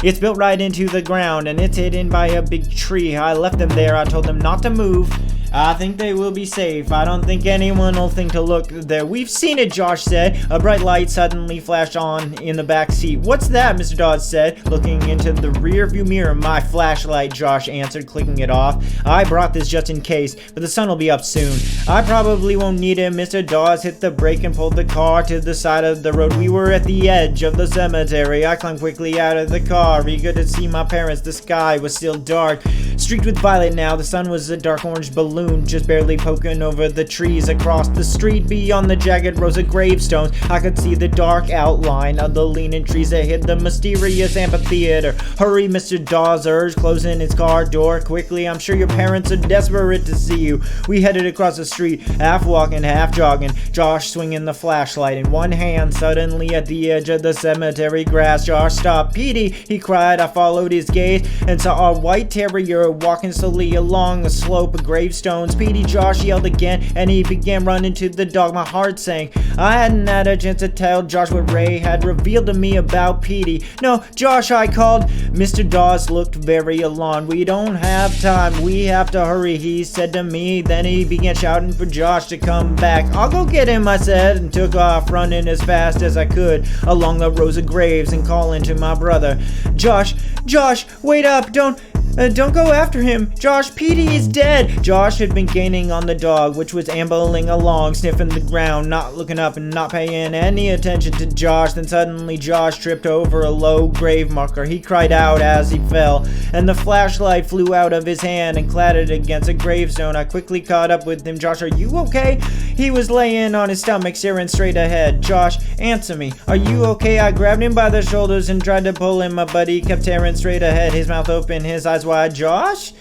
It's built right into the ground and it's hidden by a big tree. I left them there. I told them not to move. I think they will be safe. I don't think anyone will think to look there. We've seen it, Josh said. A bright light suddenly flashed on in the back seat. What's that? Mr. Dawes said, looking into the rearview mirror. My flashlight, Josh answered, clicking it off. I brought this just in case, but the sun will be up soon. I probably won't need it. Mr. Dawes hit the brake and pulled the car to the side of the road. We were at the edge of the cemetery. I climbed quickly out of the car, eager to see my parents. The sky was still dark, streaked with violet now. The sun was a dark orange balloon, just barely poking over the trees across the street. Beyond the jagged rows of gravestones, I could see the dark outline of the leaning trees that hid the mysterious amphitheater. Hurry, Mr. Dawes urged, closing his car door quickly. I'm sure your parents are desperate to see you. We headed across the street, half walking, half jogging, Josh swinging the flashlight in one hand. Suddenly at the edge of the cemetery grass, Josh stopped. Petey, he cried. I followed his gaze and saw a white terrier walking slowly along the slope of gravestones. Petey, Josh yelled again, and he began running to the dog. My heart sank. I hadn't had a chance to tell Josh what Ray had revealed to me about Petey. No, Josh, I called. Mr. Dawes looked very alarmed. We don't have time. We have to hurry, he said to me. Then he began shouting for Josh to come back. I'll go get him, I said, and took off, running as fast as I could along the rows of graves and calling to my brother. Josh, wait up, don't go after him. Josh, Petey is dead. Josh had been gaining on the dog, which was ambling along, sniffing the ground, not looking up and not paying any attention to Josh. Then suddenly Josh tripped over a low grave marker. He cried out as he fell, and the flashlight flew out of his hand and clattered against a gravestone. I quickly caught up with him. Josh, are you okay? He was laying on his stomach, staring straight ahead. Josh, answer me. Are you okay? I grabbed him by the shoulders and tried to pull him up, but he kept staring straight ahead, his mouth open, his eyes wide. Josh?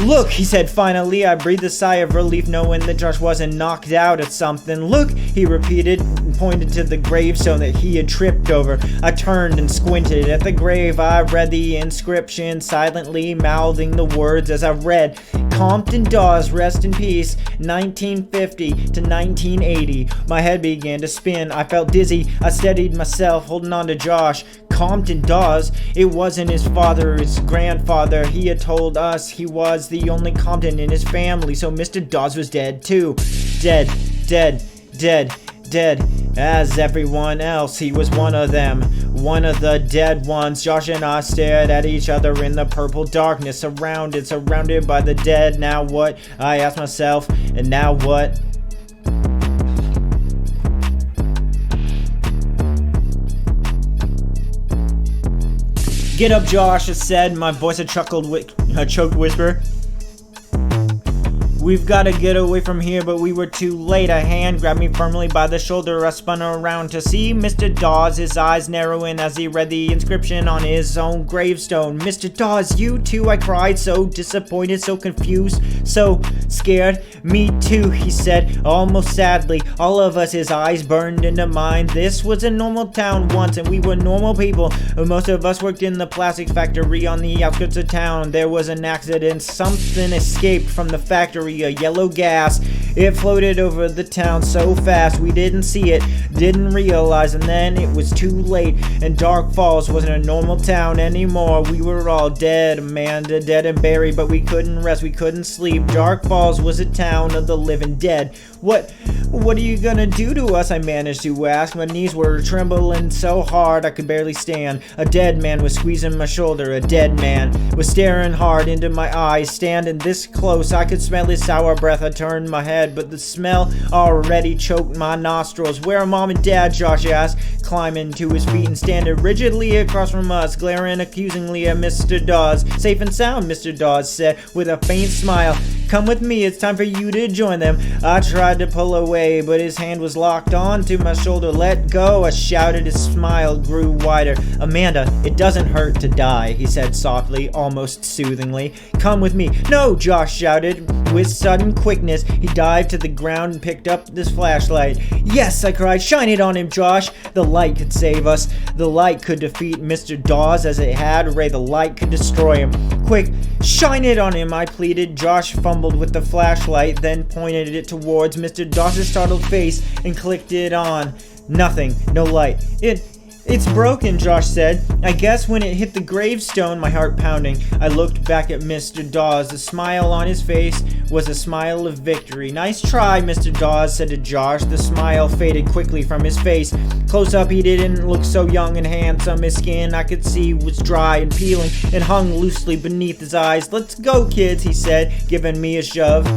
Look, he said finally. I breathed a sigh of relief knowing that Josh wasn't knocked out at something. Look, he repeated and pointed to the gravestone that he had tripped over. I turned and squinted at the grave. I read the inscription, silently mouthing the words as I read. Compton Dawes, rest in peace, 1950 to 1980. My head began to spin. I felt dizzy. I steadied myself, holding on to Josh. Compton Dawes, it wasn't his father, his grandfather. He had told us he was the only Compton in his family, so Mr. Dawes was dead too. Dead. As everyone else, he was one of them, one of the dead ones. Josh and I stared at each other in the purple darkness, surrounded by the dead. Now what? I asked myself, and now what? Get up, Josh, I said, my voice a choked whisper. We've got to get away from here, but we were too late. A hand grabbed me firmly by the shoulder. I spun around to see Mr. Dawes, his eyes narrowing as he read the inscription on his own gravestone. Mr. Dawes, you too, I cried, so disappointed, so confused, so scared. Me too, he said, almost sadly. All of us, his eyes burned into mine. This was a normal town once, and we were normal people. Most of us worked in the plastic factory on the outskirts of town. There was an accident. Something escaped from the factory, a yellow gas. It floated over the town so fast we didn't see it, didn't realize, and then it was too late. And Dark Falls wasn't a normal town anymore. We were all dead, Amanda, dead and buried, but we couldn't rest, we couldn't sleep. Dark Falls was a town of the living dead. What are you gonna do to us? I managed to ask. My knees were trembling so hard I could barely stand. A dead man was squeezing my shoulder. A dead man was staring hard into my eyes. Standing this close, I could smell his sour breath. I turned my head, but the smell already choked my nostrils. Where are Mom and Dad? Josh asked, climbing to his feet and standing rigidly across from us, glaring accusingly at Mr. Dawes. Safe and sound, Mr. Dawes said with a faint smile. Come with me, it's time for you to join them. I tried to pull away, but his hand was locked onto my shoulder. Let go, I shouted. His smile grew wider. Amanda, it doesn't hurt to die, he said softly, almost soothingly. Come with me. No, Josh shouted. With sudden quickness, he dived to the ground and picked up this flashlight. Yes, I cried. Shine it on him, Josh. The light could save us. The light could defeat Mr. Dawes as it had Ray. The light could destroy him. Quick, shine it on him, I pleaded. Josh fumbled with the flashlight, then pointed it towards Mr. Dawes' startled face and clicked it on. Nothing. No light. It's broken, Josh said. I guess when it hit the gravestone, my heart pounding. I looked back at Mr. Dawes. The smile on his face was a smile of victory. Nice try, Mr. Dawes said to Josh. The smile faded quickly from his face. Close up, he didn't look so young and handsome. His skin, I could see, was dry and peeling and hung loosely beneath his eyes. Let's go, kids, he said, giving me a shove.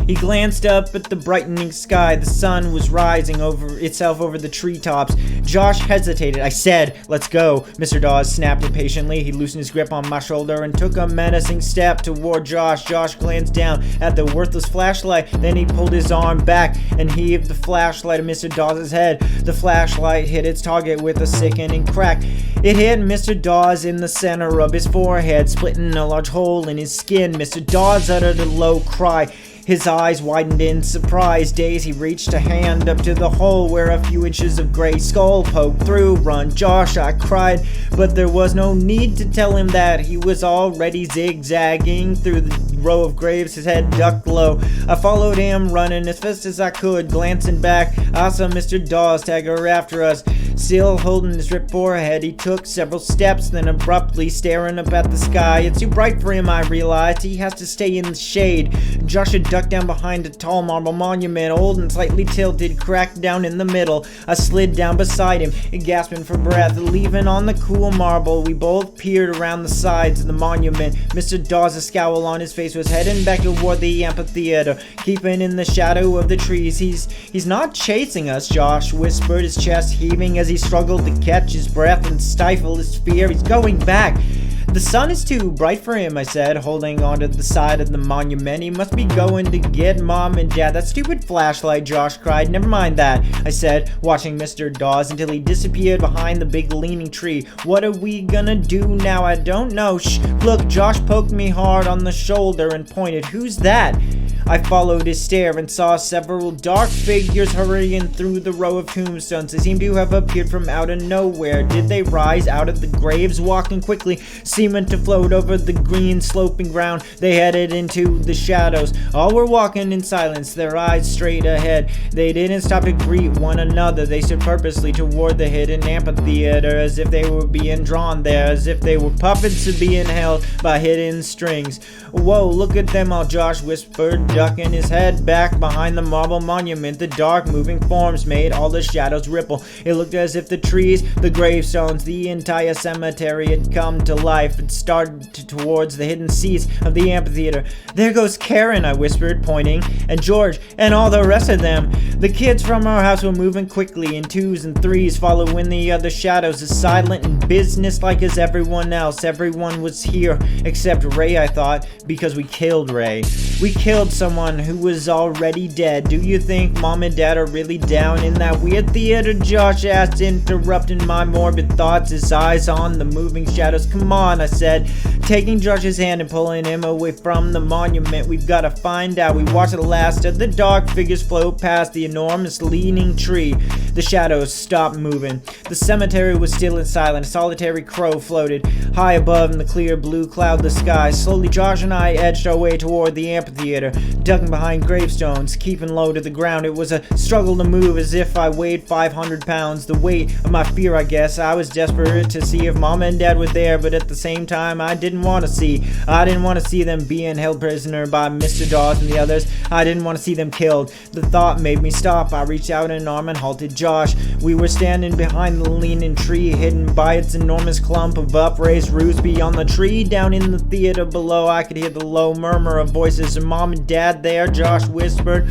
He glanced up at the brightening sky. The sun was rising over itself over the treetops. Josh hesitated. I said, let's go. Mr. Dawes snapped impatiently. He loosened his grip on my shoulder and took a menacing step toward Josh. Josh glanced down at the worthless flashlight. Then he pulled his arm back and heaved the flashlight at Mr. Dawes' head. The flashlight hit its target with a sickening crack. It hit Mr. Dawes in the center of his forehead, splitting a large hole in his skin. Mr. Dawes uttered a low cry. His eyes widened in surprise. Dazed, he reached a hand up to the hole where a few inches of gray skull poked through. Run, Josh, I cried, but there was no need to tell him that. He was already zigzagging through the row of graves, his head ducked low. I followed him, running as fast as I could. Glancing back, I saw Mr. Dawes stagger after us. Still holding his ripped forehead, he took several steps, then abruptly staring up at the sky. It's too bright for him, I realized. He has to stay in the shade. Josh had ducked down behind a tall marble monument, old and slightly tilted, cracked down in the middle. I slid down beside him, gasping for breath, leaving on the cool marble. We both peered around the sides of the monument. Mr. Dawes, a scowl on his face, was heading back toward the amphitheater, keeping in the shadow of the trees. He's not chasing us, Josh whispered, his chest heaving as he struggled to catch his breath and stifle his fear. He's going back. The sun is too bright for him, I said, holding onto the side of the monument. He must be going to get Mom and Dad. That stupid flashlight, Josh cried. Never mind that, I said, watching Mr. Dawes until he disappeared behind the big leaning tree. What are we gonna do now? I don't know. Shh, look, Josh poked me hard on the shoulder and pointed. Who's that? I followed his stare and saw several dark figures hurrying through the row of tombstones. They seemed to have appeared from out of nowhere. Did they rise out of the graves? Walking quickly, seeming to float over the green sloping ground, they headed into the shadows. All were walking in silence, their eyes straight ahead. They didn't stop to greet one another. They stood purposely toward the hidden amphitheater, as if they were being drawn there, as if they were puppets being held by hidden strings. Whoa, look at them all, Josh whispered. ducking his head back behind the marble monument. The dark moving forms made all the shadows ripple. It looked as if the trees, the gravestones, the entire cemetery had come to life and started towards the hidden seats of the amphitheater. "There goes Karen," I whispered, pointing, "and George, and all the rest of them." The kids from our house were moving quickly in twos and threes, following the other shadows, as silent and businesslike as everyone else. Everyone was here except Ray, I thought, because we killed Ray. We killed someone who was already dead. "Do you think Mom and Dad are really down in that weird theater?" Josh asked, interrupting my morbid thoughts, his eyes on the moving shadows. "Come on," I said, taking Josh's hand and pulling him away from the monument. "We've got to find out." We watched the last of the dark figures float past the enormous leaning tree. The shadows stopped moving. The cemetery was still and silent. A solitary crow floated high above in the clear blue cloudless sky. Slowly, Josh and I edged our way toward the amphitheater, ducking behind gravestones, keeping low to the ground. It was a struggle to move, as if I weighed 500 pounds. The weight of my fear, I guess. I was desperate to see if Mom and Dad were there, but at the same time, I didn't want to see. I didn't want to see them being held prisoner by Mr. Dawes and the others. I didn't want to see them killed. The thought made me stop. I reached out an arm and halted Josh. We were standing behind the leaning tree, hidden by its enormous clump of upraised roots. Beyond the tree, down in the theater below, I could hear the low murmur of voices. "Are Mom and Dad there?" Josh whispered.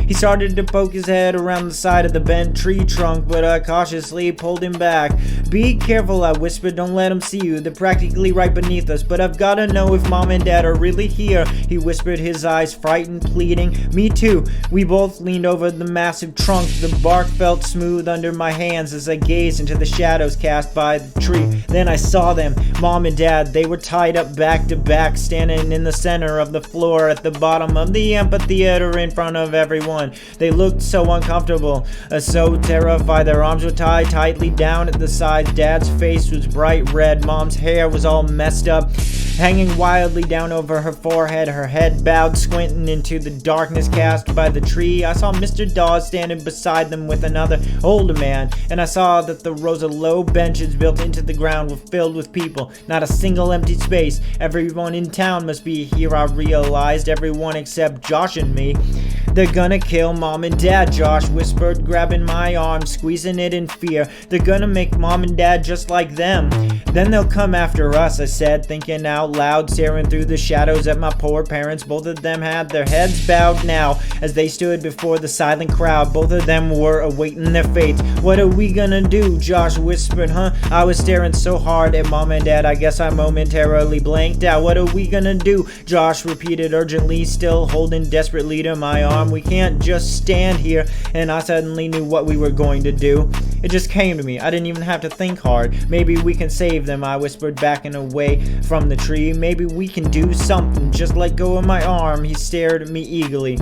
He started to poke his head around the side of the bent tree trunk, but I cautiously pulled him back. "Be careful," I whispered. "Don't let them see you. They're practically right beneath us." "But I've got to know if Mom and Dad are really here," he whispered, his eyes frightened, pleading. "Me too." We both leaned over the massive trunk. The bark felt smooth under my hands as I gazed into the shadows cast by the tree. Then I saw them. Mom and Dad. They were tied up back to back, standing in the center of the floor at the bottom of the amphitheater in front of everyone. They looked so uncomfortable, so terrified. Their arms were tied tightly down at the sides. Dad's face was bright red. Mom's hair was all messed up, hanging wildly down over her forehead, her head bowed, squinting into the darkness cast by the tree. I saw Mr. Dawes standing beside them with another older man, and I saw that the rows of low benches built into the ground were filled with people. Not a single empty space. Everyone in town must be here, I realized. Everyone except Josh and me. "They're gonna kill Mom and Dad," Josh whispered, grabbing my arm, squeezing it in fear. "They're gonna make Mom and Dad just like them. Then they'll come after us," I said, thinking out loud, staring through the shadows at my poor parents. Both of them had their heads bowed now as they stood before the silent crowd. Both of them were awaiting their fate. "What are we gonna do?" Josh whispered. I was staring so hard at Mom and Dad, I guess I momentarily blanked out. "What are we gonna do?" Josh repeated urgently, still holding desperately to my arm. "We can't just stand here." And I suddenly knew what we were going to do. It just came to me. I didn't even have to think hard. "Maybe we can save them," I whispered, backing away from the tree. "Maybe we can do something. Just let go of my arm." He stared at me eagerly.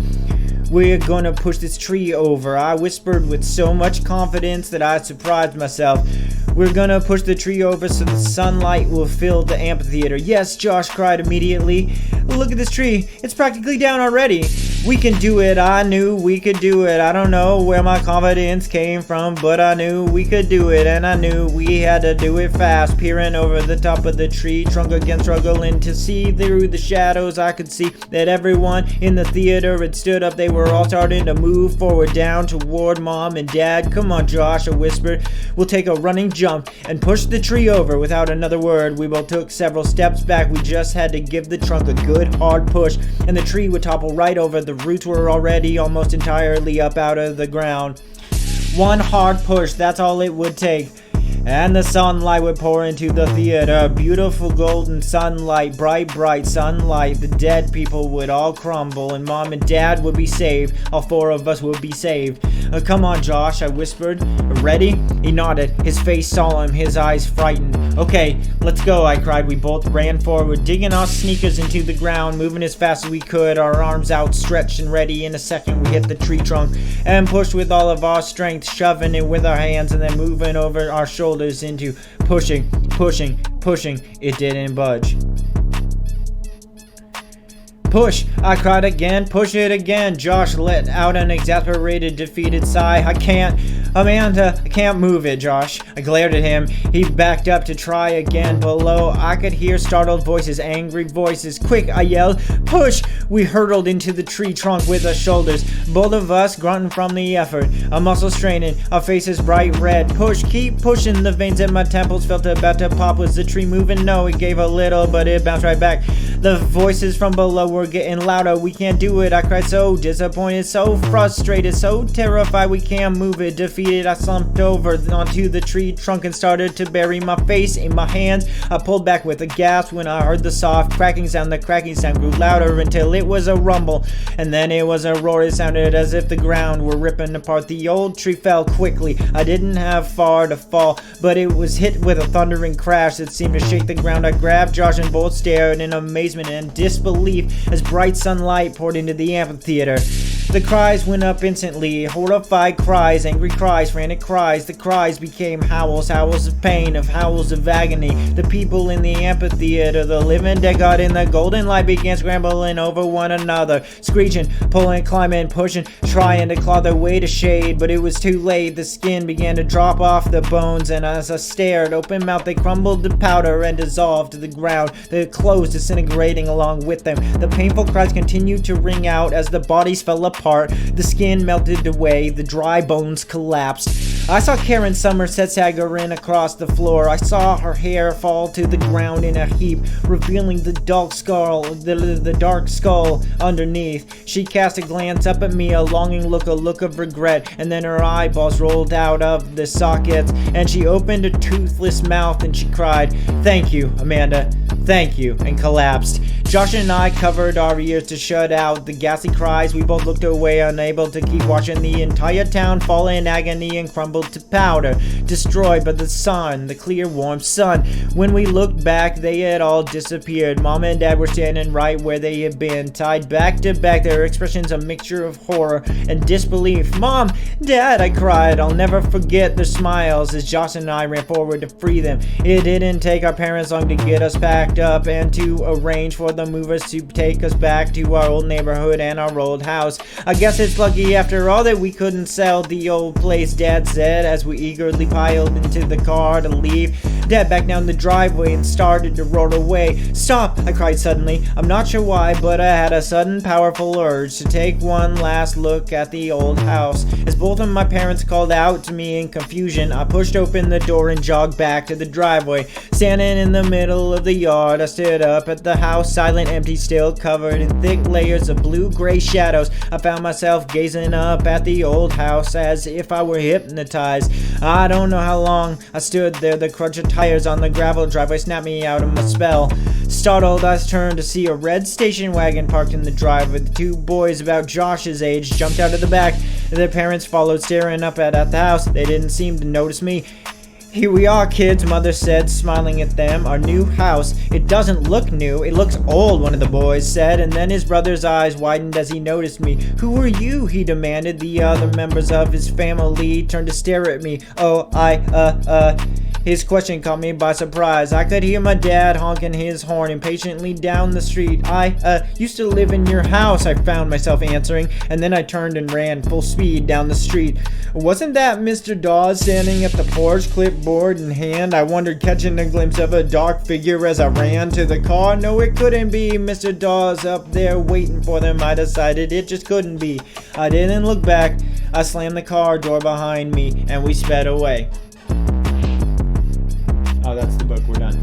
"We're gonna push this tree over," I whispered with so much confidence that I surprised myself. "We're gonna push the tree over so the sunlight will fill the amphitheater." "Yes," Josh cried immediately. "Look at this tree. It's practically down already." "We can do it." I knew we could do it. I don't know where my confidence came from, but I knew we could do it, and I knew we had to do it fast. Peering over the top of the tree trunk again, struggling to see through the shadows, I could see that everyone in the theater had stood up. They were all starting to move forward down toward Mom and Dad. "Come on, Josh," I whispered. "We'll take a running jump and push the tree over." Without another word, we both took several steps back. We just had to give the trunk a good hard push, and the tree would topple right over. The roots were already almost entirely up out of the ground. One hard push, that's all it would take. And the sunlight would pour into the theater. Beautiful golden sunlight, bright sunlight. The dead people would all crumble, and Mom and Dad would be saved. All four of us would be saved. "Come on, Josh," I whispered. "Ready?" He nodded, his face solemn, his eyes frightened. "Okay, let's go," I cried. We both ran forward, digging our sneakers into the ground, moving as fast as we could, our arms outstretched and ready. In a second, we hit the tree trunk and pushed with all of our strength, shoving it with our hands and then moving over our shoulders into pushing. It didn't budge. "Push!" I cried again. "Push it again!" Josh let out an exasperated, defeated sigh. Amanda, I can't move it, Josh. I glared at him. He backed up to try again. Below, I could hear startled voices, angry voices. Quick, I yelled. Push! We hurtled into the tree trunk with our shoulders. Both of us grunting from the effort. A muscle straining, our faces bright red. Push, keep pushing. The veins in my temples felt about to pop. Was the tree moving? No, it gave a little, but it bounced right back. The voices from below were getting louder. We can't do it. I cried, so disappointed, so frustrated, so terrified. We can't move it. Defeated, I slumped over onto the tree trunk and started to bury my face in my hands. I pulled back with a gasp when I heard the soft cracking sound. The cracking sound grew louder until it was a rumble, and then it was a roar. It sounded as if the ground were ripping apart. The old tree fell quickly. I didn't have far to fall, but it was hit with a thundering crash that seemed to shake the ground. I grabbed Josh and both stared in amazement and disbelief as bright sunlight poured into the amphitheater. The cries went up instantly, horrified cries, angry cries, frantic cries. The cries became howls, howls of pain, howls of agony. The people in the amphitheater, the living dead God in the golden light began scrambling over one another, screeching, pulling, climbing, pushing, trying to claw their way to shade, but it was too late. The skin began to drop off the bones, and as I stared, open mouth, they crumbled to powder and dissolved to the ground, their clothes disintegrating along with them. The painful cries continued to ring out as the bodies fell apart. The skin melted away, the dry bones collapsed. I saw Karen Somerset staggering across the floor. I saw her hair fall to the ground in a heap, revealing the dark skull underneath. She cast a glance up at me, a longing look, a look of regret, and then her eyeballs rolled out of the sockets, and she opened a toothless mouth and she cried, "Thank you, Amanda, thank you," and collapsed. Josh and I covered our ears to shut out the ghastly cries. We both looked away, unable to keep watching the entire town fall in agony and crumble to powder, destroyed by the sun, the clear, warm sun. When we looked back, they had all disappeared. Mom and Dad were standing right where they had been, tied back to back, their expressions a mixture of horror and disbelief. "Mom! Dad!" I cried. I'll never forget their smiles as Josh and I ran forward to free them. It didn't take our parents long to get us packed up and to arrange for the movers to take us back to our old neighborhood and our old house. I guess it's lucky after all that we couldn't sell the old place, Dad said as we eagerly piled into the car to leave. Dad backed down the driveway and started to roll away. "Stop!" I cried suddenly. I'm not sure why, but I had a sudden powerful urge to take one last look at the old house. As both of my parents called out to me in confusion, I pushed open the door and jogged back to the driveway. Standing in the middle of the yard, I stood up at the house, silent, empty, still, covered in thick layers of blue-gray shadows. I found myself gazing up at the old house as if I were hypnotized. I don't know how long I stood there. The crunch of tires on the gravel driveway snapped me out of my spell. Startled, I turned to see a red station wagon parked in the driveway. The two boys about Josh's age jumped out of the back. Their parents followed, staring up at the house. They didn't seem to notice me. "Here we are, kids," Mother said, smiling at them. "Our new house. It doesn't look new. It looks old," one of the boys said, and then his brother's eyes widened as he noticed me. "Who are you?" he demanded. The other members of his family turned to stare at me. His question caught me by surprise. I could hear my dad honking his horn impatiently down the street. I used to live in your house," I found myself answering, and then I turned and ran full speed down the street. Wasn't that Mr. Dawes standing at the porch, clipboard in hand? I wondered, catching a glimpse of a dark figure as I ran to the car. No, it couldn't be Mr. Dawes up there waiting for them. I decided it just couldn't be. I didn't look back. I slammed the car door behind me, and we sped away. Oh, that's the book. We're done.